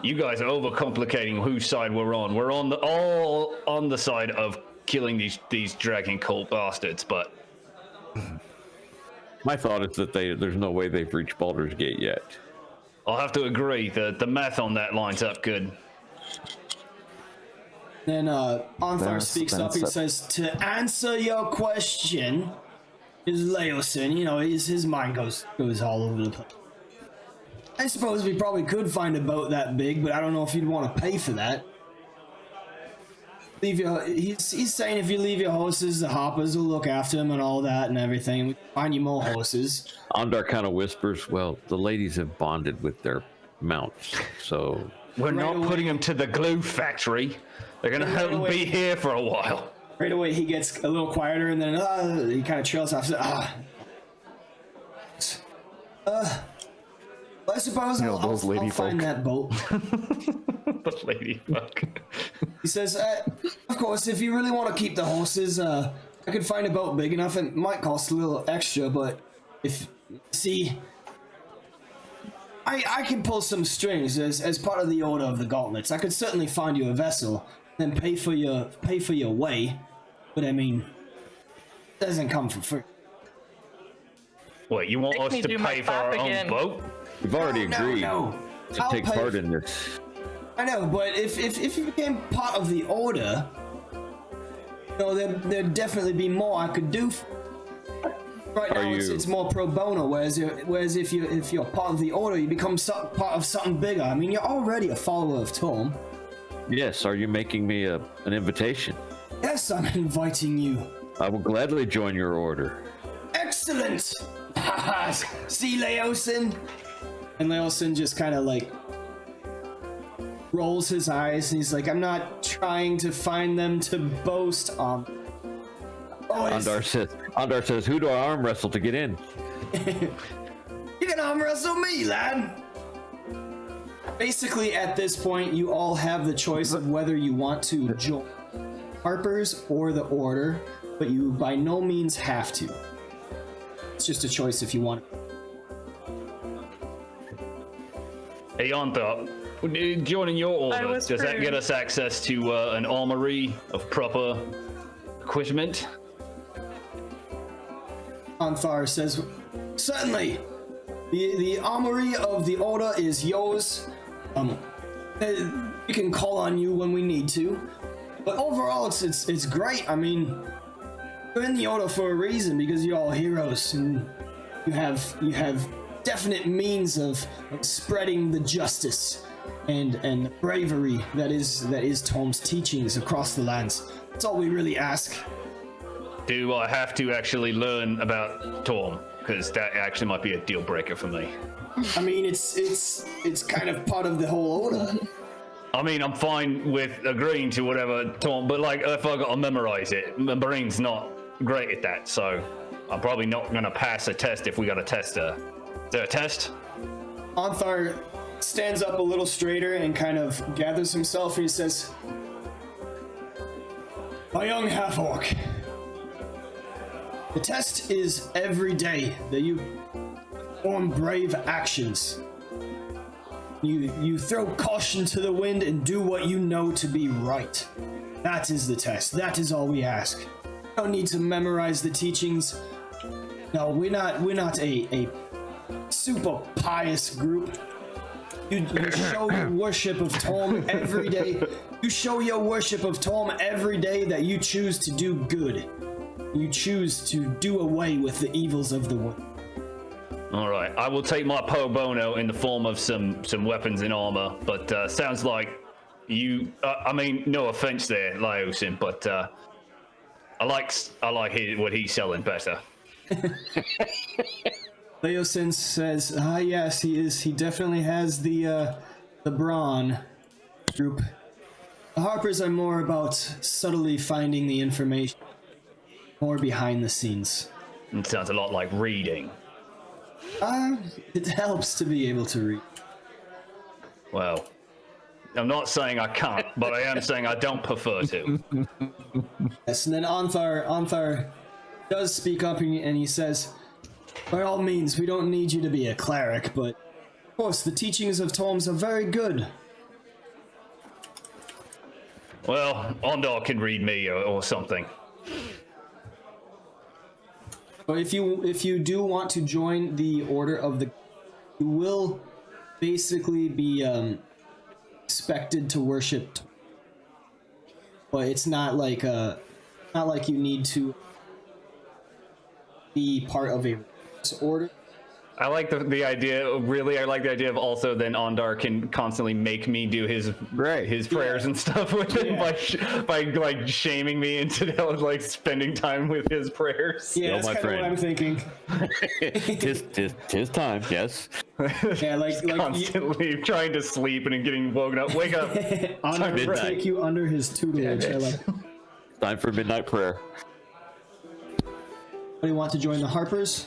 You guys are overcomplicating whose side we're on. We're all on the side of killing these dragon cult bastards, but my thought is that there's no way they've reached Baldur's Gate yet. I'll have to agree. The math on that lines up good. Then Anthar speaks up. He that's- says, "To answer your question, is Leosin. You know, his mind goes all over the place. I suppose we probably could find a boat that big, but I don't know if you'd want to pay for that. He's saying if you leave your horses, the Hoppers will look after them and all that and everything. And we can find you more horses." Ondar kind of whispers, well, the ladies have bonded with their mounts, so We're not away. putting them to the glue factory. They're gonna Right have them away. be here for a while. Right away, he gets a little quieter, and then he kind of trails off. I suppose You know, I'll those lady find folk. that boat. The lady fuck. He says, of course, if you really want to keep the horses, I could find a boat big enough. It might cost a little extra, but I can pull some strings as part of the order of the gauntlets. I could certainly find you a vessel and pay for your way, but I mean, it doesn't come for free. What, you want Make us me to do my pay for our flap own again. boat? we've already No, agreed no. to I'll take pay part for- in this. I know, but if you became part of the order, No, there'd definitely be more I could do. Right now, it's more pro bono. Whereas if you're part of the order, you become part of something bigger. I mean, you're already a follower of Tom. Yes. Are you making me an invitation? Yes, I'm inviting you. I will gladly join your order. Excellent. See, Leosin. And Leosin just kind of like rolls his eyes, and he's like, "I'm not trying to find them to boast on." Andar says, "Who do I arm wrestle to get in?" You can arm wrestle me, lad. Basically, at this point, you all have the choice of whether you want to join Harper's or the Order, but you by no means have to. It's just a choice if you want. Hey, Andar, joining your order, does that get us access to an armory of proper equipment? Anthar says, "Certainly. The armory of the Order is yours. We can call on you when we need to. But overall, it's great. I mean, you're in the Order for a reason because you're all heroes and you have definite means of spreading the justice and bravery that is Tom's teachings across the lands. That's all we really ask." Do I have to actually learn about Tom? Because that actually might be a deal breaker for me. I mean, it's kind of part of the whole order. I mean, I'm fine with agreeing to whatever Tom, but like, if I got to memorize it, my brain's not great at that, so I'm probably not gonna pass a test if we got a test. Is there a test? Anthar stands up a little straighter and kind of gathers himself, and he says, "My young half-orc, the test is every day that you perform brave actions. You throw caution to the wind and do what you know to be right. That is the test. That is all we ask. You don't need to memorize the teachings. No, we're not a super pious group. You show your worship of Tom every day. You show your worship of Tom every day that you choose to do good. You choose to do away with the evils of the world." All right, I will take my pro bono in the form of some weapons and armor, but sounds like you. I mean, no offense there, Laosin, but I like what he's selling better. Leosin says, yes, he is. He definitely has the brawn group. The Harpers are more about subtly finding the information, more behind the scenes. It sounds a lot like reading. It helps to be able to read. Well, I'm not saying I can't, but I am saying I don't prefer to. Yes, and then Anthar does speak up and he says, "By all means, we don't need you to be a cleric, but of course the teachings of Tom's are very good." Well, Ondar can read me or something. But if you do want to join the Order of the, you will basically be expected to worship. But it's not like you need to be part of a order. I like the idea. Really, I like the idea of also then Ondar can constantly make me do his prayers and stuff with him by like shaming me into like spending time with his prayers. Yeah, that's kind of what I'm thinking. Tis time. Yes. Yeah, like constantly trying to sleep and getting woken up. Wake up! Ondar will take you under his tutelage. Time for midnight prayer. Do you want to join the Harpers?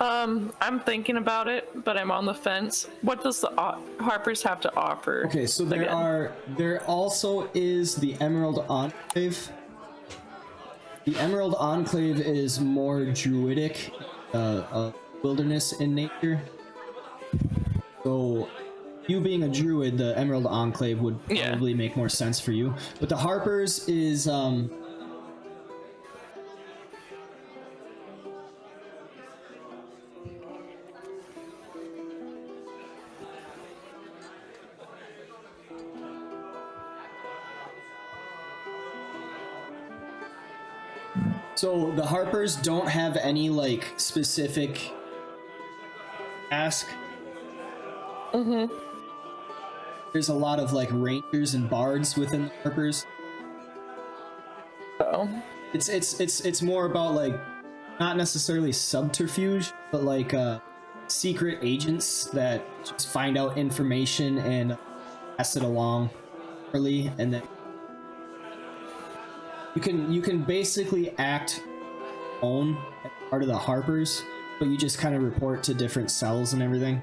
I'm thinking about it, but I'm on the fence. What does the Harpers have to offer? Okay, so there also is the Emerald Enclave. The Emerald Enclave is more druidic, wilderness in nature. So, you being a druid, the Emerald Enclave would probably make more sense for you. But the Harpers is So the Harpers don't have any like specific task. Mm-hmm. There's a lot of like rangers and bards within the Harpers. So It's more about like not necessarily subterfuge, but like secret agents that just find out information and pass it along early, and then you can basically act own as part of the Harpers, but you just kind of report to different cells and everything.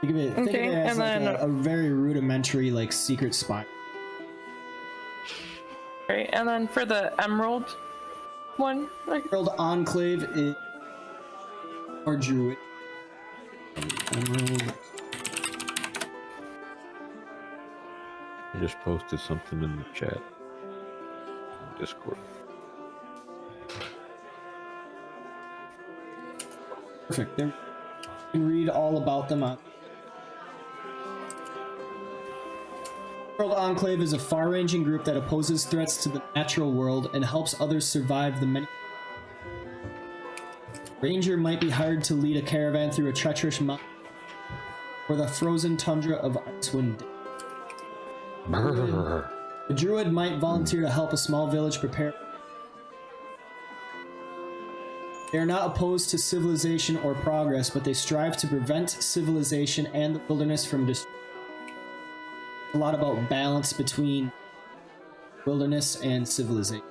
Think of it as and like then a very rudimentary like secret spy. right, and then for the Emerald one, like, Emerald Enclave is or Druid. Emerald. I just posted something in the chat. Discord. Perfect. There, you can read all about them on. Emerald Enclave is a far-ranging group that opposes threats to the natural world and helps others survive the many. Ranger might be hired to lead a caravan through a treacherous mountain or the frozen tundra of Icewind. The druid might volunteer to help a small village prepare. They are not opposed to civilization or progress, but they strive to prevent civilization and the wilderness from destruction. A lot about balance between wilderness and civilization.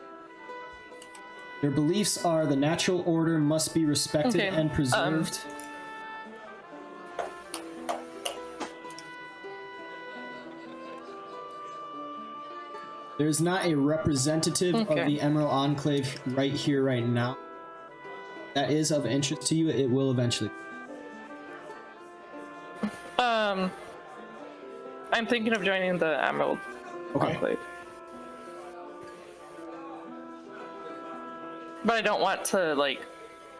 Their beliefs are the natural order must be respected and preserved. There's not a representative of the Emerald Enclave right here, right now. That is of interest to you. It will eventually. I'm thinking of joining the Emerald Enclave. But I don't want to, like,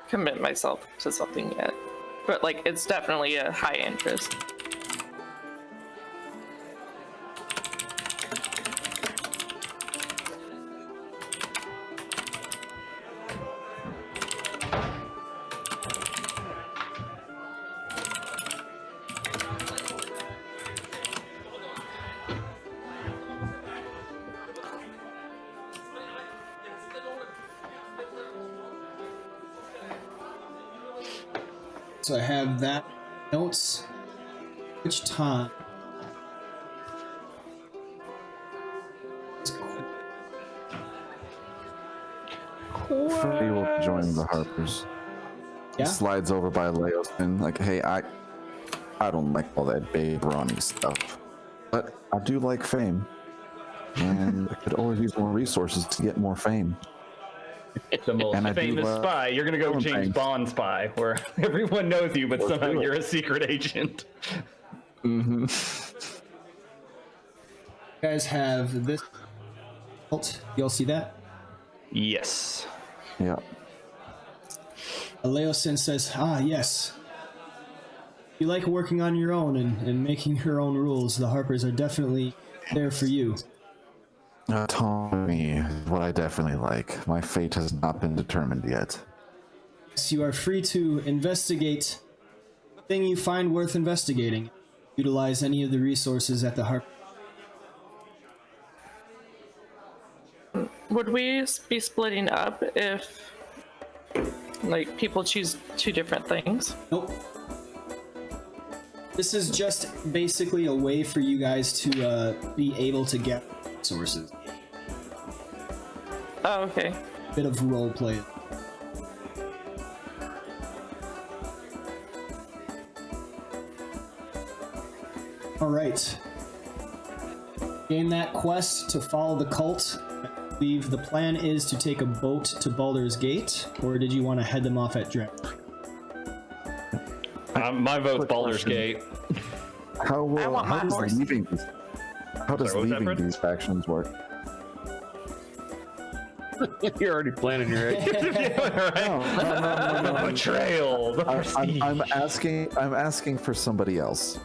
commit myself to something yet. But, like, it's definitely a high interest. So I have that notes. Which time? Freddie will be joining the Harpers. Yeah. He slides over by Leosin, like, hey, I don't like all that big brawny stuff, but I do like fame, and I could always use more resources to get more fame. The most And I do, famous spy. You're gonna go Storm James Fangs. Bond spy, where everyone knows you, but Let's somehow do it. you're a secret agent. You guys have this. You'll see that. Yes. Yeah. Leosin says, yes. You like working on your own and making your own rules. The Harpers are definitely there for you. Autonomy is what I definitely like. My fate has not been determined yet. So you are free to investigate the thing you find worth investigating. Utilize any of the resources at the Harper. Would we be splitting up if, like, people choose two different things? Nope. This is just basically a way for you guys to be able to get resources. Oh, okay. Bit of role play. All right. Gain that quest to follow the cult. I believe the plan is to take a boat to Baldur's Gate, or did you want to head them off at Dragon? My vote's Quick Baldur's question. Gate. How I want my does horse. leaving how does Sorry, what was that, leaving Fred? these factions work? You're already planning your exit. No. Betrayal. The prestige. I'm asking for somebody else.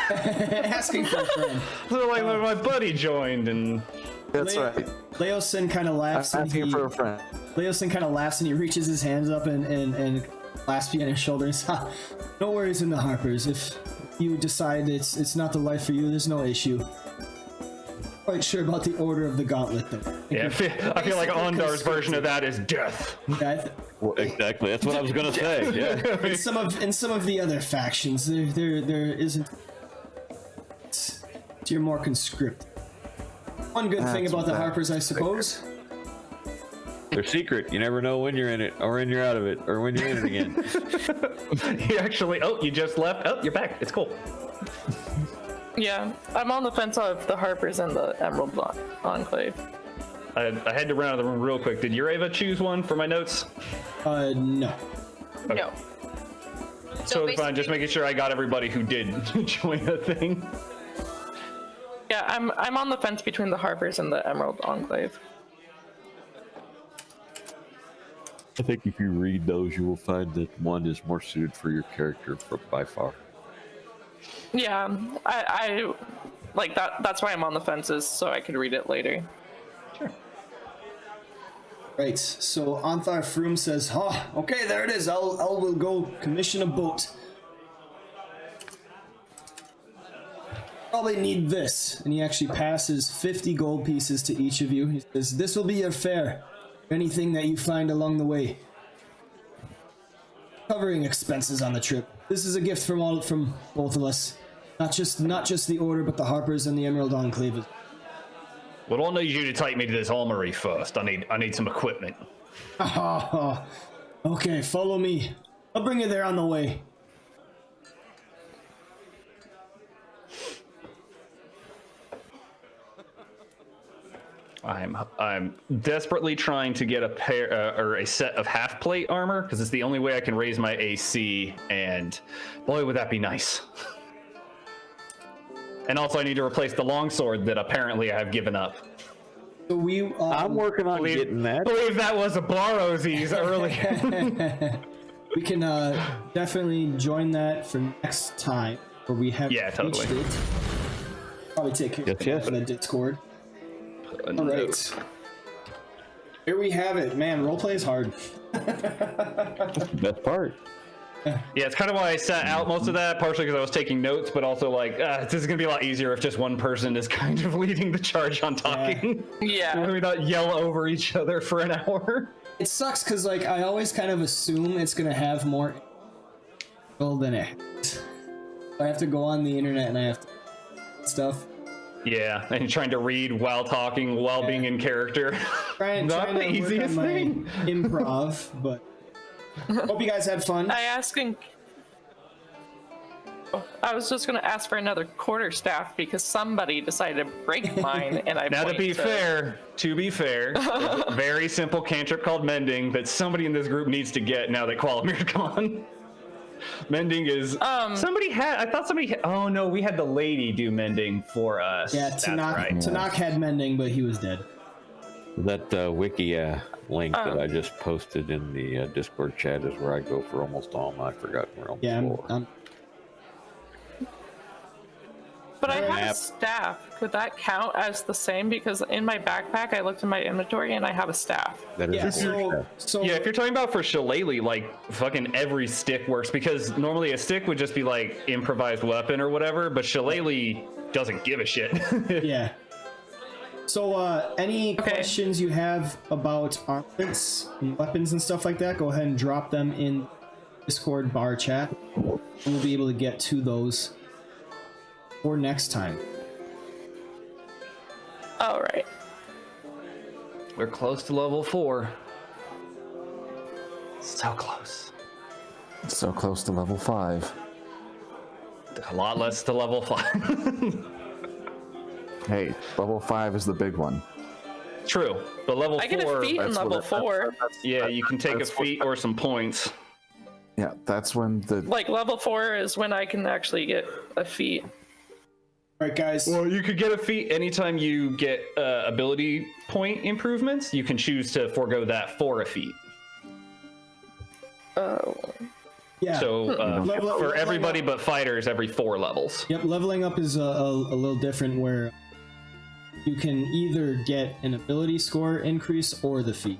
Asking for a friend. So, like, my buddy joined, and That's right. Leosin kind of laughs. I'm and asking he- for a friend. Leosin kind of laughs and he reaches his hands up and clasps you on his shoulder and says, "Ha, no worries in the Harpers. If you decide it's not the life for you, there's no issue. Quite sure about the Order of the Gauntlet, though. Yeah, I feel like Ondar's version of that is death. Yeah, Well, exactly. That's what I was gonna say. Yeah. in some of the other factions, there isn't. You're more conscripted. One good thing That's about the bad. Harpers, I suppose. They're secret. You never know when you're in it or when you're out of it or when you're in it again. You actually, you just left. Oh, you're back. It's cool. Yeah, I'm on the fence of the Harpers and the Emerald Enclave. I had to run out of the room real quick. Did Ureva choose one for my notes? No. No. So it's fine. Just basically- making sure I got everybody who did join the thing. Yeah, I'm on the fence between the Harpers and the Emerald Enclave. I think if you read those, you will find that one is more suited for your character by far. Yeah, I like that. That's why I'm on the fences, so I could read it later. Right. So Anthar Froom says, "Oh, okay, there it is. I will go commission a boat. Probably need this." And he actually passes 50 gold pieces to each of you. He says, "This will be your fare. Anything that you find along the way. Covering expenses on the trip. This is a gift from both of us. Not just the Order, but the Harpers and the Emerald Enclave." Well, I'll need you to take me to this armory first. I need some equipment. Okay, follow me. I'll bring you there on the way. I'm desperately trying to get a pair or a set of half plate armor because it's the only way I can raise my AC, and boy, would that be nice. And also, I need to replace the longsword that apparently I have given up. So we I'm working on getting I that. believe that was a Barrowsies earlier. we can definitely join that for next time, where we have Yeah, totally. reached it. Probably take care of Yes. that in the Discord. A All note. right. Here we have it. Man, roleplay is hard. Best part. Yeah, it's kind of why I sat out most of that, partially because I was taking notes, but also like, this is going to be a lot easier if just one person is kind of leading the charge on talking. Yeah. We not yell over each other for an hour. It sucks because like I always kind of assume it's gonna have more than it has. I have to go on the internet and I have to stuff. Yeah, and you're trying to read while talking, while being in character. Trying Not to the work on easiest my thing. improv, but hope you guys had fun. I was just gonna ask for another quarterstaff because somebody decided to break mine, and I. Now, to point be fair, there's a very simple cantrip called Mending that somebody in this group needs to get now that Qualamir's gone. Mending is somebody had. I thought somebody. Oh no, we had the lady do Mending for us. Yeah, That's Tanakh, right. Tanakh had mending, but he was dead. That wiki link that I just posted in the Discord chat is where I go for almost all my Forgotten Realms Yeah, lore. But I have a Map. staff. Could that count as the same? Because in my backpack, I looked in my inventory and I have a staff. That is Yeah, a quarterstaff. so Yeah, if you're talking about for Shillelagh, like fucking every stick works because normally a stick would just be like improvised weapon or whatever, but Shillelagh doesn't give a shit. yeah. So any questions you have about armaments and weapons and stuff like that, go ahead and drop them in Discord bar chat, and we'll be able to get to those for next time. All right. We're close to level 4. So close. So close to level 5. A lot less to level 5. Hey, level 5 is the big one. True, but level 4. I get a feat in that's what level it- 4. Yeah, you can take a That's what- feat or some points. Yeah, that's when the Like level 4 is when I can actually get a feat. All right, guys. Well, you could get a feat anytime you get ability point improvements. You can choose to forego that for a feat. Oh. Yeah. So Level- for everybody but fighters, every 4 levels. Yep, leveling up is a little different where you can either get an ability score increase or the feat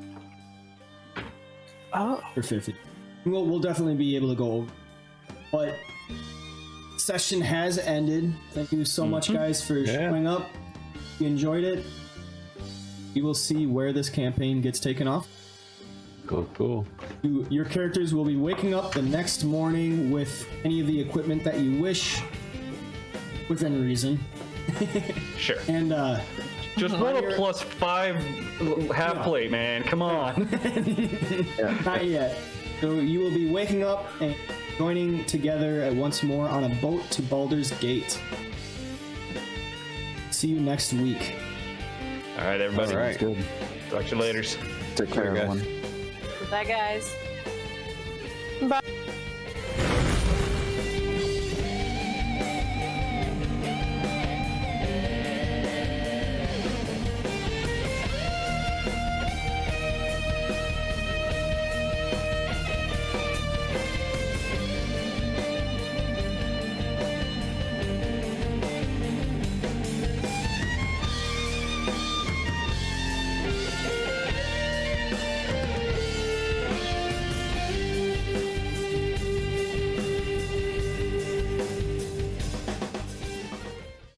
Oh, for 50. We'll definitely be able to go over. But session has ended. Thank you so much, guys, for showing up. If you enjoyed it, we will see where this campaign gets taken off. Cool. Your characters will be waking up the next morning with any of the equipment that you wish, within reason. Sure. And Just roll a +5 half plate, man. Come on. not yet. So you will be waking up and joining together once more on a boat to Baldur's Gate. See you next week. All right, everybody. All right. Good. Talk to you later. Take care, guys. everyone. Bye, guys. bye.